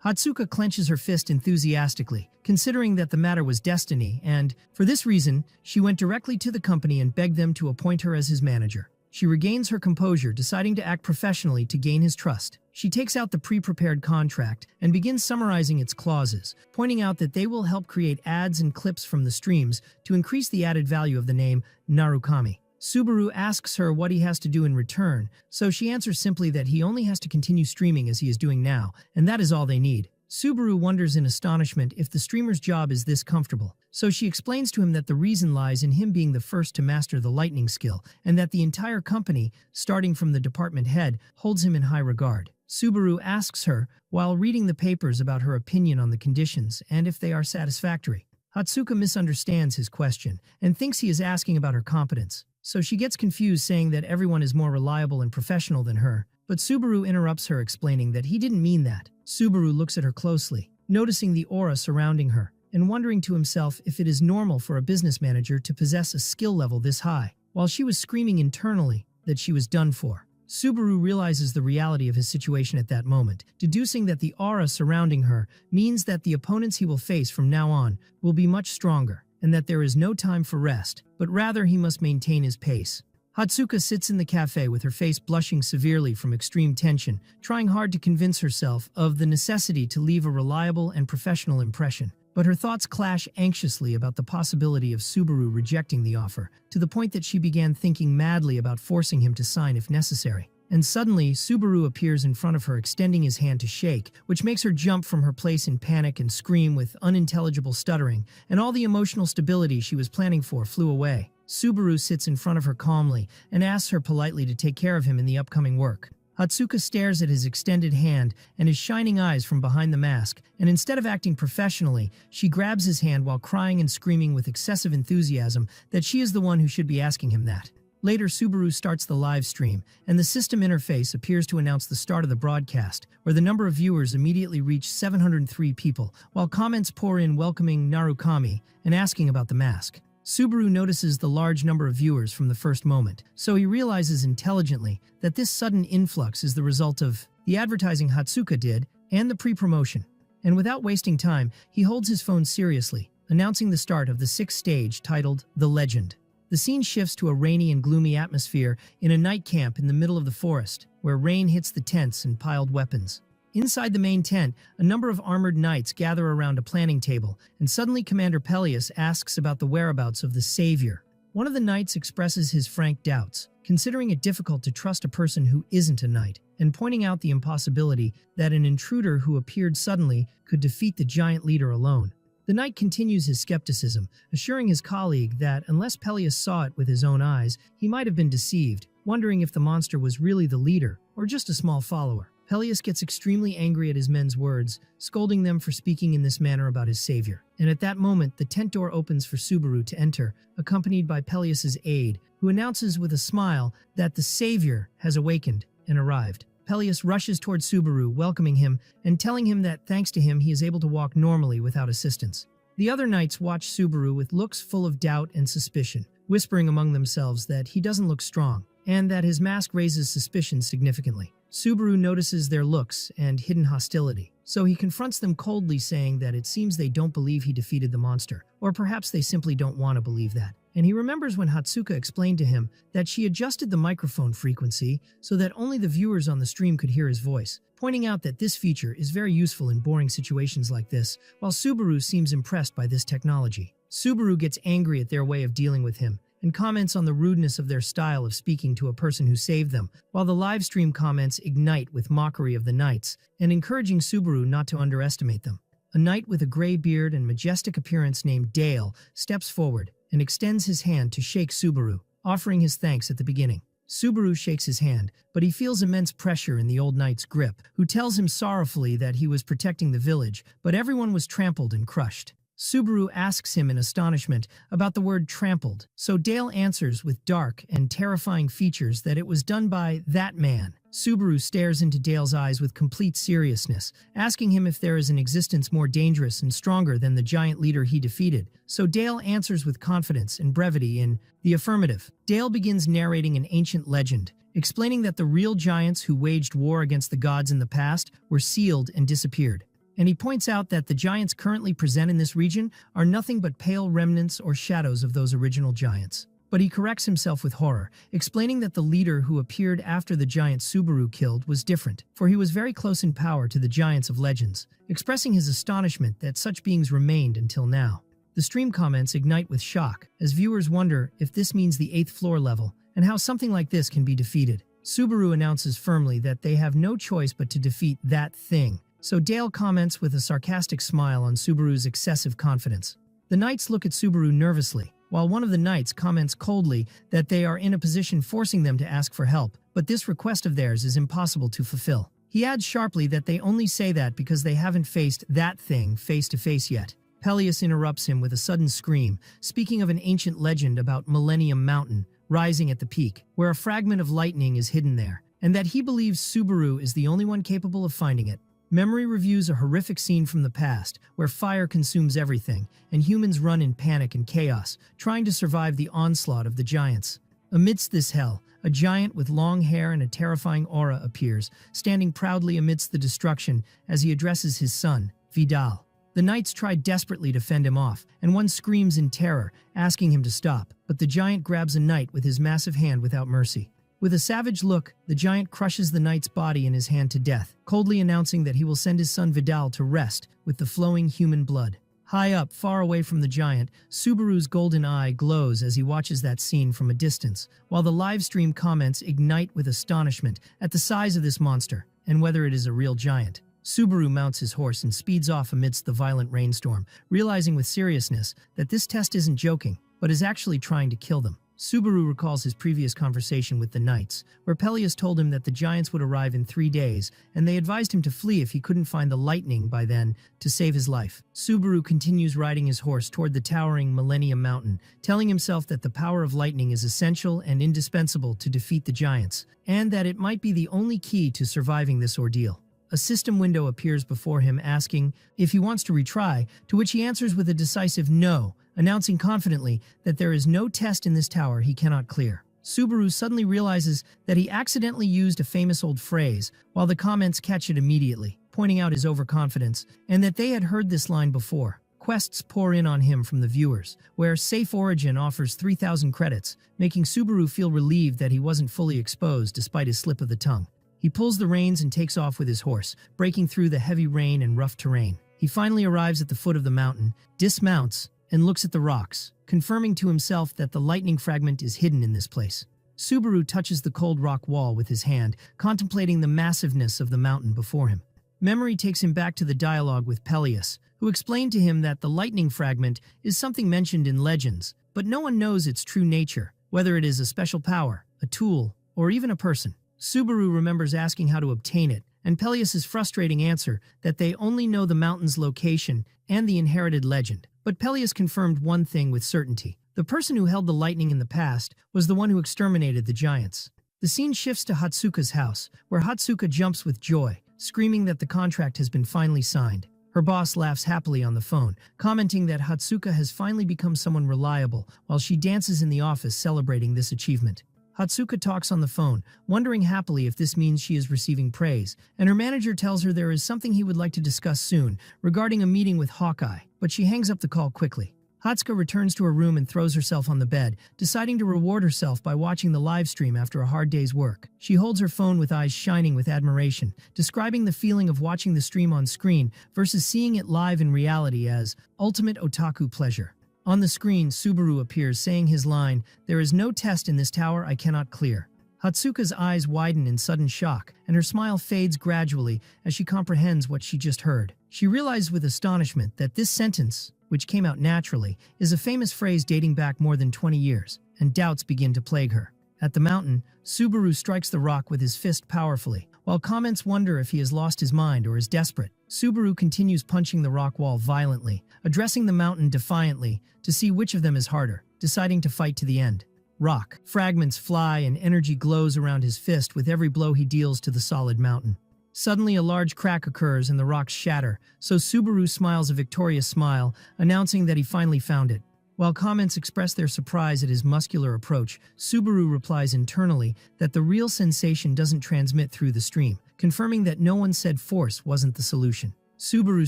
Speaker 1: Hatsuka clenches her fist enthusiastically, considering that the matter was destiny, and, for this reason, she went directly to the company and begged them to appoint her as his manager. She regains her composure, deciding to act professionally to gain his trust. She takes out the pre-prepared contract and begins summarizing its clauses, pointing out that they will help create ads and clips from the streams to increase the added value of the name Narukami. Subaru asks her what he has to do in return, so she answers simply that he only has to continue streaming as he is doing now, and that is all they need. Subaru wonders in astonishment if the streamer's job is this comfortable, so she explains to him that the reason lies in him being the first to master the lightning skill, and that the entire company, starting from the department head, holds him in high regard. Subaru asks her, while reading the papers, about her opinion on the conditions and if they are satisfactory. Hatsuka misunderstands his question and thinks he is asking about her competence, so she gets confused, saying that everyone is more reliable and professional than her, but Subaru interrupts her, explaining that he didn't mean that. Subaru looks at her closely, noticing the aura surrounding her, and wondering to himself if it is normal for a business manager to possess a skill level this high, while she was screaming internally that she was done for. Subaru realizes the reality of his situation at that moment, deducing that the aura surrounding her means that the opponents he will face from now on will be much stronger, and that there is no time for rest, but rather he must maintain his pace. Hatsuka sits in the cafe with her face blushing severely from extreme tension, trying hard to convince herself of the necessity to leave a reliable and professional impression. But her thoughts clash anxiously about the possibility of Subaru rejecting the offer, to the point that she began thinking madly about forcing him to sign if necessary. And suddenly, Subaru appears in front of her, extending his hand to shake, which makes her jump from her place in panic and scream with unintelligible stuttering, and all the emotional stability she was planning for flew away. Subaru sits in front of her calmly and asks her politely to take care of him in the upcoming work. Hatsuka stares at his extended hand and his shining eyes from behind the mask, and instead of acting professionally, she grabs his hand while crying and screaming with excessive enthusiasm that she is the one who should be asking him that. Later, Subaru starts the live stream, and the system interface appears to announce the start of the broadcast, where the number of viewers immediately reach 703 people, while comments pour in welcoming Narukami and asking about the mask. Subaru notices the large number of viewers from the first moment, so he realizes intelligently that this sudden influx is the result of the advertising Hatsuka did and the pre-promotion. And without wasting time, he holds his phone seriously, announcing the start of the 6th stage titled The Legend. The scene shifts to a rainy and gloomy atmosphere in a night camp in the middle of the forest, where rain hits the tents and piled weapons. Inside the main tent, a number of armored knights gather around a planning table, and suddenly Commander Peleus asks about the whereabouts of the Savior. One of the knights expresses his frank doubts, considering it difficult to trust a person who isn't a knight, and pointing out the impossibility that an intruder who appeared suddenly could defeat the giant leader alone. The knight continues his skepticism, assuring his colleague that unless Peleus saw it with his own eyes, he might have been deceived, wondering if the monster was really the leader or just a small follower. Peleus gets extremely angry at his men's words, scolding them for speaking in this manner about his savior. And at that moment, the tent door opens for Subaru to enter, accompanied by Peleus's aide, who announces with a smile that the savior has awakened and arrived. Peleus rushes towards Subaru, welcoming him and telling him that thanks to him he is able to walk normally without assistance. The other knights watch Subaru with looks full of doubt and suspicion, whispering among themselves that he doesn't look strong, and that his mask raises suspicion significantly. Subaru notices their looks and hidden hostility, so he confronts them coldly, saying that it seems they don't believe he defeated the monster, or perhaps they simply don't want to believe that. And he remembers when Hatsuka explained to him that she adjusted the microphone frequency so that only the viewers on the stream could hear his voice, pointing out that this feature is very useful in boring situations like this, while Subaru seems impressed by this technology. Subaru gets angry at their way of dealing with him and comments on the rudeness of their style of speaking to a person who saved them, while the live stream comments ignite with mockery of the knights and encouraging Subaru not to underestimate them. A knight with a gray beard and majestic appearance named Dale steps forward and extends his hand to shake Subaru, offering his thanks at the beginning. Subaru shakes his hand, but he feels immense pressure in the old knight's grip, who tells him sorrowfully that he was protecting the village, but everyone was trampled and crushed. Subaru asks him in astonishment about the word trampled, so Dale answers with dark and terrifying features that it was done by that man. Subaru stares into Dale's eyes with complete seriousness, asking him if there is an existence more dangerous and stronger than the giant leader he defeated. So Dale answers with confidence and brevity in the affirmative. Dale begins narrating an ancient legend, explaining that the real giants who waged war against the gods in the past were sealed and disappeared. And he points out that the giants currently present in this region are nothing but pale remnants or shadows of those original giants. But he corrects himself with horror, explaining that the leader who appeared after the giant Subaru killed was different, for he was very close in power to the giants of legends, expressing his astonishment that such beings remained until now. The stream comments ignite with shock, as viewers wonder if this means the 8th floor level, and how something like this can be defeated. Subaru announces firmly that they have no choice but to defeat that thing, so Dale comments with a sarcastic smile on Subaru's excessive confidence. The knights look at Subaru nervously, while one of the knights comments coldly that they are in a position forcing them to ask for help, but this request of theirs is impossible to fulfill. He adds sharply that they only say that because they haven't faced that thing face to face yet. Peleus interrupts him with a sudden scream, speaking of an ancient legend about Millennium Mountain, rising at the peak, where a fragment of lightning is hidden there, and that he believes Subaru is the only one capable of finding it. Memory reviews a horrific scene from the past, where fire consumes everything, and humans run in panic and chaos, trying to survive the onslaught of the giants. Amidst this hell, a giant with long hair and a terrifying aura appears, standing proudly amidst the destruction as he addresses his son, Vidal. The knights try desperately to fend him off, and one screams in terror, asking him to stop, but the giant grabs a knight with his massive hand without mercy. With a savage look, the giant crushes the knight's body in his hand to death, coldly announcing that he will send his son Vidal to rest with the flowing human blood. High up, far away from the giant, Subaru's golden eye glows as he watches that scene from a distance, while the live stream comments ignite with astonishment at the size of this monster and whether it is a real giant. Subaru mounts his horse and speeds off amidst the violent rainstorm, realizing with seriousness that this test isn't joking, but is actually trying to kill them. Subaru recalls his previous conversation with the knights, where Peleus told him that the giants would arrive in 3 days, and they advised him to flee if he couldn't find the lightning by then to save his life. Subaru continues riding his horse toward the towering Millennium Mountain, telling himself that the power of lightning is essential and indispensable to defeat the giants, and that it might be the only key to surviving this ordeal. A system window appears before him asking if he wants to retry, to which he answers with a decisive no, announcing confidently that there is no test in this tower he cannot clear. Subaru suddenly realizes that he accidentally used a famous old phrase, while the comments catch it immediately, pointing out his overconfidence, and that they had heard this line before. Quests pour in on him from the viewers, where Safe Origin offers 3,000 credits, making Subaru feel relieved that he wasn't fully exposed despite his slip of the tongue. He pulls the reins and takes off with his horse, breaking through the heavy rain and rough terrain. He finally arrives at the foot of the mountain, dismounts, and looks at the rocks, confirming to himself that the lightning fragment is hidden in this place. Subaru touches the cold rock wall with his hand, contemplating the massiveness of the mountain before him. Memory takes him back to the dialogue with Peleus, who explained to him that the lightning fragment is something mentioned in legends, but no one knows its true nature, whether it is a special power, a tool, or even a person. Subaru remembers asking how to obtain it, and Peleus's frustrating answer that they only know the mountain's location and the inherited legend. But Peleus confirmed one thing with certainty. The person who held the lightning in the past was the one who exterminated the giants. The scene shifts to Hatsuka's house, where Hatsuka jumps with joy, screaming that the contract has been finally signed. Her boss laughs happily on the phone, commenting that Hatsuka has finally become someone reliable, while she dances in the office celebrating this achievement. Hatsuka talks on the phone, wondering happily if this means she is receiving praise, and her manager tells her there is something he would like to discuss soon regarding a meeting with Hawkeye, but she hangs up the call quickly. Hatsuka returns to her room and throws herself on the bed, deciding to reward herself by watching the live stream after a hard day's work. She holds her phone with eyes shining with admiration, describing the feeling of watching the stream on screen versus seeing it live in reality as ultimate otaku pleasure. On the screen, Subaru appears saying his line, "There is no test in this tower I cannot clear." Hatsuka's eyes widen in sudden shock, and her smile fades gradually as she comprehends what she just heard. She realizes with astonishment that this sentence, which came out naturally, is a famous phrase dating back more than 20 years, and doubts begin to plague her. At the mountain, Subaru strikes the rock with his fist powerfully. While comments wonder if he has lost his mind or is desperate, Subaru continues punching the rock wall violently, addressing the mountain defiantly to see which of them is harder, deciding to fight to the end. Rock fragments fly and energy glows around his fist with every blow he deals to the solid mountain. Suddenly, a large crack occurs and the rocks shatter, so Subaru smiles a victorious smile, announcing that he finally found it. While comments express their surprise at his muscular approach, Subaru replies internally that the real sensation doesn't transmit through the stream, confirming that no one said force wasn't the solution. Subaru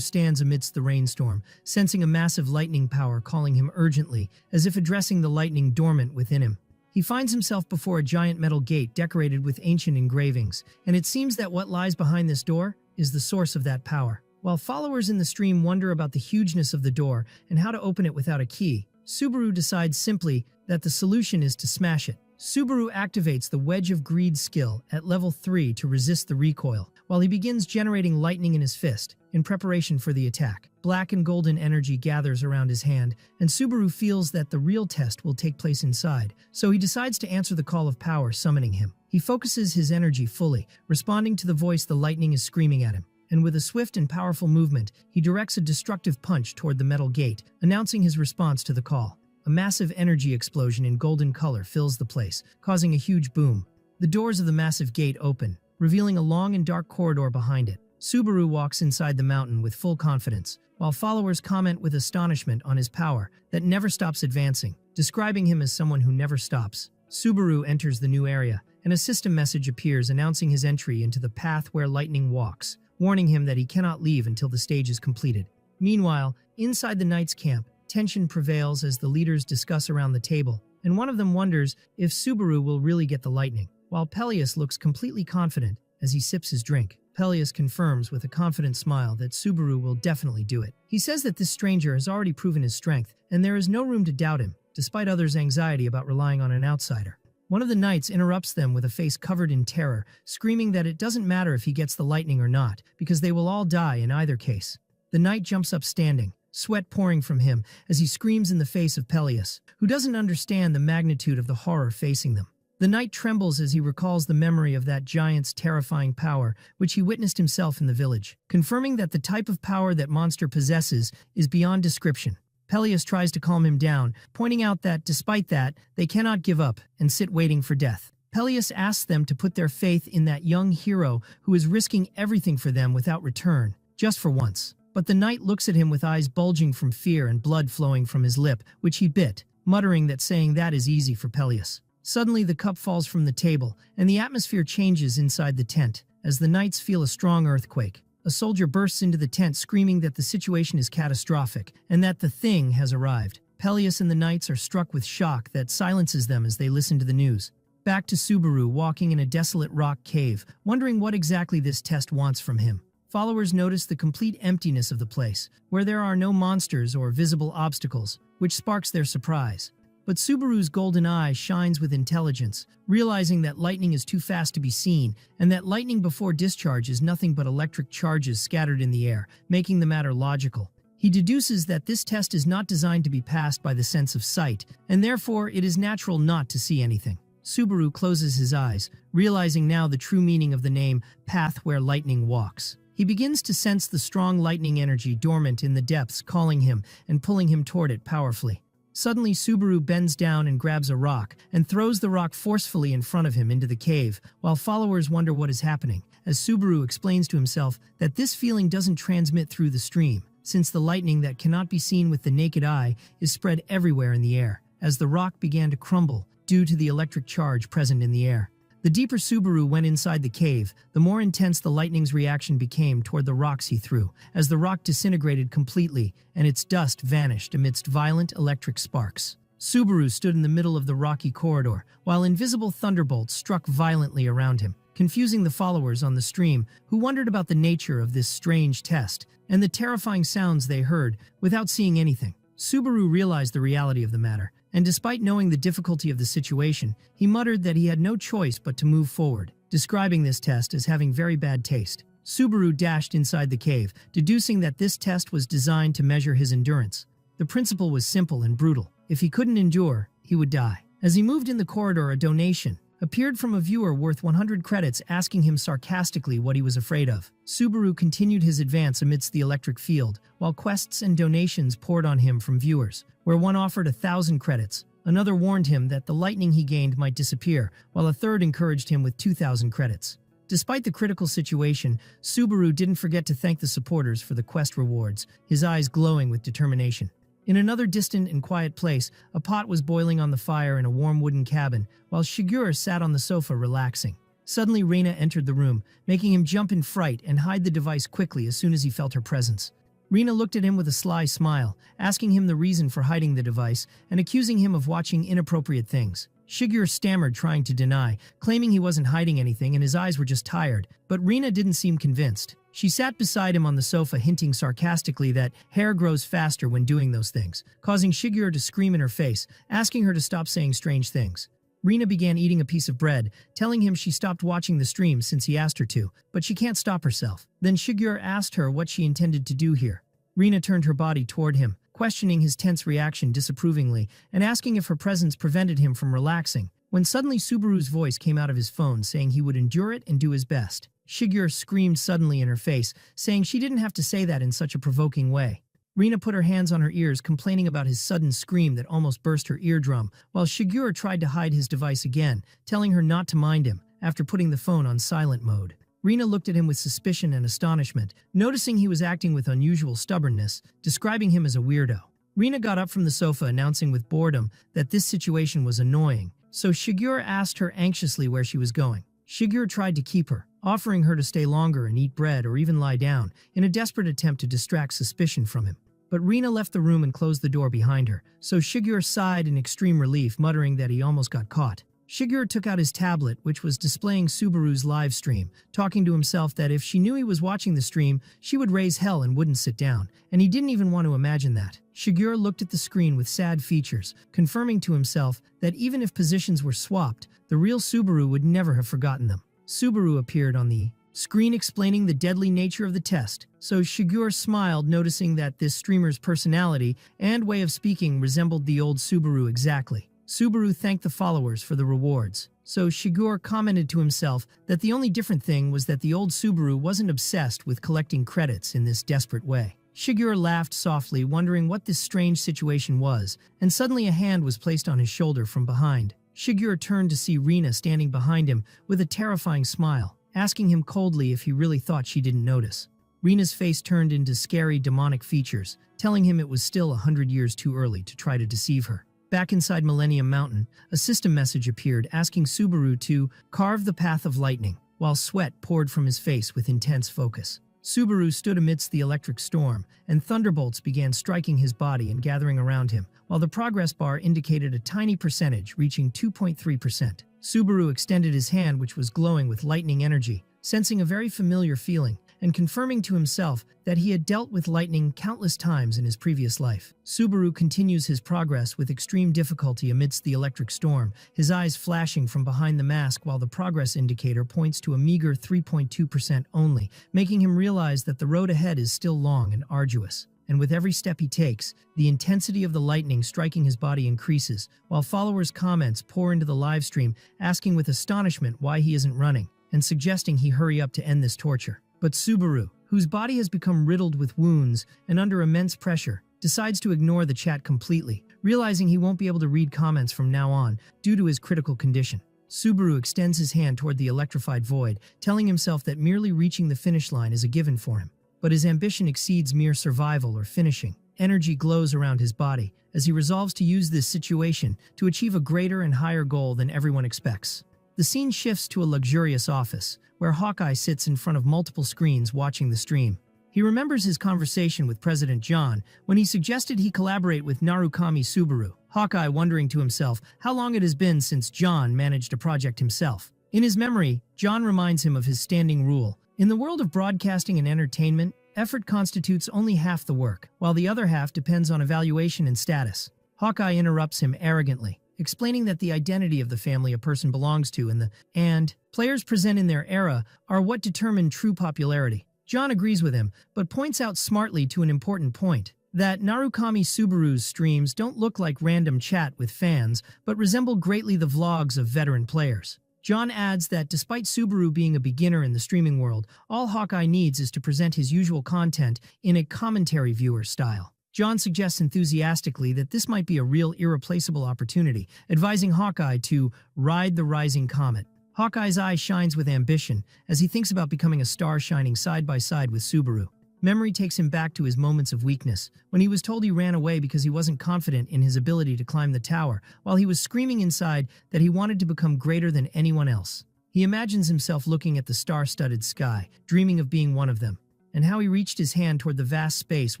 Speaker 1: stands amidst the rainstorm, sensing a massive lightning power calling him urgently, as if addressing the lightning dormant within him. He finds himself before a giant metal gate decorated with ancient engravings, and it seems that what lies behind this door is the source of that power. While followers in the stream wonder about the hugeness of the door and how to open it without a key, Subaru decides simply that the solution is to smash it. Subaru activates the Wedge of Greed skill at level 3 to resist the recoil, while he begins generating lightning in his fist, in preparation for the attack. Black and golden energy gathers around his hand, and Subaru feels that the real test will take place inside, so he decides to answer the call of power summoning him. He focuses his energy fully, responding to the voice the lightning is screaming at him, and with a swift and powerful movement, he directs a destructive punch toward the metal gate, announcing his response to the call. A massive energy explosion in golden color fills the place, causing a huge boom. The doors of the massive gate open, revealing a long and dark corridor behind it. Subaru walks inside the mountain with full confidence, while followers comment with astonishment on his power that never stops advancing, describing him as someone who never stops. Subaru enters the new area, and a system message appears announcing his entry into the path where lightning walks, warning him that he cannot leave until the stage is completed. Meanwhile, inside the Knights' camp, tension prevails as the leaders discuss around the table, and one of them wonders if Subaru will really get the lightning, while Peleus looks completely confident as he sips his drink. Peleus confirms with a confident smile that Subaru will definitely do it. He says that this stranger has already proven his strength, and there is no room to doubt him, despite others' anxiety about relying on an outsider. One of the knights interrupts them with a face covered in terror, screaming that it doesn't matter if he gets the lightning or not, because they will all die in either case. The knight jumps up standing, sweat pouring from him as he screams in the face of Peleus, who doesn't understand the magnitude of the horror facing them. The knight trembles as he recalls the memory of that giant's terrifying power, which he witnessed himself in the village, confirming that the type of power that monster possesses is beyond description. Peleus tries to calm him down, pointing out that, despite that, they cannot give up and sit waiting for death. Peleus asks them to put their faith in that young hero who is risking everything for them without return, just for once. But the knight looks at him with eyes bulging from fear and blood flowing from his lip, which he bit, muttering that saying that is easy for Peleus. Suddenly the cup falls from the table, and the atmosphere changes inside the tent, as the knights feel a strong earthquake. A soldier bursts into the tent screaming that the situation is catastrophic, and that the thing has arrived. Peleus and the knights are struck with shock that silences them as they listen to the news. Back to Subaru walking in a desolate rock cave, wondering what exactly this test wants from him. Followers notice the complete emptiness of the place, where there are no monsters or visible obstacles, which sparks their surprise. But Subaru's golden eye shines with intelligence, realizing that lightning is too fast to be seen, and that lightning before discharge is nothing but electric charges scattered in the air, making the matter logical. He deduces that this test is not designed to be passed by the sense of sight, and therefore it is natural not to see anything. Subaru closes his eyes, realizing now the true meaning of the name Path Where Lightning Walks. He begins to sense the strong lightning energy dormant in the depths calling him and pulling him toward it powerfully. Suddenly, Subaru bends down and grabs a rock and throws the rock forcefully in front of him into the cave, while followers wonder what is happening, as Subaru explains to himself that this feeling doesn't transmit through the stream, since the lightning that cannot be seen with the naked eye is spread everywhere in the air. As the rock began to crumble, due to the electric charge present in the air. The deeper Subaru went inside the cave, the more intense the lightning's reaction became toward the rocks he threw, as the rock disintegrated completely and its dust vanished amidst violent electric sparks. Subaru stood in the middle of the rocky corridor, while invisible thunderbolts struck violently around him, confusing the followers on the stream, who wondered about the nature of this strange test and the terrifying sounds they heard without seeing anything. Subaru realized the reality of the matter, and despite knowing the difficulty of the situation, he muttered that he had no choice but to move forward, describing this test as having very bad taste. Subaru dashed inside the cave, deducing that this test was designed to measure his endurance. The principle was simple and brutal. If he couldn't endure, he would die. As he moved in the corridor, a donation appeared from a viewer worth 100 credits, asking him sarcastically what he was afraid of. Subaru continued his advance amidst the electric field, while quests and donations poured on him from viewers, where one offered 1,000 credits. Another warned him that the lightning he gained might disappear, while a third encouraged him with 2,000 credits. Despite the critical situation, Subaru didn't forget to thank the supporters for the quest rewards, his eyes glowing with determination. In another distant and quiet place, a pot was boiling on the fire in a warm wooden cabin, while Shigeru sat on the sofa relaxing. Suddenly, Reina entered the room, making him jump in fright and hide the device quickly as soon as he felt her presence. Reina looked at him with a sly smile, asking him the reason for hiding the device and accusing him of watching inappropriate things. Shigeru stammered, trying to deny, claiming he wasn't hiding anything and his eyes were just tired, but Reina didn't seem convinced. She sat beside him on the sofa, hinting sarcastically that hair grows faster when doing those things, causing Shigeru to scream in her face, asking her to stop saying strange things. Reina began eating a piece of bread, telling him she stopped watching the stream since he asked her to, but she can't stop herself. Then Shigeru asked her what she intended to do here. Reina turned her body toward him, questioning his tense reaction disapprovingly and asking if her presence prevented him from relaxing, when suddenly Subaru's voice came out of his phone saying he would endure it and do his best. Shigeru screamed suddenly in her face, saying she didn't have to say that in such a provoking way. Reina put her hands on her ears, complaining about his sudden scream that almost burst her eardrum, while Shigeru tried to hide his device again, telling her not to mind him, after putting the phone on silent mode. Reina looked at him with suspicion and astonishment, noticing he was acting with unusual stubbornness, describing him as a weirdo. Reina got up from the sofa, announcing with boredom that this situation was annoying, so Shigeru asked her anxiously where she was going. Shigeru tried to keep her, offering her to stay longer and eat bread or even lie down, in a desperate attempt to distract suspicion from him. But Reina left the room and closed the door behind her, so Shigeru sighed in extreme relief, muttering that he almost got caught. Shigeru took out his tablet, which was displaying Subaru's live stream, talking to himself that if she knew he was watching the stream, she would raise hell and wouldn't sit down, and he didn't even want to imagine that. Shigeru looked at the screen with sad features, confirming to himself that even if positions were swapped, the real Subaru would never have forgotten them. Subaru appeared on the screen explaining the deadly nature of the test, so Shigeru smiled, noticing that this streamer's personality and way of speaking resembled the old Subaru exactly. Subaru thanked the followers for the rewards, so Shigeru commented to himself that the only different thing was that the old Subaru wasn't obsessed with collecting credits in this desperate way. Shigeru laughed softly, wondering what this strange situation was, and suddenly a hand was placed on his shoulder from behind. Shigeru turned to see Reina standing behind him with a terrifying smile, asking him coldly if he really thought she didn't notice. Reina's face turned into scary demonic features, telling him it was still 100 years too early to try to deceive her. Back inside Millennium Mountain, a system message appeared asking Subaru to carve the path of lightning, while sweat poured from his face with intense focus. Subaru stood amidst the electric storm, and thunderbolts began striking his body and gathering around him, while the progress bar indicated a tiny percentage, reaching 2.3%. Subaru extended his hand, which was glowing with lightning energy, sensing a very familiar feeling, and confirming to himself that he had dealt with lightning countless times in his previous life. Subaru continues his progress with extreme difficulty amidst the electric storm, his eyes flashing from behind the mask while the progress indicator points to a meager 3.2% only, making him realize that the road ahead is still long and arduous. And with every step he takes, the intensity of the lightning striking his body increases, while followers' comments pour into the live stream, asking with astonishment why he isn't running, and suggesting he hurry up to end this torture. But Subaru, whose body has become riddled with wounds and under immense pressure, decides to ignore the chat completely, realizing he won't be able to read comments from now on due to his critical condition. Subaru extends his hand toward the electrified void, telling himself that merely reaching the finish line is a given for him. But his ambition exceeds mere survival or finishing. energy glows around his body as he resolves to use this situation to achieve a greater and higher goal than everyone expects. The scene shifts to a luxurious office, where Hawkeye sits in front of multiple screens watching the stream. He remembers his conversation with President John when he suggested he collaborate with Narukami Subaru, Hawkeye wondering to himself how long it has been since John managed a project himself. In his memory, John reminds him of his standing rule. In the world of broadcasting and entertainment, effort constitutes only half the work, while the other half depends on evaluation and status. Hawkeye interrupts him arrogantly, explaining that the identity of the family a person belongs to and players present in their era are what determine true popularity. John agrees with him, but points out smartly to an important point, that Narukami Subaru's streams don't look like random chat with fans, but resemble greatly the vlogs of veteran players. John adds that despite Subaru being a beginner in the streaming world, all Hawkeye needs is to present his usual content in a commentary viewer style. John suggests enthusiastically that this might be a real irreplaceable opportunity, advising Hawkeye to ride the rising comet. Hawkeye's eye shines with ambition as he thinks about becoming a star shining side by side with Subaru. Memory takes him back to his moments of weakness, when he was told he ran away because he wasn't confident in his ability to climb the tower, while he was screaming inside that he wanted to become greater than anyone else. He imagines himself looking at the star-studded sky, dreaming of being one of them, and how he reached his hand toward the vast space,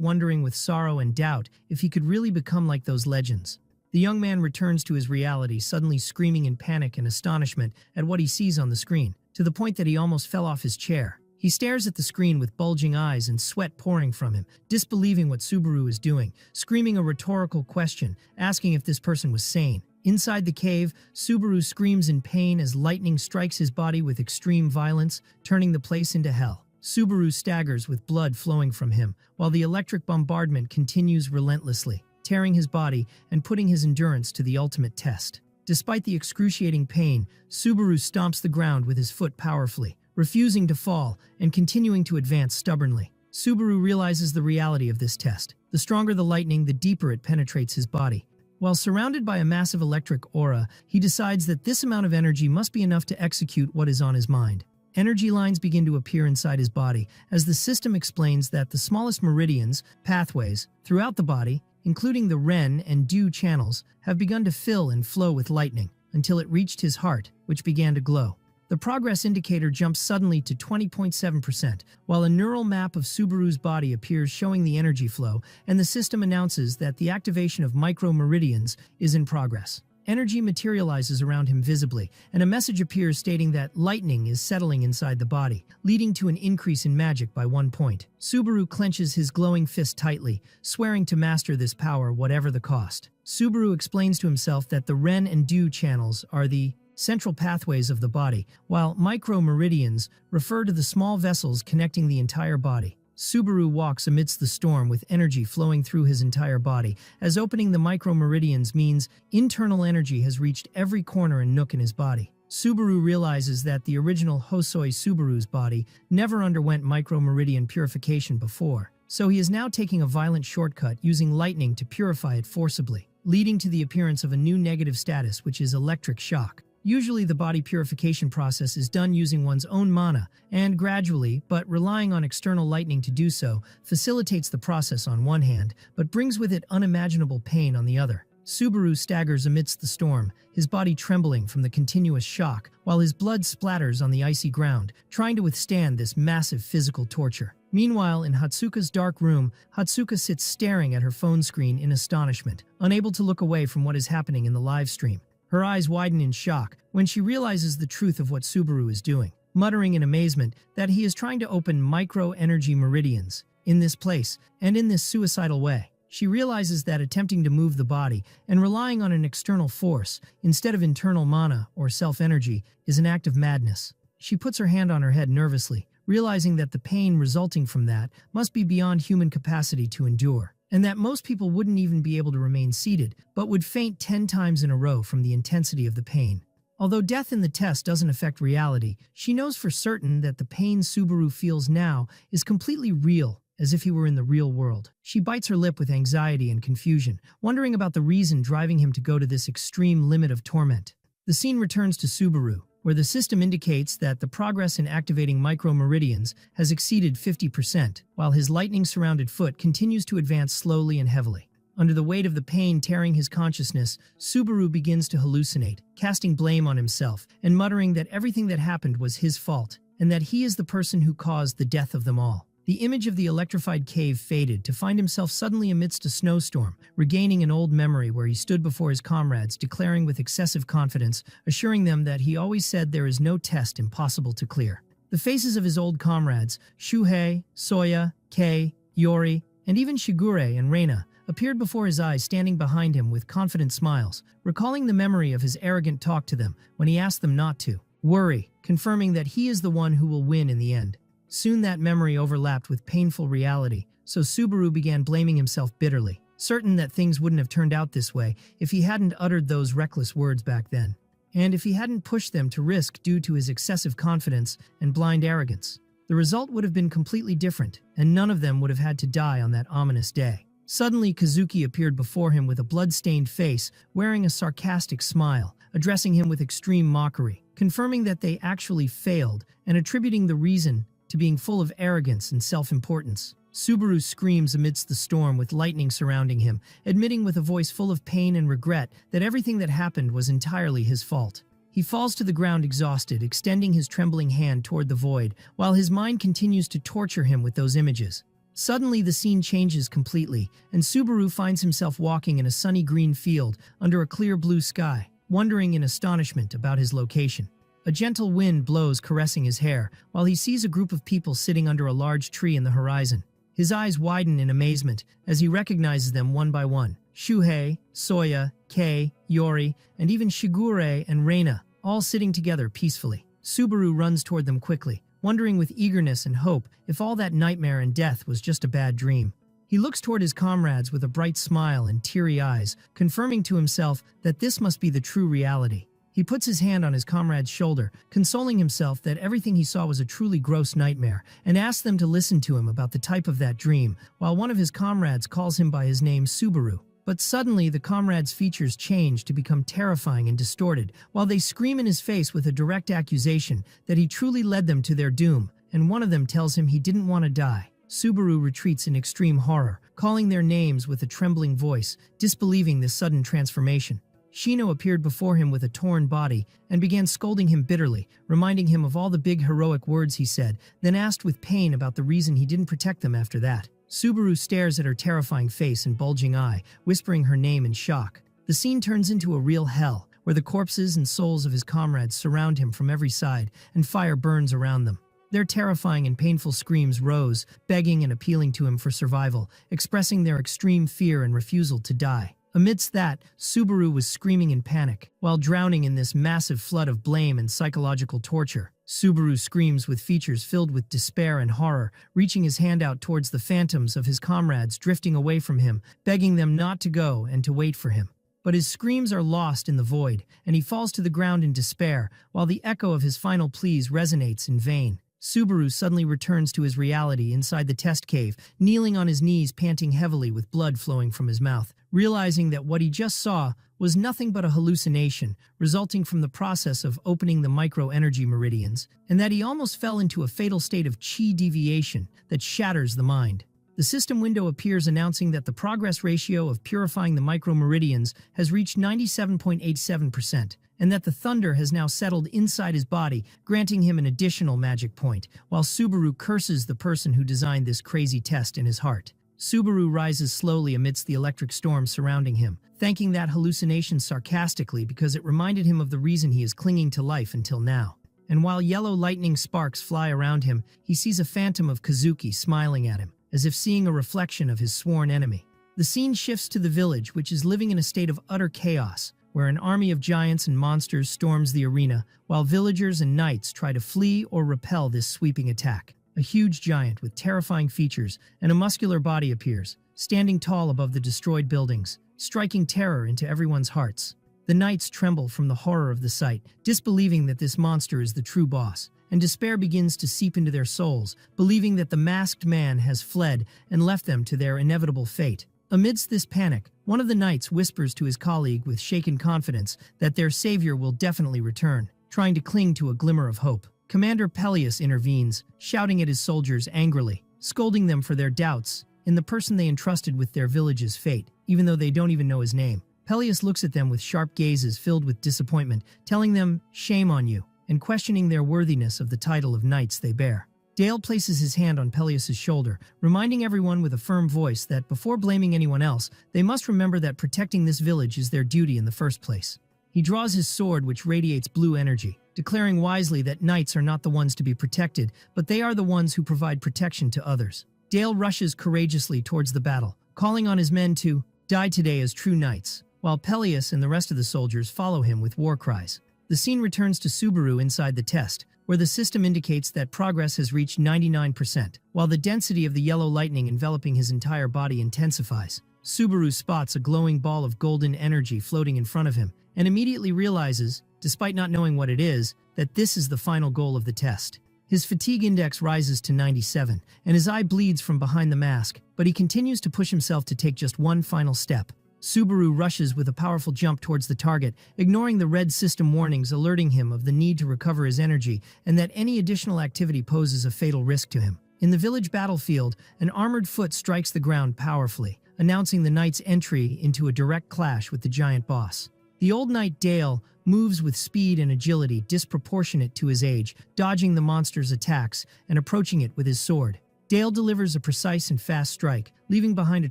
Speaker 1: wondering with sorrow and doubt if he could really become like those legends. The young man returns to his reality, suddenly screaming in panic and astonishment at what he sees on the screen, to the point that he almost fell off his chair. He stares at the screen with bulging eyes and sweat pouring from him, disbelieving what Subaru is doing, screaming a rhetorical question, asking if this person was sane. Inside the cave, Subaru screams in pain as lightning strikes his body with extreme violence, turning the place into hell. Subaru staggers with blood flowing from him, while the electric bombardment continues relentlessly, tearing his body and putting his endurance to the ultimate test. Despite the excruciating pain, Subaru stomps the ground with his foot powerfully, refusing to fall and continuing to advance stubbornly. Subaru realizes the reality of this test. The stronger the lightning, the deeper it penetrates his body. While surrounded by a massive electric aura, he decides that this amount of energy must be enough to execute what is on his mind. Energy lines begin to appear inside his body as the system explains that the smallest meridians, pathways, throughout the body, including the Ren and Du channels, have begun to fill and flow with lightning, until it reached his heart, which began to glow. The progress indicator jumps suddenly to 20.7%, while a neural map of Subaru's body appears showing the energy flow, and the system announces that the activation of micro-meridians is in progress. Energy materializes around him visibly, and a message appears stating that lightning is settling inside the body, leading to an increase in magic by 1 point. Subaru clenches his glowing fist tightly, swearing to master this power whatever the cost. Subaru explains to himself that the Ren and Du channels are the central pathways of the body, while micro-meridians refer to the small vessels connecting the entire body. Subaru walks amidst the storm with energy flowing through his entire body, as opening the micro-meridians means internal energy has reached every corner and nook in his body. Subaru realizes that the original Hosoi Subaru's body never underwent micro-meridian purification before, so he is now taking a violent shortcut using lightning to purify it forcibly, leading to the appearance of a new negative status, which is electric shock. Usually the body purification process is done using one's own mana, and gradually, but relying on external lightning to do so, facilitates the process on one hand, but brings with it unimaginable pain on the other. Subaru staggers amidst the storm, his body trembling from the continuous shock, while his blood splatters on the icy ground, trying to withstand this massive physical torture. Meanwhile, in Hatsuka's dark room, Hatsuka sits staring at her phone screen in astonishment, unable to look away from what is happening in the live stream. Her eyes widen in shock when she realizes the truth of what Subaru is doing, muttering in amazement that he is trying to open micro-energy meridians in this place and in this suicidal way. She realizes that attempting to move the body and relying on an external force instead of internal mana or self-energy is an act of madness. She puts her hand on her head nervously, realizing that the pain resulting from that must be beyond human capacity to endure, and that most people wouldn't even be able to remain seated, but would faint 10 times in a row from the intensity of the pain. Although death in the test doesn't affect reality, she knows for certain that the pain Subaru feels now is completely real, as if he were in the real world. She bites her lip with anxiety and confusion, wondering about the reason driving him to go to this extreme limit of torment. The scene returns to Subaru, where the system indicates that the progress in activating micromeridians has exceeded 50%, while his lightning-surrounded foot continues to advance slowly and heavily. Under the weight of the pain tearing his consciousness, Subaru begins to hallucinate, casting blame on himself and muttering that everything that happened was his fault, and that he is the person who caused the death of them all. The image of the electrified cave faded to find himself suddenly amidst a snowstorm, regaining an old memory where he stood before his comrades, declaring with excessive confidence, assuring them that he always said there is no test impossible to clear. The faces of his old comrades, Shuhei, Soya, Kei, Yori, and even Shigure and Reina, appeared before his eyes, standing behind him with confident smiles, recalling the memory of his arrogant talk to them when he asked them not to worry, confirming that he is the one who will win in the end. Soon that memory overlapped with painful reality, so Subaru began blaming himself bitterly, certain that things wouldn't have turned out this way if he hadn't uttered those reckless words back then, and if he hadn't pushed them to risk due to his excessive confidence and blind arrogance. The result would have been completely different, and none of them would have had to die on that ominous day. Suddenly, Kazuki appeared before him with a blood-stained face, wearing a sarcastic smile, addressing him with extreme mockery, confirming that they actually failed and attributing the reason to being full of arrogance and self-importance. Subaru screams amidst the storm with lightning surrounding him, admitting with a voice full of pain and regret that everything that happened was entirely his fault. He falls to the ground exhausted, extending his trembling hand toward the void, while his mind continues to torture him with those images. Suddenly, the scene changes completely, and Subaru finds himself walking in a sunny green field under a clear blue sky, wondering in astonishment about his location. A gentle wind blows, caressing his hair, while he sees a group of people sitting under a large tree in the horizon. His eyes widen in amazement as he recognizes them one by one. Shuhei, Soya, Kei, Yori, and even Shigure and Reina, all sitting together peacefully. Subaru runs toward them quickly, wondering with eagerness and hope if all that nightmare and death was just a bad dream. He looks toward his comrades with a bright smile and teary eyes, confirming to himself that this must be the true reality. He puts his hand on his comrade's shoulder, consoling himself that everything he saw was a truly gross nightmare, and asks them to listen to him about the type of that dream, while one of his comrades calls him by his name, Subaru. But suddenly, the comrade's features change to become terrifying and distorted, while they scream in his face with a direct accusation that he truly led them to their doom, and one of them tells him he didn't want to die. Subaru retreats in extreme horror, calling their names with a trembling voice, disbelieving this sudden transformation. Shino appeared before him with a torn body and began scolding him bitterly, reminding him of all the big heroic words he said, then asked with pain about the reason he didn't protect them after that. Subaru stares at her terrifying face and bulging eye, whispering her name in shock. The scene turns into a real hell, where the corpses and souls of his comrades surround him from every side, and fire burns around them. Their terrifying and painful screams rose, begging and appealing to him for survival, expressing their extreme fear and refusal to die. Amidst that, Subaru was screaming in panic, while drowning in this massive flood of blame and psychological torture. Subaru screams with features filled with despair and horror, reaching his hand out towards the phantoms of his comrades drifting away from him, begging them not to go and to wait for him. But his screams are lost in the void, and he falls to the ground in despair, while the echo of his final pleas resonates in vain. Subaru suddenly returns to his reality inside the test cave, kneeling on his knees, panting heavily with blood flowing from his mouth, realizing that what he just saw was nothing but a hallucination resulting from the process of opening the micro-energy meridians, and that he almost fell into a fatal state of chi deviation that shatters the mind. The system window appears, announcing that the progress ratio of purifying the micro-meridians has reached 97.87%, and that the thunder has now settled inside his body, granting him an additional magic point, while Subaru curses the person who designed this crazy test in his heart. Subaru rises slowly amidst the electric storm surrounding him, thanking that hallucination sarcastically because it reminded him of the reason he is clinging to life until now. And while yellow lightning sparks fly around him, he sees a phantom of Kazuki smiling at him, as if seeing a reflection of his sworn enemy. The scene shifts to the village, which is living in a state of utter chaos, where an army of giants and monsters storms the arena, while villagers and knights try to flee or repel this sweeping attack. A huge giant with terrifying features and a muscular body appears, standing tall above the destroyed buildings, striking terror into everyone's hearts. The knights tremble from the horror of the sight, disbelieving that this monster is the true boss, and despair begins to seep into their souls, believing that the masked man has fled and left them to their inevitable fate. Amidst this panic, one of the knights whispers to his colleague with shaken confidence that their savior will definitely return. trying to cling to a glimmer of hope. Commander Peleus intervenes, shouting at his soldiers angrily, scolding them for their doubts in the person they entrusted with their village's fate, even though they don't even know his name. Peleus looks at them with sharp gazes filled with disappointment, telling them, "Shame on you," and questioning their worthiness of the title of knights they bear. Dale places his hand on Peleus's shoulder, reminding everyone with a firm voice that before blaming anyone else, they must remember that protecting this village is their duty in the first place. He draws his sword, which radiates blue energy, declaring wisely that knights are not the ones to be protected, but they are the ones who provide protection to others. Dale rushes courageously towards the battle, calling on his men to die today as true knights, while Peleus and the rest of the soldiers follow him with war cries. The scene returns to Subaru inside the test, where the system indicates that progress has reached 99%, while the density of the yellow lightning enveloping his entire body intensifies. Subaru spots a glowing ball of golden energy floating in front of him, and immediately realizes, despite not knowing what it is, that this is the final goal of the test. His fatigue index rises to 97, and his eye bleeds from behind the mask, but he continues to push himself to take just one final step. Subaru rushes with a powerful jump towards the target, ignoring the red system warnings alerting him of the need to recover his energy and that any additional activity poses a fatal risk to him. In the village battlefield, an armored foot strikes the ground powerfully, announcing the knight's entry into a direct clash with the giant boss. The old knight Dale moves with speed and agility disproportionate to his age, dodging the monster's attacks and approaching it with his sword. Dale delivers a precise and fast strike, leaving behind a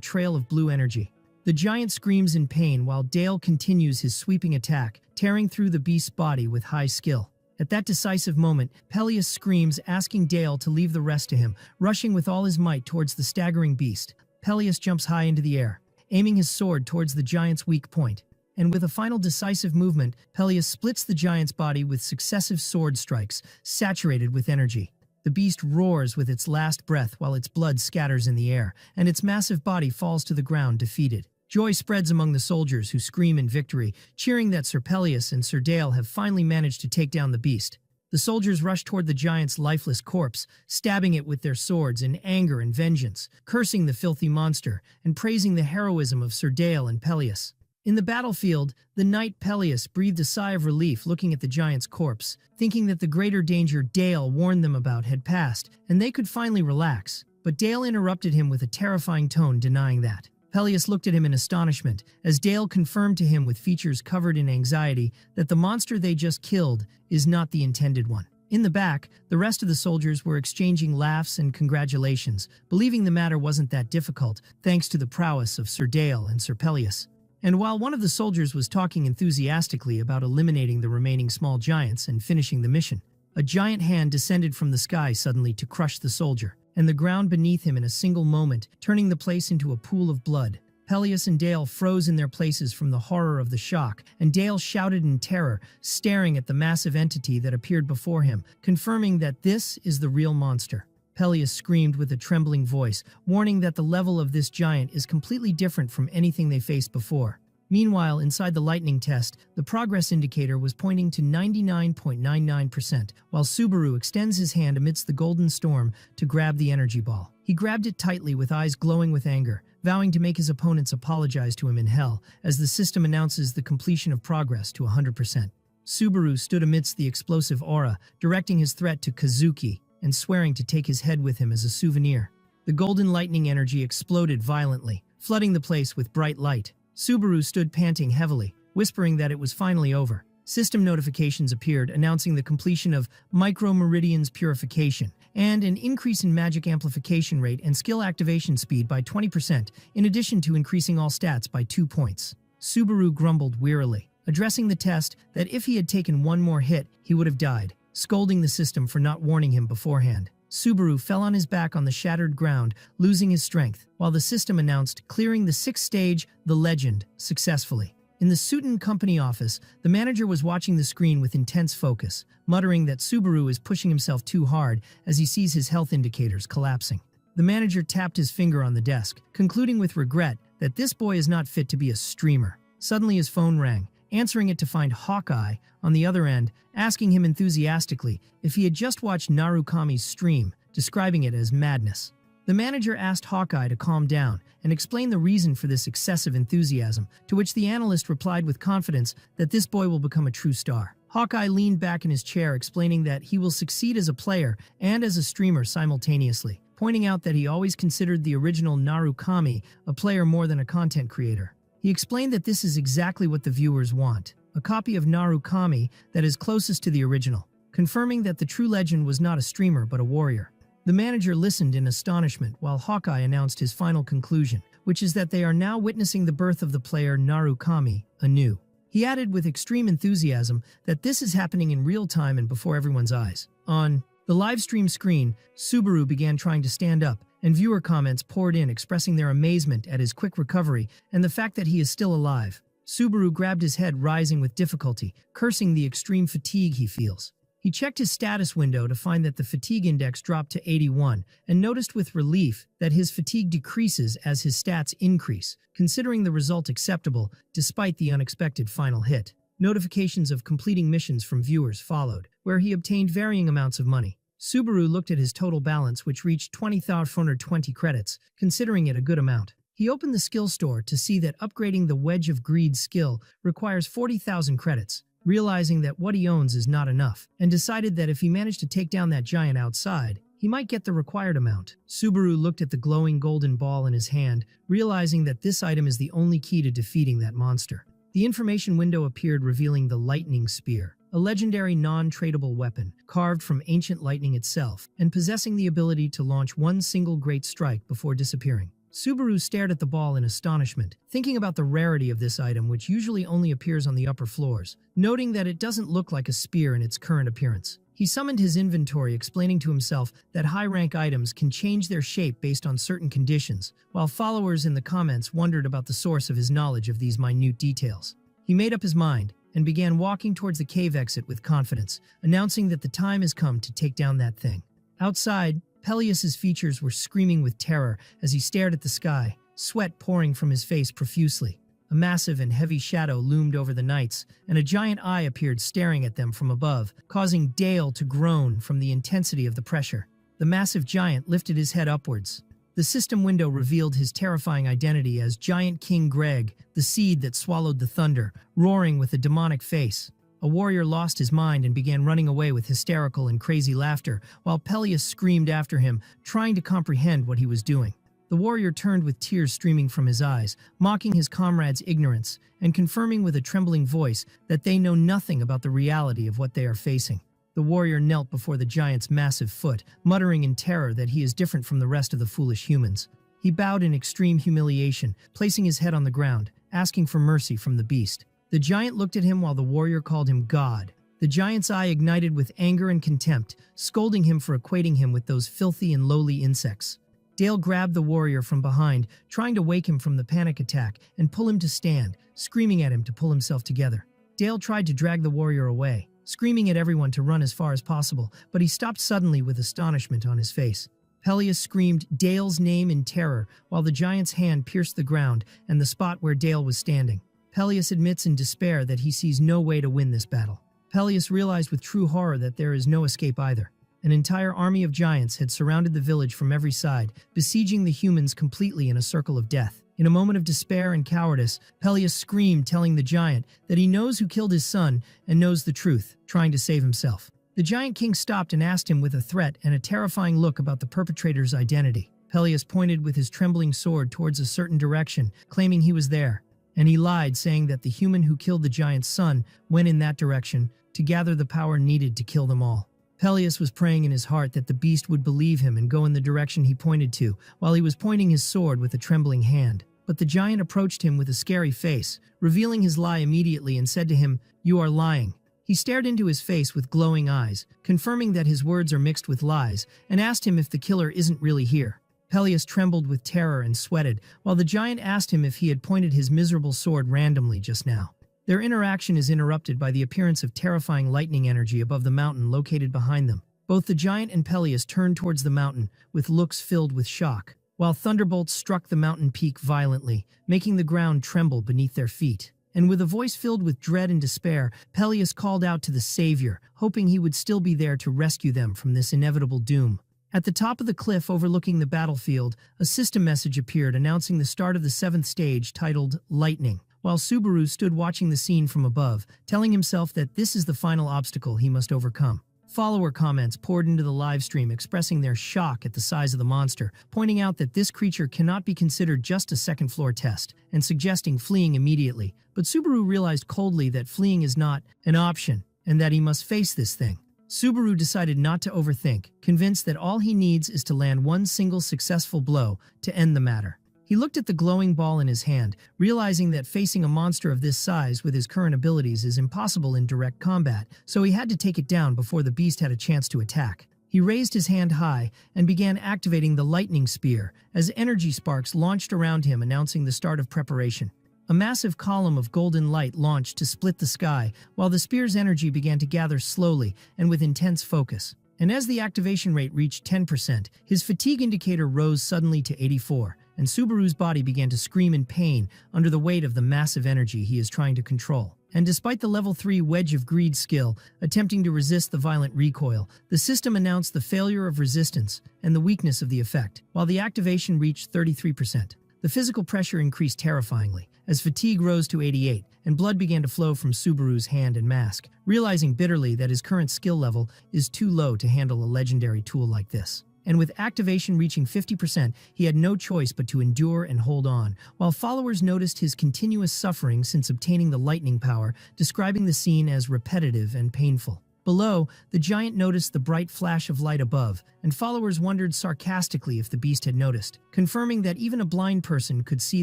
Speaker 1: trail of blue energy. The giant screams in pain while Dale continues his sweeping attack, tearing through the beast's body with high skill. At that decisive moment, Peleus screams, asking Dale to leave the rest to him, rushing with all his might towards the staggering beast. Peleus jumps high into the air, aiming his sword towards the giant's weak point. And with a final decisive movement, Peleus splits the giant's body with successive sword strikes, saturated with energy. The beast roars with its last breath while its blood scatters in the air, and its massive body falls to the ground defeated. Joy spreads among the soldiers who scream in victory, cheering that Sir Peleus and Sir Dale have finally managed to take down the beast. The soldiers rush toward the giant's lifeless corpse, stabbing it with their swords in anger and vengeance, cursing the filthy monster, and praising the heroism of Sir Dale and Peleus. In the battlefield, the knight Peleus breathed a sigh of relief looking at the giant's corpse, thinking that the greater danger Dale warned them about had passed, and they could finally relax. But Dale interrupted him with a terrifying tone, denying that. Peleus looked at him in astonishment, as Dale confirmed to him with features covered in anxiety that the monster they just killed is not the intended one. In the back, the rest of the soldiers were exchanging laughs and congratulations, believing the matter wasn't that difficult, thanks to the prowess of Sir Dale and Sir Peleus. And while one of the soldiers was talking enthusiastically about eliminating the remaining small giants and finishing the mission, a giant hand descended from the sky suddenly to crush the soldier, and the ground beneath him in a single moment, turning the place into a pool of blood. Peleus and Dale froze in their places from the horror of the shock, and Dale shouted in terror, staring at the massive entity that appeared before him, confirming that this is the real monster. Peleus screamed with a trembling voice, warning that the level of this giant is completely different from anything they faced before. Meanwhile, inside the lightning test, the progress indicator was pointing to 99.99%, while Subaru extends his hand amidst the golden storm to grab the energy ball. He grabbed it tightly with eyes glowing with anger, vowing to make his opponents apologize to him in hell as the system announces the completion of progress to 100%. Subaru stood amidst the explosive aura, directing his threat to Kazuki and swearing to take his head with him as a souvenir. The golden lightning energy exploded violently, flooding the place with bright light. Subaru stood panting heavily, whispering that it was finally over. System notifications appeared announcing the completion of Micro-Meridian's purification and an increase in magic amplification rate and skill activation speed by 20%, in addition to increasing all stats by 2 points. Subaru grumbled wearily, addressing the test that if he had taken one more hit, he would have died, scolding the system for not warning him beforehand. Subaru fell on his back on the shattered ground, losing his strength, while the system announced clearing the 6th stage, the Legend, successfully. In the Sutton Company office, the manager was watching the screen with intense focus, muttering that Subaru is pushing himself too hard as he sees his health indicators collapsing. The manager tapped his finger on the desk, concluding with regret that this boy is not fit to be a streamer. Suddenly his phone rang, answering it to find Hawkeye on the other end, asking him enthusiastically if he had just watched Narukami's stream, describing it as madness. The manager asked Hawkeye to calm down and explain the reason for this excessive enthusiasm, to which the analyst replied with confidence that this boy will become a true star. Hawkeye leaned back in his chair, explaining that he will succeed as a player and as a streamer simultaneously, pointing out that he always considered the original Narukami a player more than a content creator. He explained that this is exactly what the viewers want, a copy of Narukami that is closest to the original, confirming that the true legend was not a streamer but a warrior. The manager listened in astonishment while Hawkeye announced his final conclusion, which is that they are now witnessing the birth of the player Narukami anew. He added with extreme enthusiasm that this is happening in real time and before everyone's eyes. On the live stream screen, Subaru began trying to stand up, and viewer comments poured in expressing their amazement at his quick recovery and the fact that he is still alive. Subaru grabbed his head, rising with difficulty, cursing the extreme fatigue he feels. He checked his status window to find that the fatigue index dropped to 81 and noticed with relief that his fatigue decreases as his stats increase, considering the result acceptable despite the unexpected final hit. Notifications of completing missions from viewers followed, where he obtained varying amounts of money. Subaru looked at his total balance, which reached 20,420 credits, considering it a good amount. He opened the skill store to see that upgrading the Wedge of Greed skill requires 40,000 credits, realizing that what he owns is not enough, and decided that if he managed to take down that giant outside, he might get the required amount. Subaru looked at the glowing golden ball in his hand, realizing that this item is the only key to defeating that monster. The information window appeared, revealing the Lightning Spear, a legendary non-tradable weapon carved from ancient lightning itself and possessing the ability to launch one single great strike before disappearing. Subaru stared at the ball in astonishment, thinking about the rarity of this item, which usually only appears on the upper floors, noting that it doesn't look like a spear in its current appearance. He summoned his inventory, explaining to himself that high-rank items can change their shape based on certain conditions, while followers in the comments wondered about the source of his knowledge of these minute details. He made up his mind and began walking towards the cave exit with confidence, announcing that the time has come to take down that thing. Outside, Peleus's features were screaming with terror as he stared at the sky, sweat pouring from his face profusely. A massive and heavy shadow loomed over the knights, and a giant eye appeared staring at them from above, causing Dale to groan from the intensity of the pressure. The massive giant lifted his head upwards. The system window revealed his terrifying identity as Giant King Greg, the seed that swallowed the thunder, roaring with a demonic face. A warrior lost his mind and began running away with hysterical and crazy laughter, while Peleus screamed after him, trying to comprehend what he was doing. The warrior turned with tears streaming from his eyes, mocking his comrades' ignorance, and confirming with a trembling voice that they know nothing about the reality of what they are facing. The warrior knelt before the giant's massive foot, muttering in terror that he is different from the rest of the foolish humans. He bowed in extreme humiliation, placing his head on the ground, asking for mercy from the beast. The giant looked at him while the warrior called him God. The giant's eye ignited with anger and contempt, scolding him for equating him with those filthy and lowly insects. Dale grabbed the warrior from behind, trying to wake him from the panic attack and pull him to stand, screaming at him to pull himself together. Dale tried to drag the warrior away, screaming at everyone to run as far as possible, but he stopped suddenly with astonishment on his face. Peleus screamed Dale's name in terror while the giant's hand pierced the ground and the spot where Dale was standing. Peleus admits in despair that he sees no way to win this battle. Peleus realized with true horror that there is no escape either. An entire army of giants had surrounded the village from every side, besieging the humans completely in a circle of death. In a moment of despair and cowardice, Peleus screamed, telling the giant that he knows who killed his son and knows the truth, trying to save himself. The giant king stopped and asked him with a threat and a terrifying look about the perpetrator's identity. Peleus pointed with his trembling sword towards a certain direction, claiming he was there. And he lied, saying that the human who killed the giant's son went in that direction to gather the power needed to kill them all. Peleus was praying in his heart that the beast would believe him and go in the direction he pointed to, while he was pointing his sword with a trembling hand. But the giant approached him with a scary face, revealing his lie immediately and said to him, "You are lying." He stared into his face with glowing eyes, confirming that his words are mixed with lies, and asked him if the killer isn't really here. Peleus trembled with terror and sweated, while the giant asked him if he had pointed his miserable sword randomly just now. Their interaction is interrupted by the appearance of terrifying lightning energy above the mountain located behind them. Both the giant and Peleus turned towards the mountain, with looks filled with shock, while thunderbolts struck the mountain peak violently, making the ground tremble beneath their feet. And with a voice filled with dread and despair, Peleus called out to the Savior, hoping he would still be there to rescue them from this inevitable doom. At the top of the cliff overlooking the battlefield, a system message appeared announcing the start of the 7th stage titled Lightning. while Subaru stood watching the scene from above, telling himself that this is the final obstacle he must overcome. Follower comments poured into the live stream expressing their shock at the size of the monster, pointing out that this creature cannot be considered just a second-floor test, and suggesting fleeing immediately. But Subaru realized coldly that fleeing is not an option, and that he must face this thing. Subaru decided not to overthink, convinced that all he needs is to land one single successful blow to end the matter. He looked at the glowing ball in his hand, realizing that facing a monster of this size with his current abilities is impossible in direct combat, so he had to take it down before the beast had a chance to attack. He raised his hand high and began activating the lightning spear as energy sparks launched around him, announcing the start of preparation. A massive column of golden light launched to split the sky, while the spear's energy began to gather slowly and with intense focus. And as the activation rate reached 10%, his fatigue indicator rose suddenly to 84, and Subaru's body began to scream in pain under the weight of the massive energy he is trying to control. And despite the level 3 Wedge of Greed skill attempting to resist the violent recoil, the system announced the failure of resistance and the weakness of the effect, while the activation reached 33%. The physical pressure increased terrifyingly, as fatigue rose to 88, and blood began to flow from Subaru's hand and mask, realizing bitterly that his current skill level is too low to handle a legendary tool like this. And with activation reaching 50%, he had no choice but to endure and hold on, while followers noticed his continuous suffering since obtaining the lightning power, describing the scene as repetitive and painful. Below, the giant noticed the bright flash of light above, and followers wondered sarcastically if the beast had noticed, confirming that even a blind person could see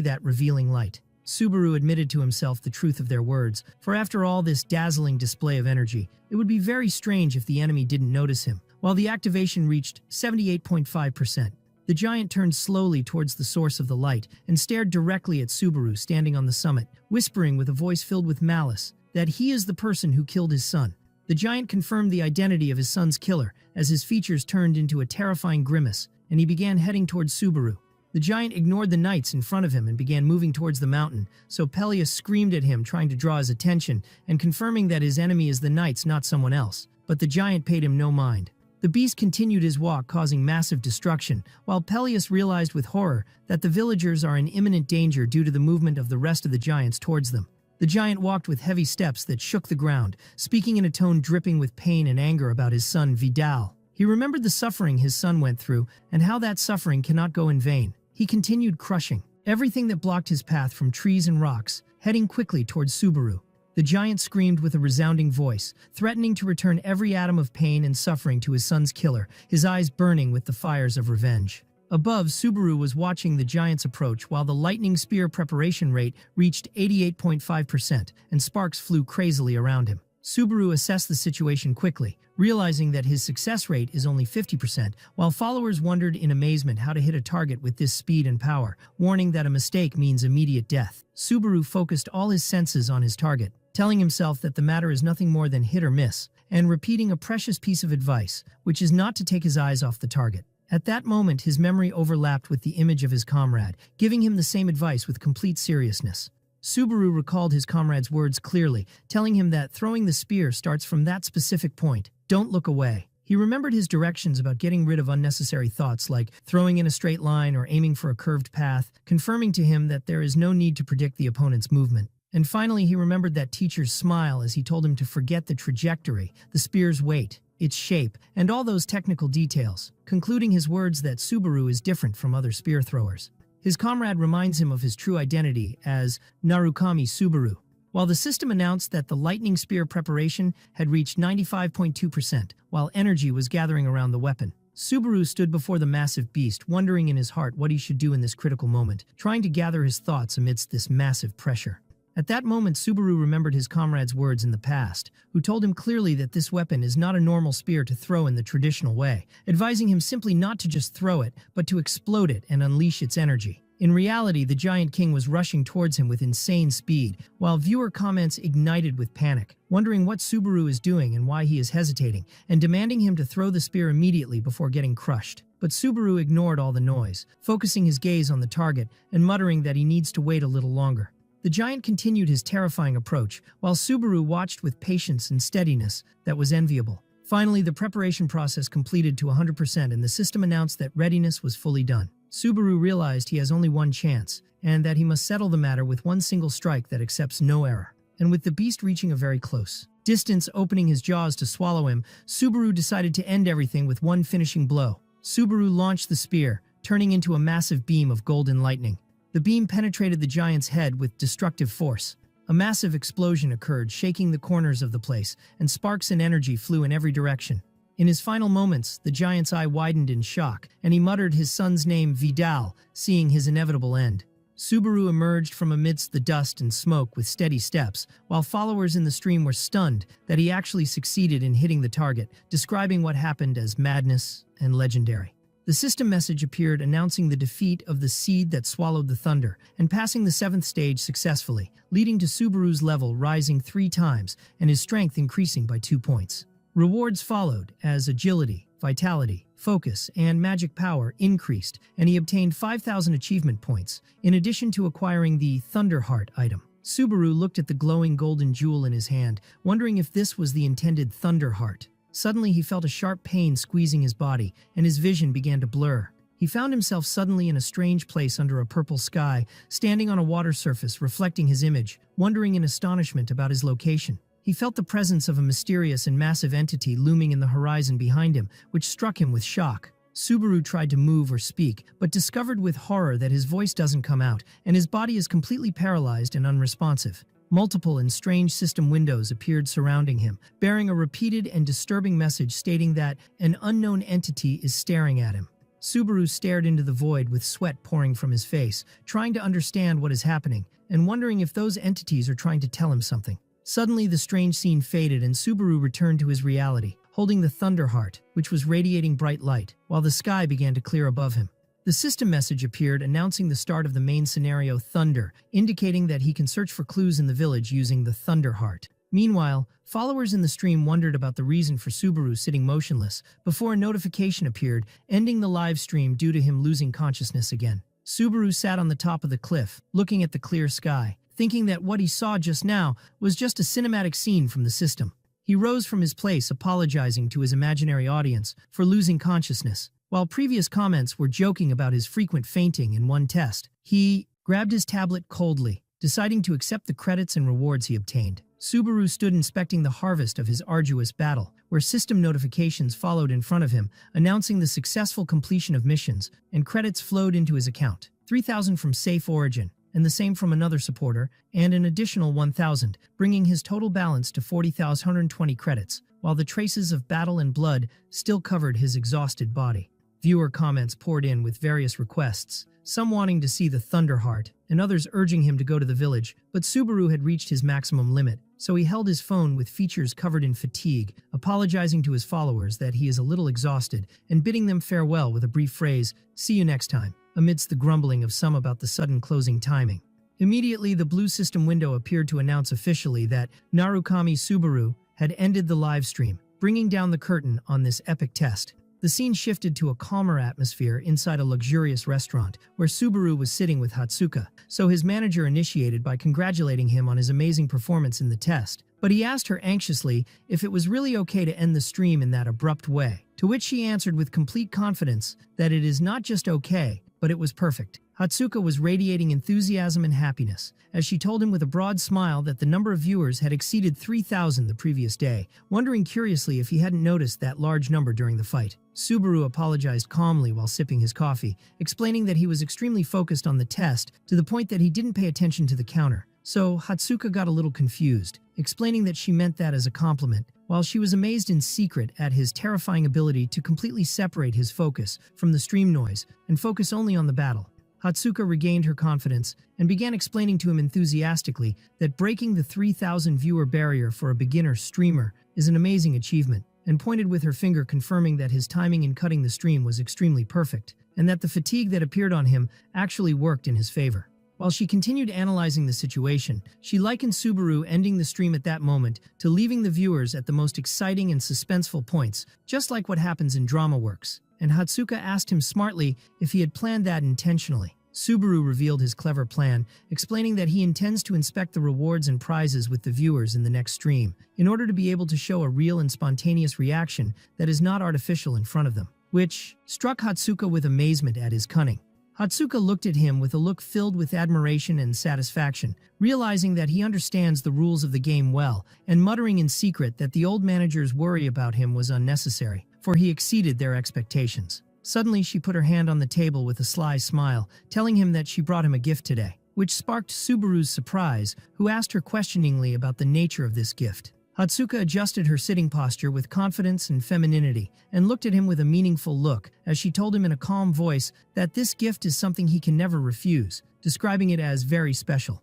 Speaker 1: that revealing light. Subaru admitted to himself the truth of their words, for after all this dazzling display of energy, it would be very strange if the enemy didn't notice him. While the activation reached 78.5%, the giant turned slowly towards the source of the light and stared directly at Subaru standing on the summit, whispering with a voice filled with malice that he is the person who killed his son. The giant confirmed the identity of his son's killer as his features turned into a terrifying grimace, and he began heading towards Subaru. The giant ignored the knights in front of him and began moving towards the mountain, so Peleus screamed at him, trying to draw his attention and confirming that his enemy is the knights, not someone else. But the giant paid him no mind. The beast continued his walk, causing massive destruction, while Peleus realized with horror that the villagers are in imminent danger due to the movement of the rest of the giants towards them. The giant walked with heavy steps that shook the ground, speaking in a tone dripping with pain and anger about his son Vidal. He remembered the suffering his son went through and how that suffering cannot go in vain. He continued crushing everything that blocked his path from trees and rocks, heading quickly towards Subaru. The giant screamed with a resounding voice, threatening to return every atom of pain and suffering to his son's killer, his eyes burning with the fires of revenge. Above, Subaru was watching the giant's approach while the lightning spear preparation rate reached 88.5% and sparks flew crazily around him. Subaru assessed the situation quickly, realizing that his success rate is only 50%, while followers wondered in amazement how to hit a target with this speed and power, warning that a mistake means immediate death. Subaru focused all his senses on his target, telling himself that the matter is nothing more than hit or miss, and repeating a precious piece of advice, which is not to take his eyes off the target. At that moment, his memory overlapped with the image of his comrade, giving him the same advice with complete seriousness. Subaru recalled his comrade's words clearly, telling him that throwing the spear starts from that specific point. Don't look away. He remembered his directions about getting rid of unnecessary thoughts like throwing in a straight line or aiming for a curved path, confirming to him that there is no need to predict the opponent's movement. And finally, he remembered that teacher's smile as he told him to forget the trajectory, the spear's weight, its shape, and all those technical details, concluding his words that Subaru is different from other spear throwers. His comrade reminds him of his true identity as Narukami Subaru. While the system announced that the lightning spear preparation had reached 95.2%, while energy was gathering around the weapon, Subaru stood before the massive beast, wondering in his heart what he should do in this critical moment, trying to gather his thoughts amidst this massive pressure. At that moment, Subaru remembered his comrade's words in the past, who told him clearly that this weapon is not a normal spear to throw in the traditional way, advising him simply not to just throw it, but to explode it and unleash its energy. In reality, the Giant King was rushing towards him with insane speed, while viewer comments ignited with panic, wondering what Subaru is doing and why he is hesitating, and demanding him to throw the spear immediately before getting crushed. But Subaru ignored all the noise, focusing his gaze on the target and muttering that he needs to wait a little longer. The giant continued his terrifying approach, while Subaru watched with patience and steadiness that was enviable. Finally, the preparation process completed to 100% and the system announced that readiness was fully done. Subaru realized he has only one chance, and that he must settle the matter with one single strike that accepts no error. And with the beast reaching a very close distance, opening his jaws to swallow him, Subaru decided to end everything with one finishing blow. Subaru launched the spear, turning into a massive beam of golden lightning. The beam penetrated the giant's head with destructive force. A massive explosion occurred, shaking the corners of the place, and sparks and energy flew in every direction. In his final moments, the giant's eye widened in shock, and he muttered his son's name, Vidal, seeing his inevitable end. Subaru emerged from amidst the dust and smoke with steady steps, while followers in the stream were stunned that he actually succeeded in hitting the target, describing what happened as madness and legendary. The system message appeared announcing the defeat of the seed that swallowed the thunder and passing the 7th stage successfully, leading to Subaru's level rising 3 times and his strength increasing by 2 points. Rewards followed as agility, vitality, focus, and magic power increased, and he obtained 5,000 achievement points, in addition to acquiring the Thunder Heart item. Subaru looked at the glowing golden jewel in his hand, wondering if this was the intended Thunder Heart. Suddenly he felt a sharp pain squeezing his body, and his vision began to blur. He found himself suddenly in a strange place under a purple sky, standing on a water surface reflecting his image, wondering in astonishment about his location. He felt the presence of a mysterious and massive entity looming in the horizon behind him, which struck him with shock. Subaru tried to move or speak, but discovered with horror that his voice doesn't come out, and his body is completely paralyzed and unresponsive. Multiple and strange system windows appeared surrounding him, bearing a repeated and disturbing message stating that an unknown entity is staring at him. Subaru stared into the void with sweat pouring from his face, trying to understand what is happening, and wondering if those entities are trying to tell him something. Suddenly, the strange scene faded and Subaru returned to his reality, holding the Thunder Heart, which was radiating bright light, while the sky began to clear above him. The system message appeared announcing the start of the main scenario Thunder, indicating that he can search for clues in the village using the Thunder Heart. Meanwhile, followers in the stream wondered about the reason for Subaru sitting motionless, before a notification appeared, ending the live stream due to him losing consciousness again. Subaru sat on the top of the cliff, looking at the clear sky, thinking that what he saw just now was just a cinematic scene from the system. He rose from his place, apologizing to his imaginary audience for losing consciousness. While previous comments were joking about his frequent fainting in one test, he grabbed his tablet coldly, deciding to accept the credits and rewards he obtained. Subaru stood inspecting the harvest of his arduous battle, where system notifications followed in front of him, announcing the successful completion of missions, and credits flowed into his account. 3,000 from Safe Origin, and the same from another supporter, and an additional 1,000, bringing his total balance to 40,120 credits, while the traces of battle and blood still covered his exhausted body. Viewer comments poured in with various requests, some wanting to see the Thunder Heart, and others urging him to go to the village, but Subaru had reached his maximum limit, so he held his phone with features covered in fatigue, apologizing to his followers that he is a little exhausted, and bidding them farewell with a brief phrase, "See you next time," amidst the grumbling of some about the sudden closing timing. Immediately, the blue system window appeared to announce officially that Narukami Subaru had ended the live stream, bringing down the curtain on this epic test. The scene shifted to a calmer atmosphere inside a luxurious restaurant, where Subaru was sitting with Hatsuka, so his manager initiated by congratulating him on his amazing performance in the test. But he asked her anxiously if it was really okay to end the stream in that abrupt way, to which she answered with complete confidence that it is not just okay, but it was perfect. Hatsuka was radiating enthusiasm and happiness, as she told him with a broad smile that the number of viewers had exceeded 3,000 the previous day, wondering curiously if he hadn't noticed that large number during the fight. Subaru apologized calmly while sipping his coffee, explaining that he was extremely focused on the test to the point that he didn't pay attention to the counter. So Hatsuka got a little confused, explaining that she meant that as a compliment, while she was amazed in secret at his terrifying ability to completely separate his focus from the stream noise and focus only on the battle. Hatsuka regained her confidence and began explaining to him enthusiastically that breaking the 3,000 viewer barrier for a beginner streamer is an amazing achievement, and pointed with her finger confirming that his timing in cutting the stream was extremely perfect, and that the fatigue that appeared on him actually worked in his favor. While she continued analyzing the situation, she likened Subaru ending the stream at that moment to leaving the viewers at the most exciting and suspenseful points, just like what happens in drama works. And Hatsuka asked him smartly if he had planned that intentionally. Subaru revealed his clever plan, explaining that he intends to inspect the rewards and prizes with the viewers in the next stream, in order to be able to show a real and spontaneous reaction that is not artificial in front of them, which struck Hatsuka with amazement at his cunning. Hatsuka looked at him with a look filled with admiration and satisfaction, realizing that he understands the rules of the game well, and muttering in secret that the old manager's worry about him was unnecessary, for he exceeded their expectations. Suddenly, she put her hand on the table with a sly smile, telling him that she brought him a gift today, which sparked Subaru's surprise, who asked her questioningly about the nature of this gift. Hatsuka adjusted her sitting posture with confidence and femininity, and looked at him with a meaningful look, as she told him in a calm voice that this gift is something he can never refuse, describing it as very special.